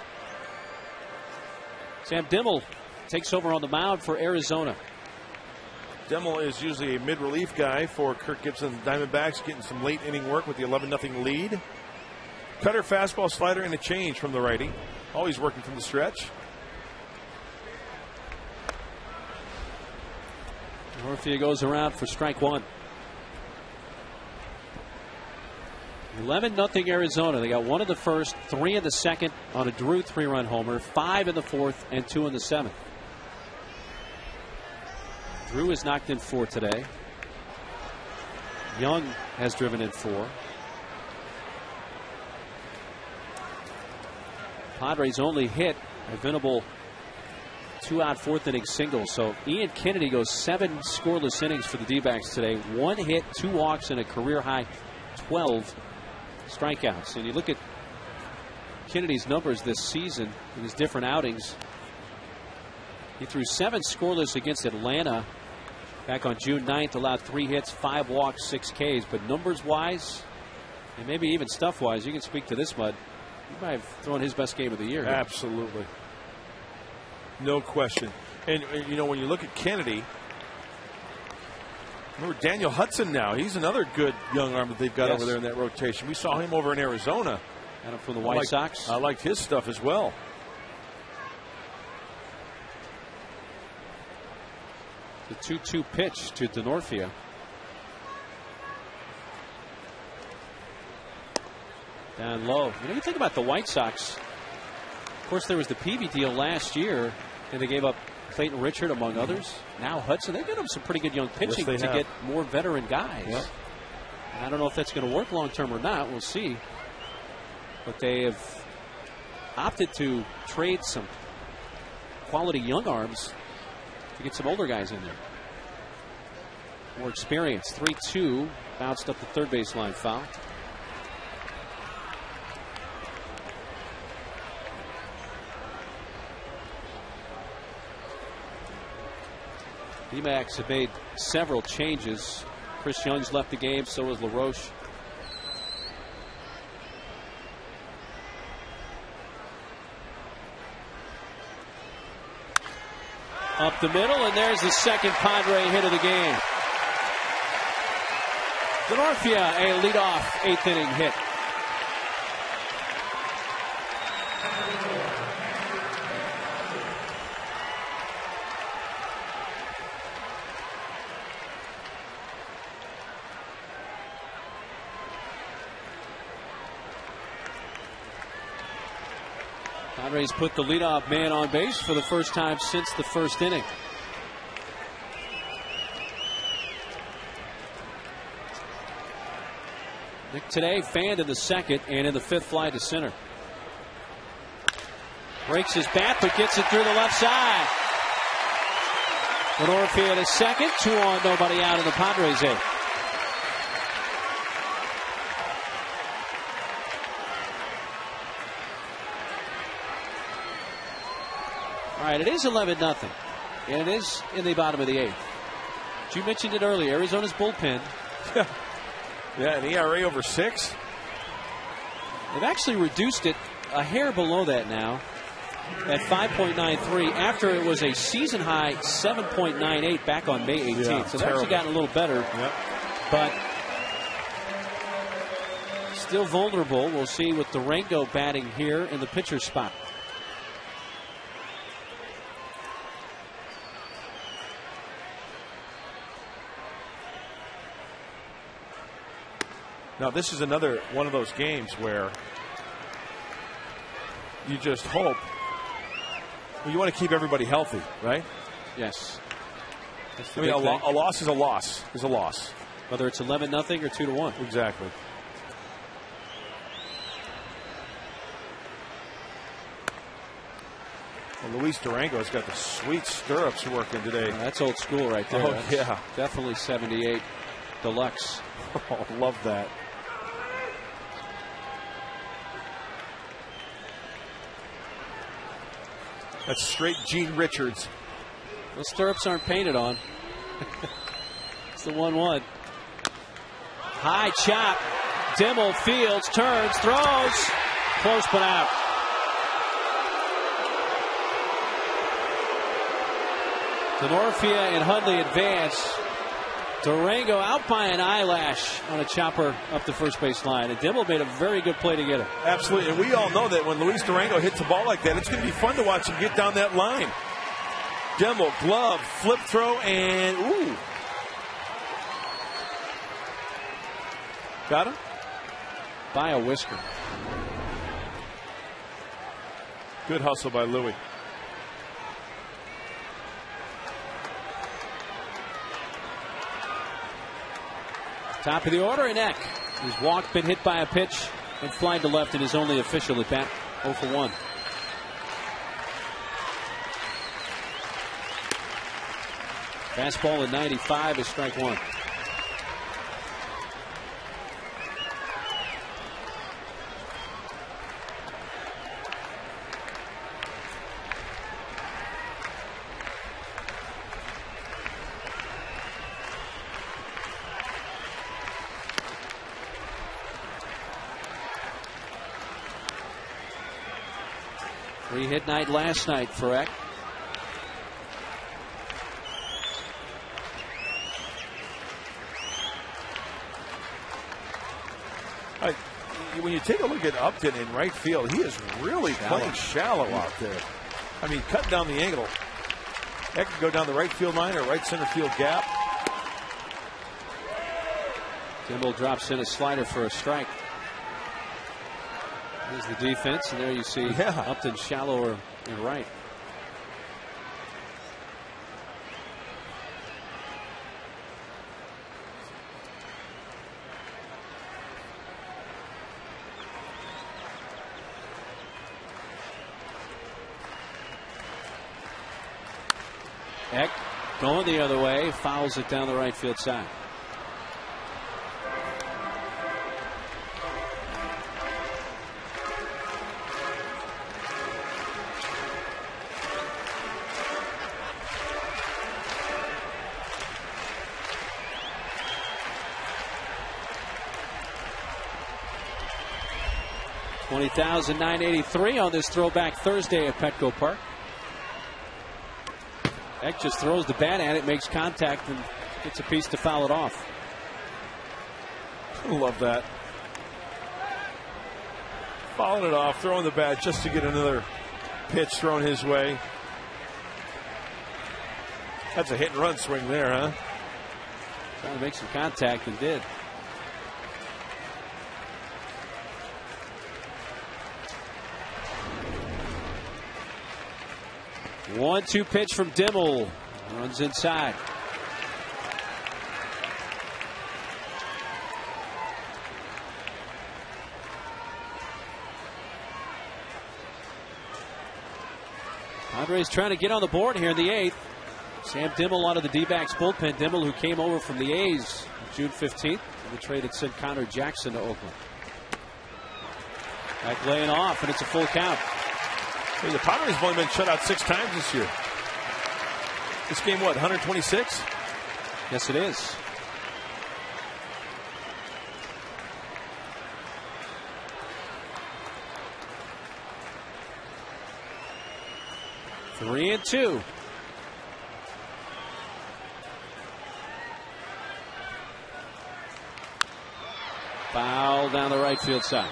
Sam Dimmel takes over on the mound for Arizona. Dimmel is usually a mid-relief guy for Kirk Gibson Diamondbacks, getting some late inning work with the 11-0 lead. Cutter, fastball, slider, and a change from the righty. Always working from the stretch. Northia goes around for strike one. 11-0 Arizona. They got 1 in the first, 3 in the second on a Drew 3-run homer, 5 in the fourth, and 2 in the seventh. Drew has knocked in 4 today. Young has driven in 4. Padres only hit a winnable 2-out 4th-inning single. So Ian Kennedy goes 7 scoreless innings for the D-backs today. 1 hit, 2 walks, and a career-high 12 strikeouts. And you look at Kennedy's numbers this season in his different outings. He threw 7 scoreless against Atlanta back on June 9th, allowed 3 hits, 5 walks, 6 Ks. But numbers-wise, and maybe even stuff-wise, you can speak to this, Mud. He might have thrown his best game of the year here. Absolutely. No question. And, you know, when you look at Kennedy, remember Daniel Hudson now. He's another good young arm that they've got over there in that rotation. We saw him over in Arizona. And him from the White Sox. I liked his stuff as well. The 2-2 pitch to Denorfia. Down low. You know, you think about the White Sox. Of course, there was the Peavy deal last year, and they gave up Clayton Richard, among others. Now Hudson. They've given them some pretty good young pitching to get more veteran guys. Yep. And I don't know if that's going to work long term or not. We'll see. But they have opted to trade some quality young arms to get some older guys in there. More experience. 3-2. Bounced up the third baseline foul. D-backs have made several changes. Chris Young's left the game, so has LaRoche. Up the middle, and there's the second Padre hit of the game. Denorfia, a leadoff 8th inning hit. Padres put the leadoff man on base for the first time since the first inning. Nick today fanned in the second and in the 5th fly to center. Breaks his bat but gets it through the left side. Denorfia at his second, 2 on, nobody out in the Padres 8th. All right, it is 11-0, and it is in the bottom of the 8th. You mentioned it earlier, Arizona's bullpen. Yeah, an ERA over 6. They've actually reduced it a hair below that now at 5.93 after it was a season high 7.98 back on May 18th. Yeah, so they've actually gotten a little better, but still vulnerable. We'll see with Durango batting here in the pitcher spot. Now, this is another one of those games where you just hope. Well, you want to keep everybody healthy, right? Yes. I mean, a loss is a loss. Is a loss. Whether it's 11-0 or 2-1. Exactly. Well, Luis Durango's got the sweet stirrups working today. That's old school right there. Oh, That's yeah. Definitely 78 Deluxe. Oh, love that. That's straight Gene Richards. Those stirrups aren't painted on. It's the 1-1. High chop. Dimmel fields, turns, throws. Close but out. Denorfia and Hundley advance. Durango out by an eyelash on a chopper up the first base line. And Dimmel made a very good play to get it. Absolutely. And we all know that when Luis Durango hits a ball like that, it's going to be fun to watch him get down that line. Dimmel, glove, flip throw, and ooh. Got him? By a whisker. Good hustle by Louis. Top of the order, and Eck. He's walked, been hit by a pitch, and flying to left in his only official at bat. 0 for 1. Fastball at 95 is strike one. Three-hit night last night for Eck. When you take a look at Upton in right field, he is really playing shallow out there. I mean, cutting down the angle. Eck could go down the right field line or right center field gap. Dimmel drops in a slider for a strike. There's the defense, and there you see Upton shallower in right. Eck going the other way, fouls it down the right field side. $20,983 on this throwback Thursday at Petco Park. Eck just throws the bat at it, makes contact, and gets a piece to foul it off. Love that. Fouling it off, throwing the bat just to get another pitch thrown his way. That's a hit and run swing there, huh? Trying to make some contact and did. 1-2 pitch from Dimmel. Runs inside. Padres trying to get on the board here in the 8th. Sam Dimmel out of the D-backs bullpen. Dimmel, who came over from the A's June 15th. And the trade had sent Connor Jackson to Oakland. Back laying off, and it's a full count. Hey, the Padres have only been shut out 6 times this year. This game, what, 126? Yes, it is. Three and 2. Foul down the right field side.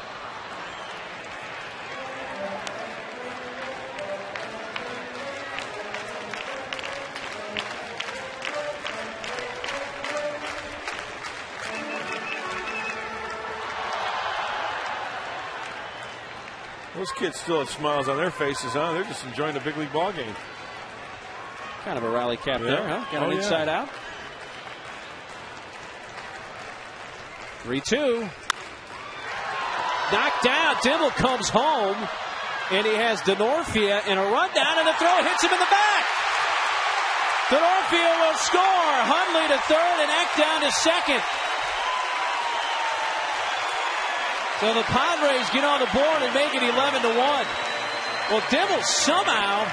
Those kids still have smiles on their faces, huh? They're just enjoying the big league ball game. Kind of a rally cap there, huh? Got an inside out. 3-2. Knocked down. Dimmel comes home, and he has Denorfia in a rundown, and the throw hits him in the back. Denorfia will score. Hundley to third, and Eck down to second. So the Padres get on the board and make it 11-1. Well, Dimmel somehow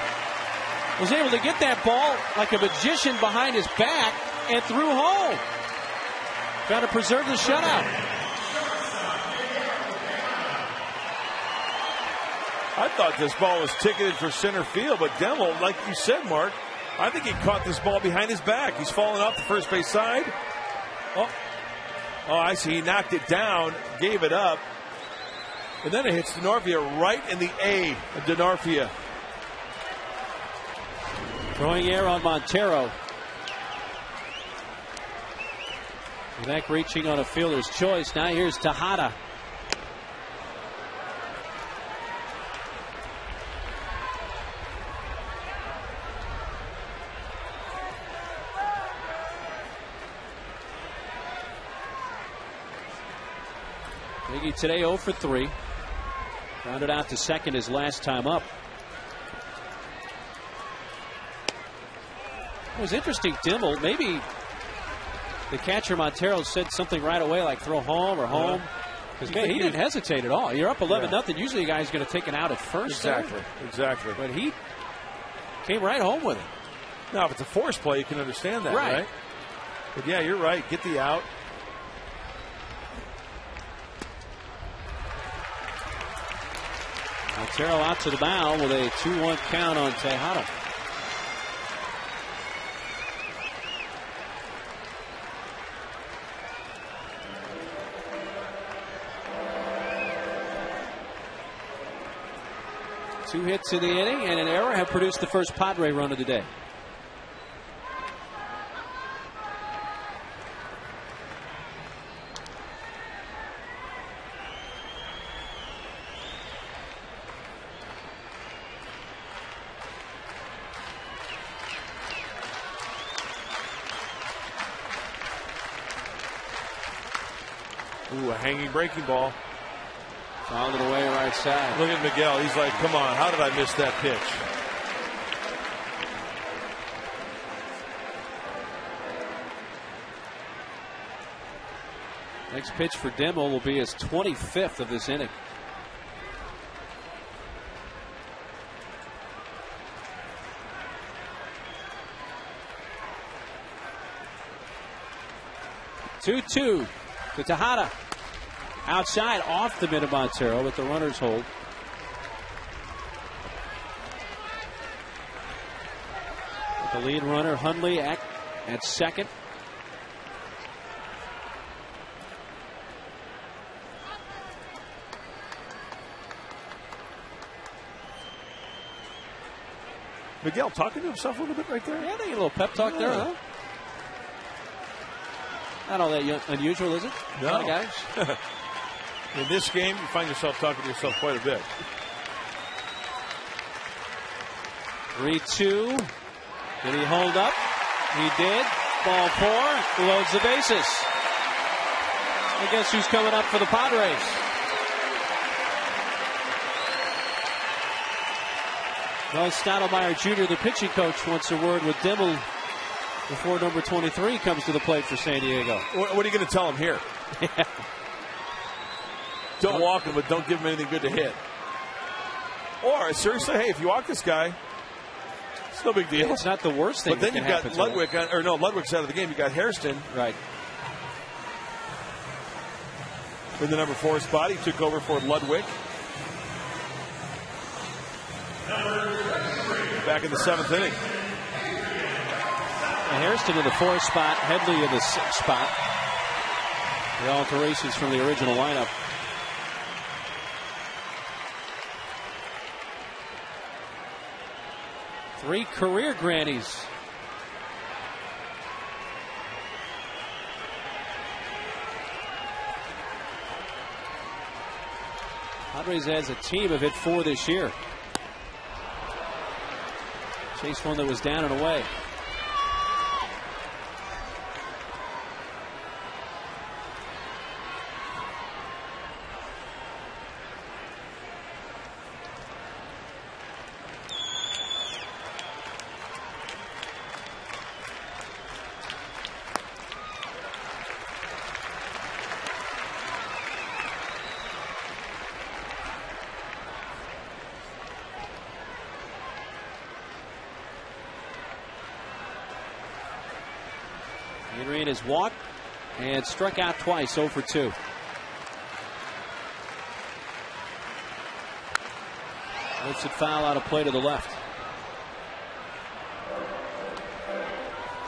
was able to get that ball like a magician behind his back and threw home. Got to preserve the shutout. I thought this ball was ticketed for center field, but Demmel, like you said, Mark, I think he caught this ball behind his back. He's falling off the first base side. Oh, I see. He knocked it down, gave it up, and then it hits Denorfia right in the A of Denorfia. Throwing air on Montero. Neck reaching on a fielder's choice. Now here's Tejada. Miggy today 0 for 3. Rounded out to second his last time up. It was interesting, Demmel. Maybe the catcher Montero said something right away, like throw home or home. Because he didn't hesitate at all. You're up 11-0. Usually a guy's going to take it out at first. Exactly. But he came right home with it. Now, if it's a force play, you can understand that, right? But yeah, you're right. Get the out. Montero out to the mound with a 2-1 count on Tejada. Two hits in the inning and an error have produced the first Padre run of the day. Ooh, a hanging breaking ball. Fouled it away right side. Look at Miguel. He's like, come on, how did I miss that pitch? Next pitch for Demmel will be his 25th of this inning. Two-two to Tejada. Outside off the mid of Montero with the runner's hold. With the lead runner Hundley at second. Miguel talking to himself a little bit right there. Yeah, they get a little pep talk there, huh? Not all that unusual, is it? No. Guys. In this game, you find yourself talking to yourself quite a bit. 3-2. Did he hold up? He did. Ball 4. Loads the bases. I guess who's coming up for the Padres? Well, Stottlemyre Jr., the pitching coach, wants a word with Demmel before number 23 comes to the plate for San Diego. What are you going to tell him here? Yeah. Don't walk him, but don't give him anything good to hit. Or, seriously, hey, if you walk this guy, it's no big deal. It's not the worst thing. But then you've got Ludwig, Ludwig's out of the game. You got Hairston. Right. In the number 4 spot, he took over for Ludwig. Back in the 7th inning. Hairston in the 4th spot, Headley in the 6th spot. The alterations from the original lineup. Three career grannies. Padres as a team have hit 4 this year. Chased one that was down and away. Adrian has walked and struck out twice, 0 for 2. Lets it foul out of play to the left.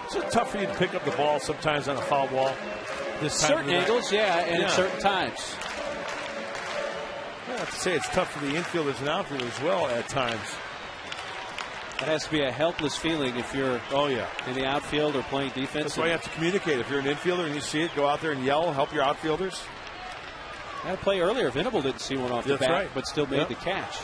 It's tough for you to pick up the ball sometimes on a foul ball. Certain angles, and at certain times. I have to say it's tough for the infielders and outfielders as well at times. That has to be a helpless feeling if you're in the outfield or playing defense. That's why you have to communicate. If you're an infielder and you see it, go out there and yell, help your outfielders. That play earlier, Venable didn't see one off the bat, but still made the catch.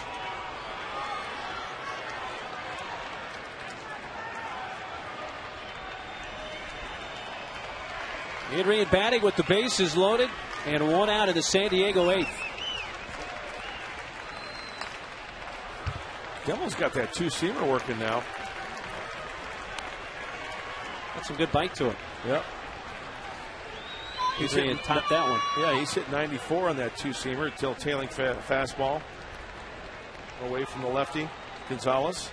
Adrian batting with the bases loaded and 1 out of the San Diego 8th. Devil's got that two-seamer working now. Got some good bite to it. Yep. He's hitting top that one. Yeah, he's hit 94 on that two-seamer, tailing fastball away from the lefty Gonzalez.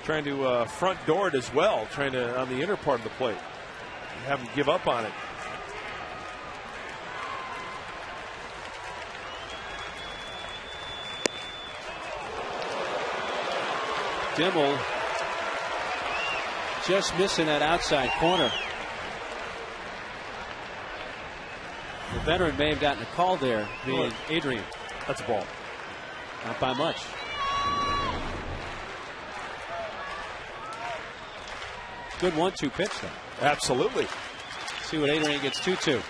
Trying to front door it as well, trying to on the inner part of the plate. Have him give up on it. Dimmel just missing that outside corner. The veteran may have gotten a call there, being Adrian. That's a ball. Not by much. Good 1-2 pitch, though. Absolutely. See what Adrian gets 2-2.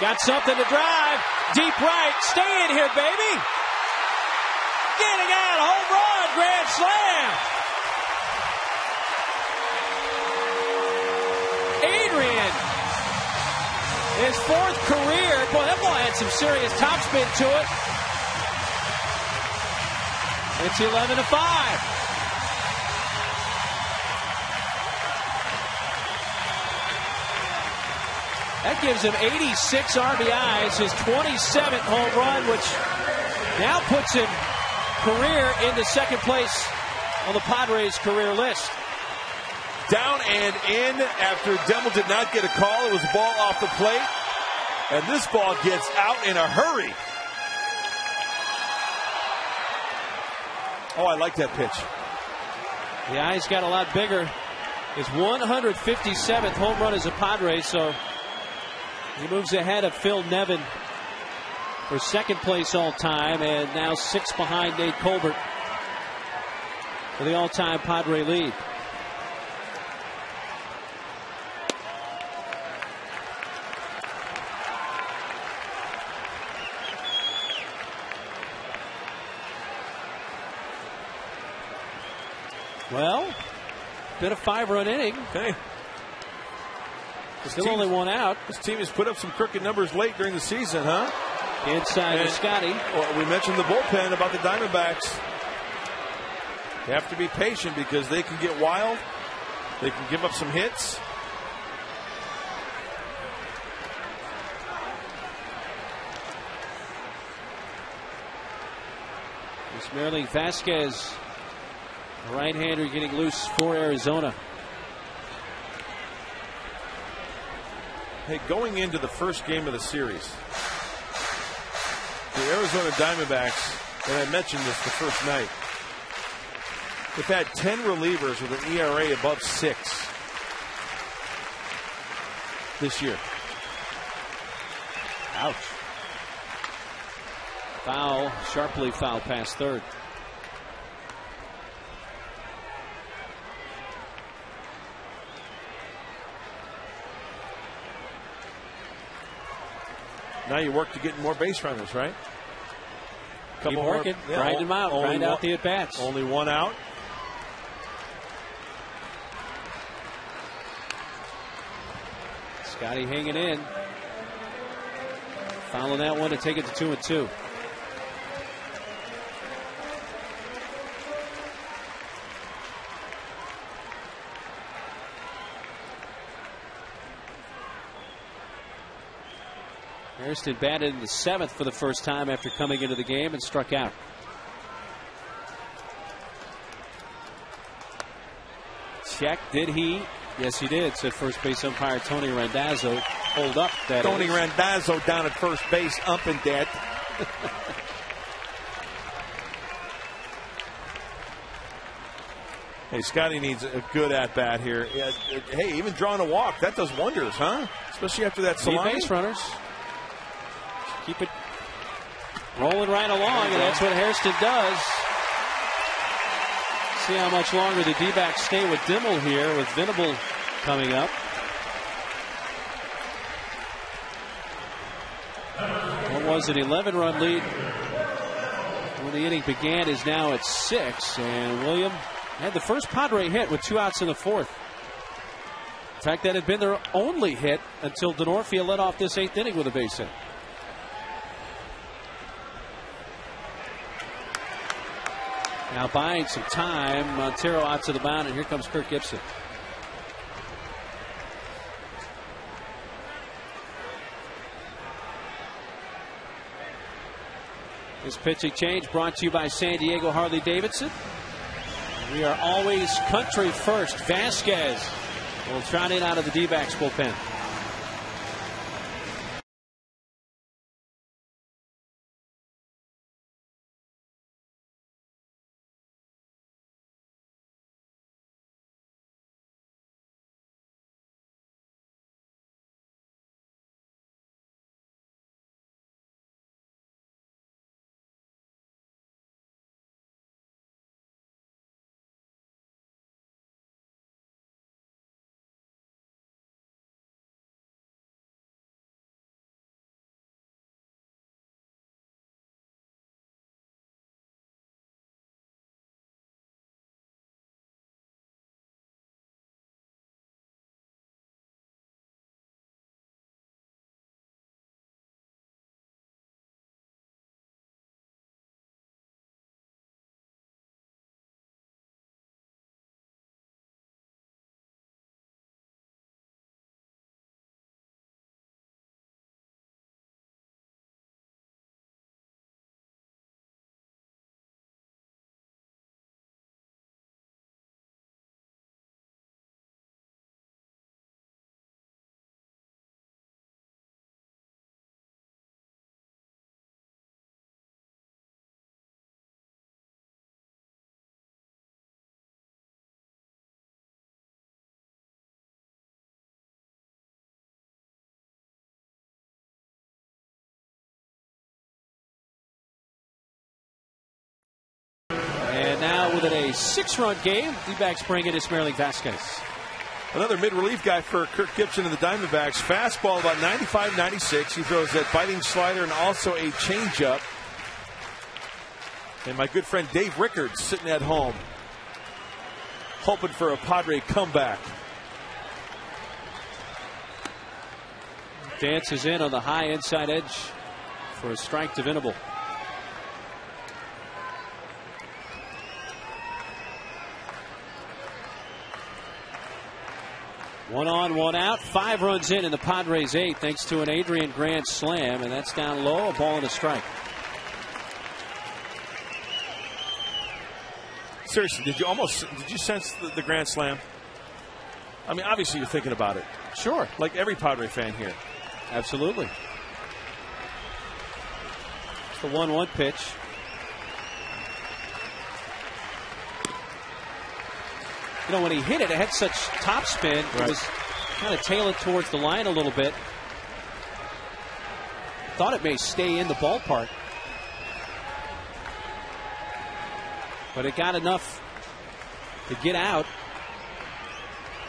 Got something to drive. Deep right. Stay in here, baby. Getting out. Home run. Grand slam. Adrian. His 4th career. Boy, that ball had some serious topspin to it. It's 11-5. That gives him 86 RBIs, his 27th home run, which now puts him career into second place on the Padres career list. Down and in after Dimmel did not get a call. It was a ball off the plate. And this ball gets out in a hurry. Oh, I like that pitch. The eyes got a lot bigger. His 157th home run as a Padre, so he moves ahead of Phil Nevin for second place all time, and now 6 behind Nate Colbert for the all-time Padre lead. Well, been a 5-run inning. Okay. Still only 1 out. This team has put up some crooked numbers late during the season, huh? Inside to Scotty. Well, we mentioned the bullpen about the Diamondbacks. They have to be patient because they can get wild. They can give up some hits. Merlin Vasquez, a right-hander, getting loose for Arizona. Hey, going into the first game of the series, the Arizona Diamondbacks, and I mentioned this the first night, they've had 10 relievers with an ERA above 6 this year. Ouch. Foul, sharply foul past third. Now you work to get more base runners, right? Keep working, grind them out, grind out the at-bats. Only 1 out. Scotty hanging in. Fouling that one to take it to 2-2. Hairston batted in the 7th for the first time after coming into the game and struck out. Check. Did he Yes, he did, said first base umpire Tony Randazzo. Hold up that Tony Randazzo down at first base, umping that. Hey, Scotty needs a good at-bat here. Hey, even drawing a walk, that does wonders, huh? Especially after that salami. Base runners. Keep it rolling right along, and that's what Hairston does. See how much longer the D-backs stay with Dimmel here, with Venable coming up. What was it? 11-run lead when the inning began is now at 6, and William had the first Padre hit with 2 outs in the 4th. In fact, that had been their only hit until Denorfia led off this 8th inning with a base hit. Now buying some time, Montero out to the mound, and here comes Kirk Gibson. This pitching change brought to you by San Diego Harley-Davidson. We are always country first. Vasquez will trot in out of the D-backs bullpen. And now within a 6-run game, D-backs bring in Ismael Vasquez. Another mid-relief guy for Kirk Gibson and the Diamondbacks. Fastball about 95, 96. He throws that biting slider and also a changeup. And my good friend Dave Rickards sitting at home, hoping for a Padre comeback. Dances in on the high inside edge for a strike to Venable. One on, one out. 5 runs in the Padres 8 thanks to an Adrian grand slam, and that's down low, a ball and a strike. Seriously, did you sense the grand slam? I mean, obviously you're thinking about it. Sure. Like every Padre fan here. Absolutely. It's the 1-1 pitch. You know, when he hit it, it had such top spin. Right. It was kind of tailing towards the line a little bit. Thought it may stay in the ballpark. But it got enough to get out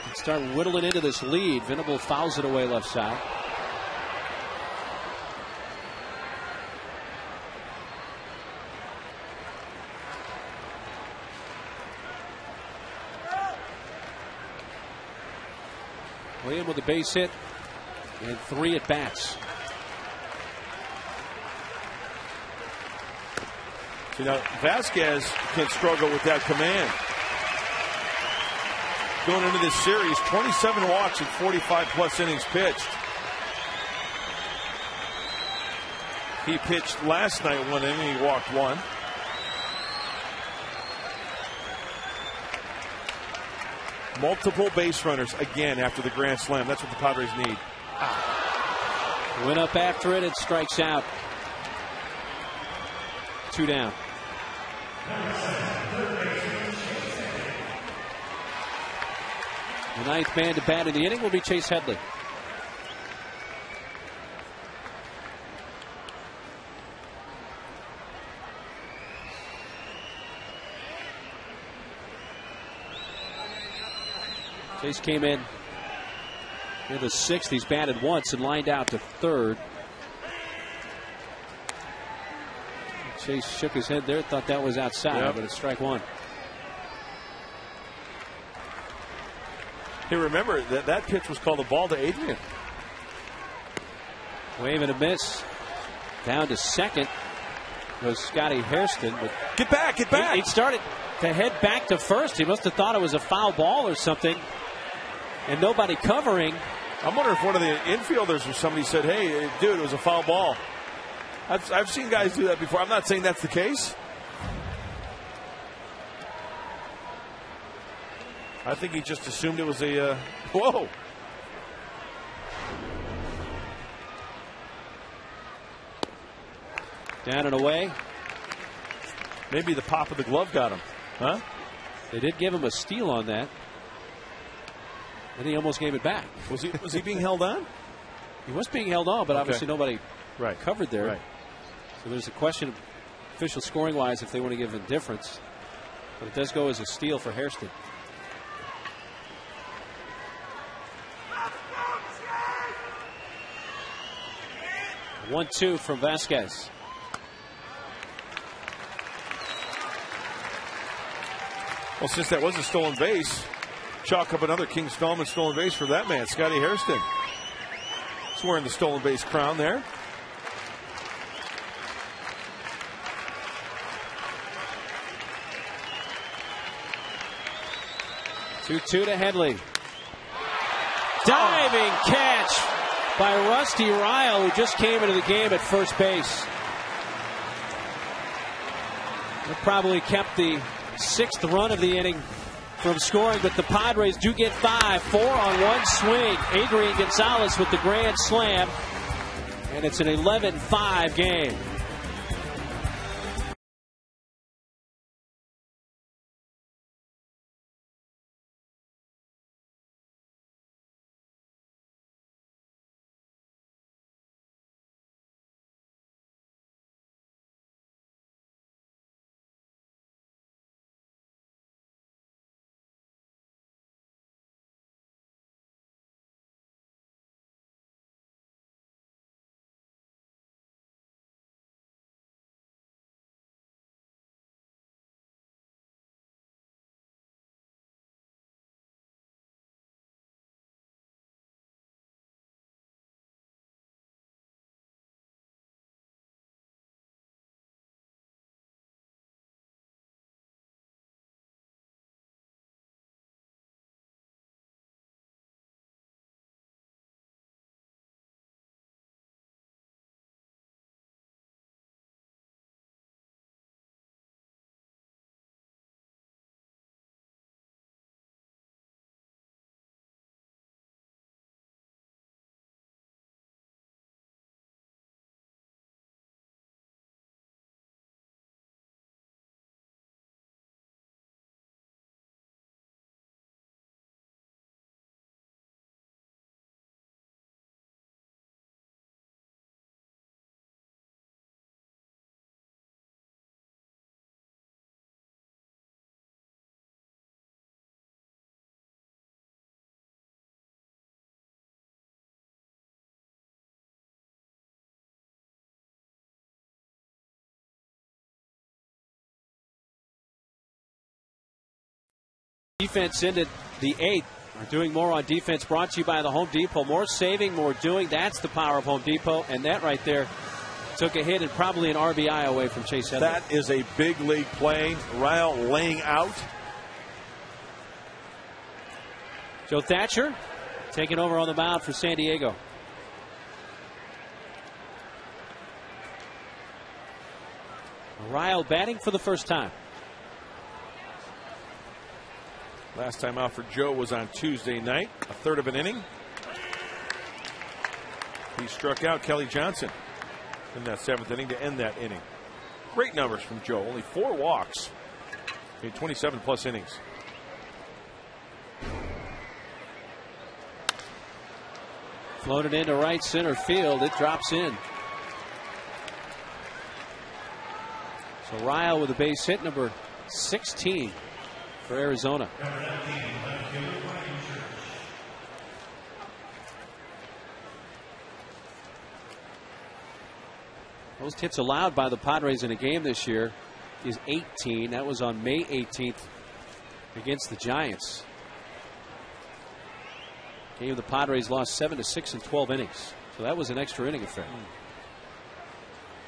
and start whittling into this lead. Venable fouls it away left side. William with a base hit and 3 at bats. You know, Vasquez can struggle with that command. Going into this series, 27 walks and 45 plus innings pitched. He pitched last night 1 inning, he walked 1. Multiple base runners again after the grand slam. That's what the Padres need. Went up after it and strikes out. 2 down. The 9th man to bat in the inning will be Chase Headley. Chase came in the 6th. He's batted once and lined out to 3rd. Chase shook his head there, thought that was outside, but it's strike 1. Hey, remember that pitch was called a ball to Adrian. Wave and a miss. Down to 2nd goes Scotty Hairston. But get back! He started to head back to 1st. He must have thought it was a foul ball or something. And nobody covering. I'm wondering if one of the infielders or somebody said, hey, dude, it was a foul ball. I've seen guys do that before. I'm not saying that's the case. I think he just assumed it was a whoa. Down and away. Maybe the pop of the glove got him. Huh? They did give him a steal on that. And he almost gave it back. Was he being held on? He was being held on, but obviously nobody covered there. Right. So there's a question, official scoring wise, if they want to give indifference. But it does go as a steal for Hairston. One-two from Vasquez. Well, since that was a stolen base, chalk up another King Stallman stolen base for that man, Scotty Hairston. He's wearing the stolen base crown there. Two to Headley. Diving catch by Rusty Ryle, who just came into the game at first base. That probably kept the 6th run of the inning from scoring, but the Padres do get 5. 4 on one swing. Adrian Gonzalez with the grand slam, and it's an 11-5 game. Defense ended the 8th. We're doing more on defense, brought to you by the Home Depot. More saving, more doing. That's the power of Home Depot. And that right there took a hit and probably an RBI away from Chase Headley. That is a big league play. Ryle laying out. Joe Thatcher taking over on the mound for San Diego. Ryle batting for the first time. Last time out for Joe was on Tuesday night, a third of an inning. He struck out Kelly Johnson in that 7th inning to end that inning. Great numbers from Joe. Only 4 walks in 27 plus innings. Floated into right center field. It drops in. So Ryle with a base hit, number 16 for Arizona. Most hits allowed by the Padres in a game this year is 18. That was on May 18th against the Giants. Game the Padres lost 7-6 in 12 innings. So that was an extra inning affair.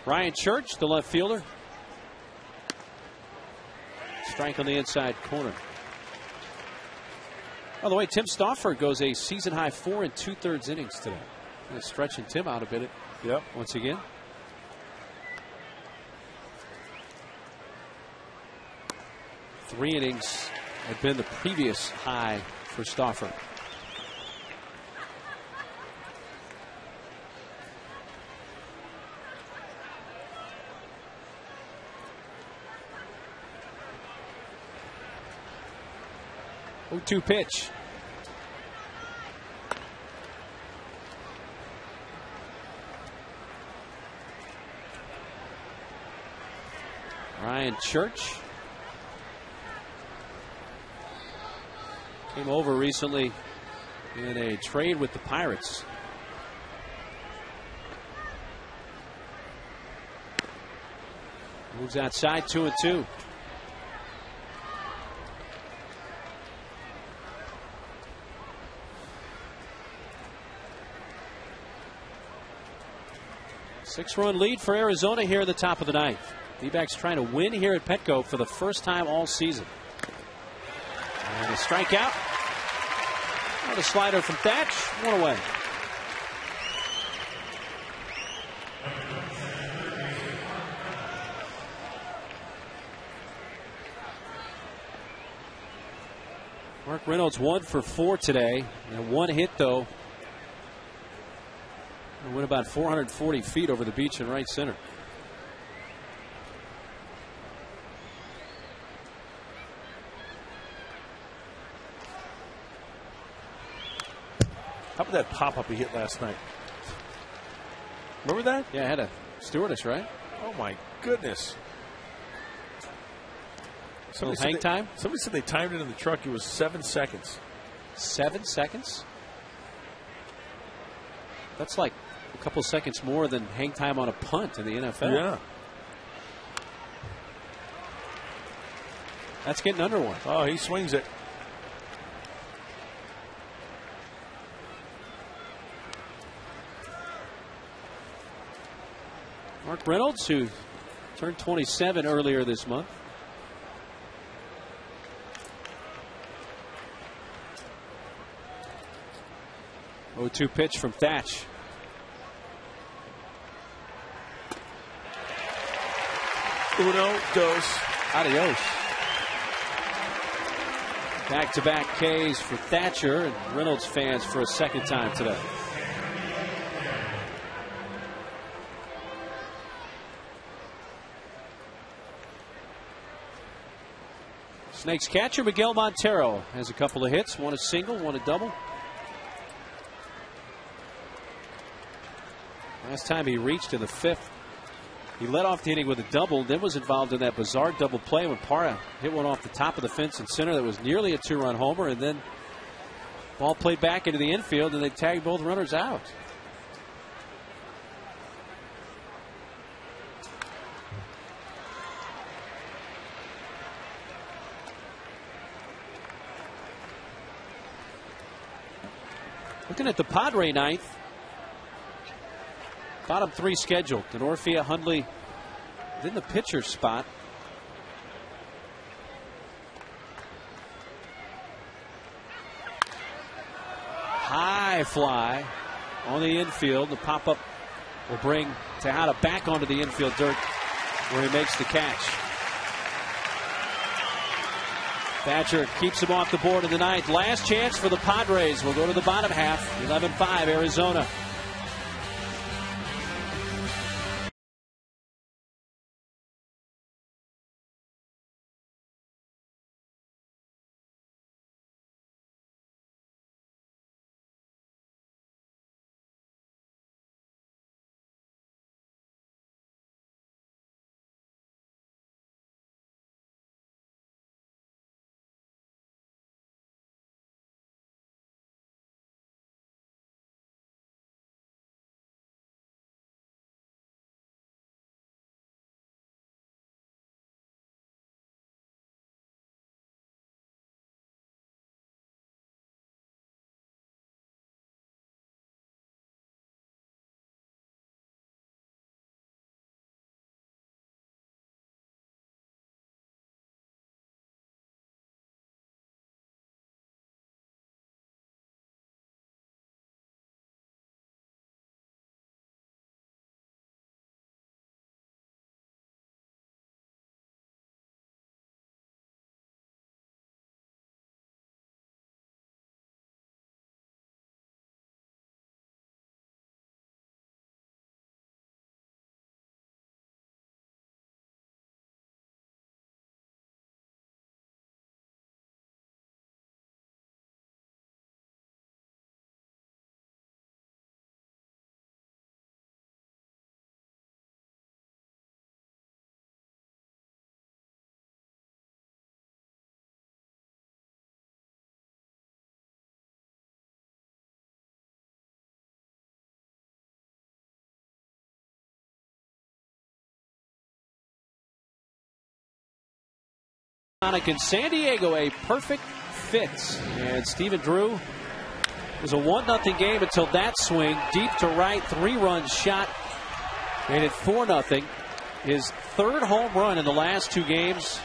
Ryan Church, the left fielder. Strike on the inside corner. By the way, Tim Stauffer goes a season high 4 2/3 innings today. Stretching Tim out a bit. Yep. Once again. Three innings had been the previous high for Stauffer. Oh, 2 pitch. Ryan Church came over recently in a trade with the Pirates. Moves outside, 2-2. Six-run lead for Arizona here at the top of the 9th. D-backs trying to win here at Petco for the first time all season. And a strikeout. And a slider from Thatch. 1 away. Mark Reynolds 1 for 4 today. And 1 hit, though. Went about 440 feet over the beach in right center. How about that pop-up he hit last night? Remember that? Yeah, I had a stewardess, right? Oh, my goodness. Hang time? Somebody said they timed it in the truck. It was 7 seconds. 7 seconds? That's like a couple seconds more than hang time on a punt in the NFL. Yeah. That's getting under one. Oh, he swings it. Mark Reynolds, who turned 27 earlier this month. Oh, 2 pitch from Thatch. Uno, dos, adios. Back-to-back Ks for Thatcher and Reynolds fans for a second time today. Snakes catcher Miguel Montero has a couple of hits. 1 a single, 1 a double. Last time he reached in the 5th. He led off the inning with a double, then was involved in that bizarre double play when Parra hit one off the top of the fence in center that was nearly a 2-run homer, and then ball played back into the infield, and they tagged both runners out. Looking at the Padre 9th. Bottom 3 scheduled. Denorfia, Hundley in the pitcher spot. High fly on the infield. The pop-up will bring Tejada back onto the infield dirt where he makes the catch. Thatcher keeps him off the board in the ninth. Last chance for the Padres. We'll go to the bottom half. 11-5 Arizona. In San Diego, a perfect fit. And Stephen Drew, it was a 1-0 game until that swing. Deep to right, 3-run shot. Made it 4-0. His third home run in the last 2 games.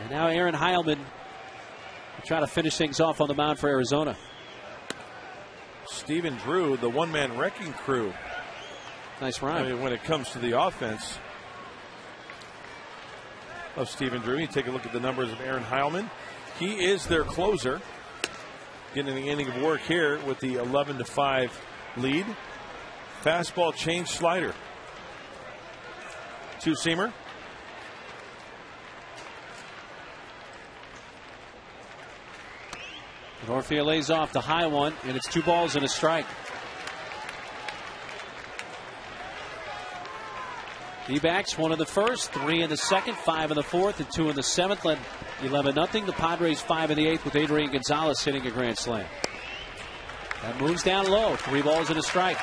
And now Aaron Heilman trying to finish things off on the mound for Arizona. Stephen Drew, the one-man wrecking crew. Nice rhyme. I mean, when it comes to the offense of Stephen Drew, you take a look at the numbers of Aaron Heilman. He is their closer, getting the inning of work here with the 11-5 lead. Fastball change slider. Two-seamer. Northfield lays off the high one, and it's 2 balls and a strike. D-backs 1 in the first, 3 in the second, 5 in the fourth, and 2 in the seventh. Led 11-0. The Padres 5 in the eighth with Adrian Gonzalez hitting a grand slam. That moves down low. 3 balls and a strike.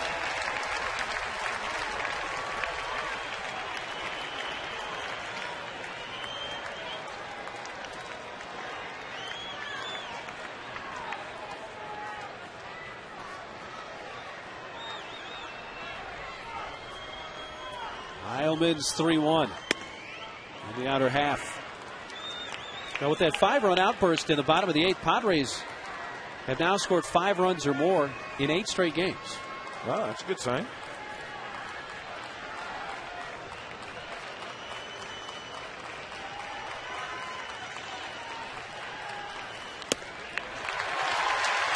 Heilman's 3-1 in the outer half. Now with that 5-run outburst in the bottom of the eighth, Padres have now scored 5 runs or more in 8 straight games. Wow, that's a good sign.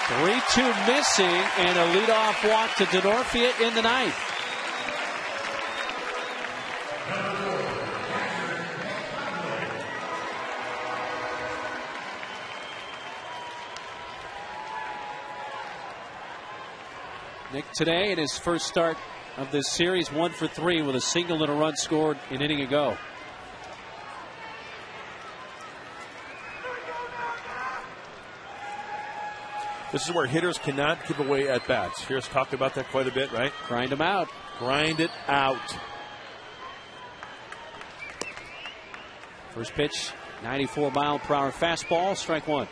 Three-two missing, and a leadoff walk to Denorfiat in the ninth. Nick today in his first start of this series, 1 for 3 with a single and a run scored an inning ago. This is where hitters cannot give away at bats. Here's talked about that quite a bit, right? Grind them out. Grind it out. First pitch, 94-mile-per-hour fastball, strike 1.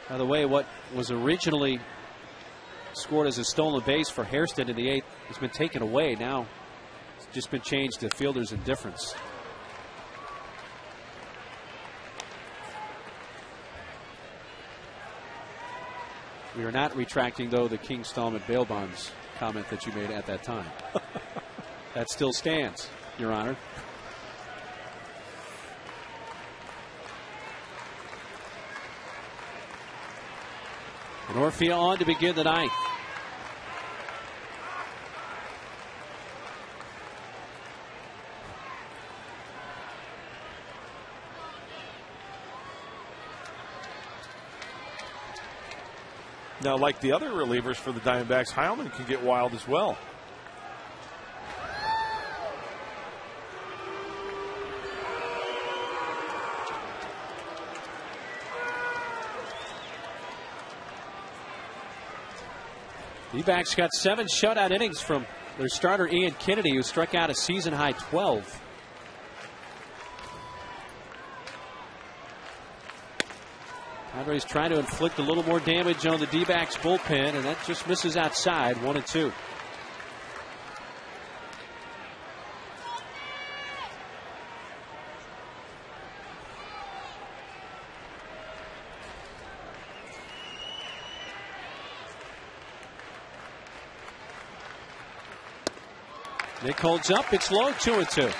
By the way, what was originally scored as a stolen base for Hairston in the eighth has been taken away. Now it's just been changed to fielder's indifference. We are not retracting, though, the King Stallman bail bonds comment that you made at that time. That still stands, Your Honor. Northfield on to begin the ninth. Now, like the other relievers for the Diamondbacks, Heilman can get wild as well. D-backs got 7 shutout innings from their starter Ian Kennedy, who struck out a season-high 12. Padres trying to inflict a little more damage on the D-backs bullpen, and that just misses outside. 1-2. Nick holds up. It's low. 2-2.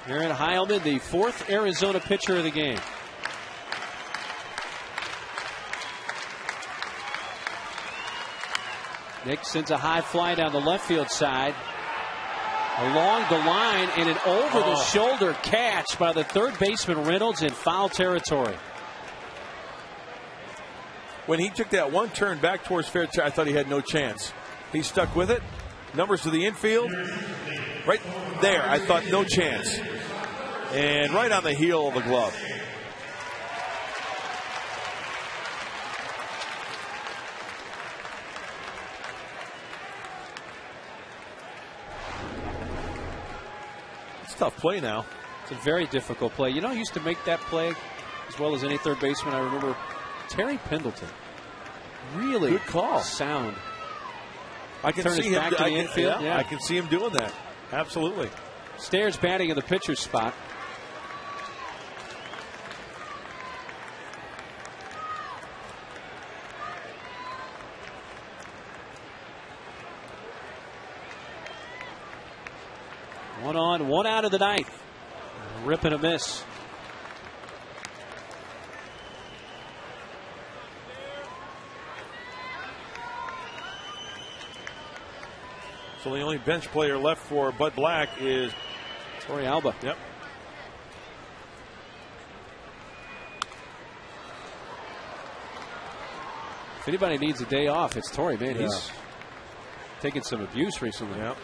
Aaron Heilman, the 4th Arizona pitcher of the game. Nick sends a high fly down the left field side. Along the line, and an over-the-shoulder catch by the third baseman Reynolds in foul territory. When he took that one turn back towards fair, I thought he had no chance. He stuck with it. Numbers to the infield. Right there, I thought no chance. And right on the heel of the glove. Tough play now. It's a very difficult play. You know, he used to make that play as well as any third baseman. I remember Terry Pendleton. Really good call. Sound. I can see him back to the infield. Yeah, I can see him doing that. Absolutely. Stairs batting in the pitcher's spot. One on, one out of the ninth. Rip and a miss. So the only bench player left for Bud Black is Torey Alba. Yep. If anybody needs a day off, it's Torey, man. He's taken some abuse recently. Yep.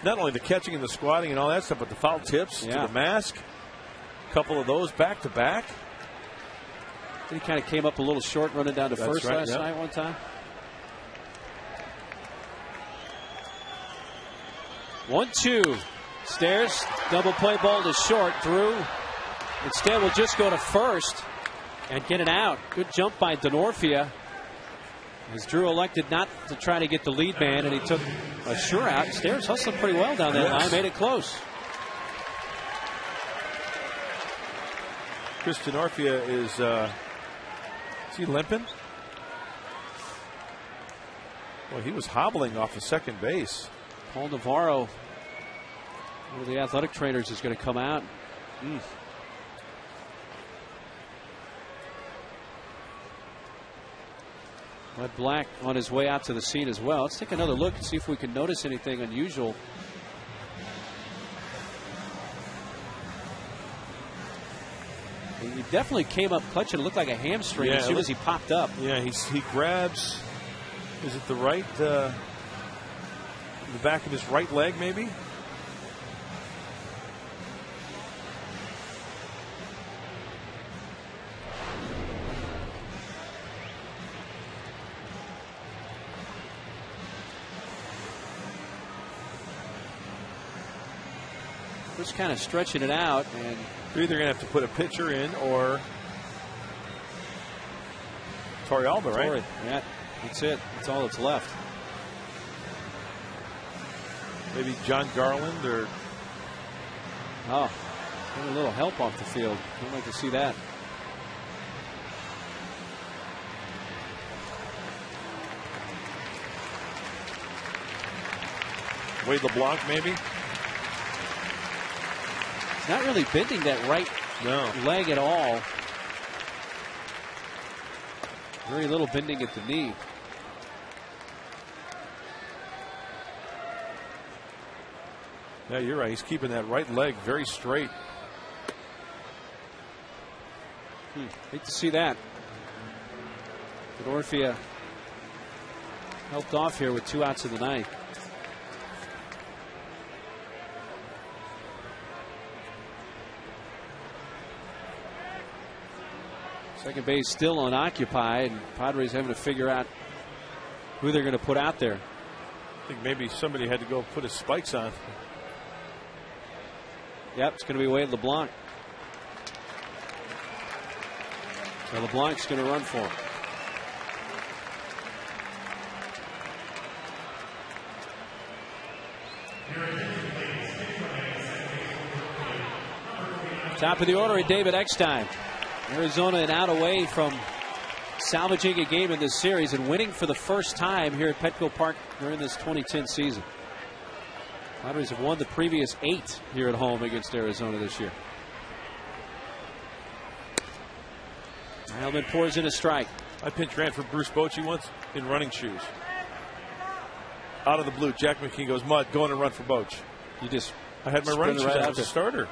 Not only the catching and the squatting and all that stuff, but the foul tips to the mask. A couple of those back to back. He kind of came up a little short running down to first last night one time. 1-2. Stairs, double play ball to short. Drew instead will just go to first and get it out. Good jump by Denorfia. As Drew elected not to try to get the lead man, and he took a sure out. Stairs hustling pretty well down that line, made it close. Chris Denorfia is he limping? Well, he was hobbling off of second base. Paul Navarro, one of the athletic trainers, is going to come out. Bud Black on his way out to the scene as well. Let's take another look and see if we can notice anything unusual. He definitely came up clutching. It looked like a hamstring as soon as he popped up. Yeah, he grabs, is it the right, the back of his right leg maybe? Just kind of stretching it out, and they're either going to have to put a pitcher in or Torey Alba, right? Yeah, that's it. That's all that's left. Maybe John Garland or A little help off the field. Don't like to see that. Wade LeBlanc, maybe? He's not really bending that right leg at all. Very little bending at the knee. Yeah, you're right. He's keeping that right leg very straight. Hate to see that. Orphea helped off here with 2 outs in the ninth. Second base still unoccupied, and Padres having to figure out who they're going to put out there. I think maybe somebody had to go put his spikes on. Yep, it's going to be Wade LeBlanc. So LeBlanc's going to run for him. Top of the order at David Eckstein. Arizona an out away from salvaging a game in this series and winning for the first time here at Petco Park during this 2010 season. Padres have won the previous 8 here at home against Arizona this year. Heilman pours in a strike. I pinch ran for Bruce Bochy once in running shoes. Out of the blue, Jack McKean goes, Mud, go in and run for Boch. You just I had my running shoes right out as a starter.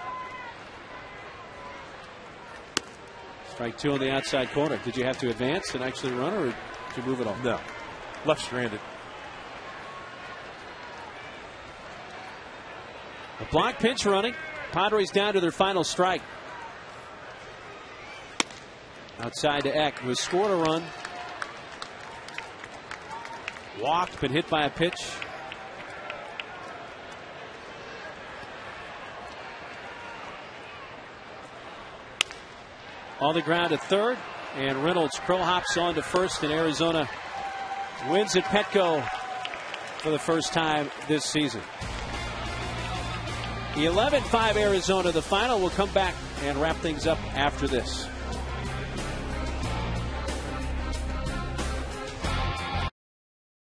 Strike 2 on the outside corner. Did you have to advance and actually run, or did you move it off? No. Left stranded. A block pinch running. Padres down to their final strike. Outside to Eck, who has scored a run. Walked, been hit by a pitch. On the ground at third, and Reynolds crow hops on to first, and Arizona wins at Petco for the first time this season. 11-5 Arizona. The final will come back and wrap things up after this.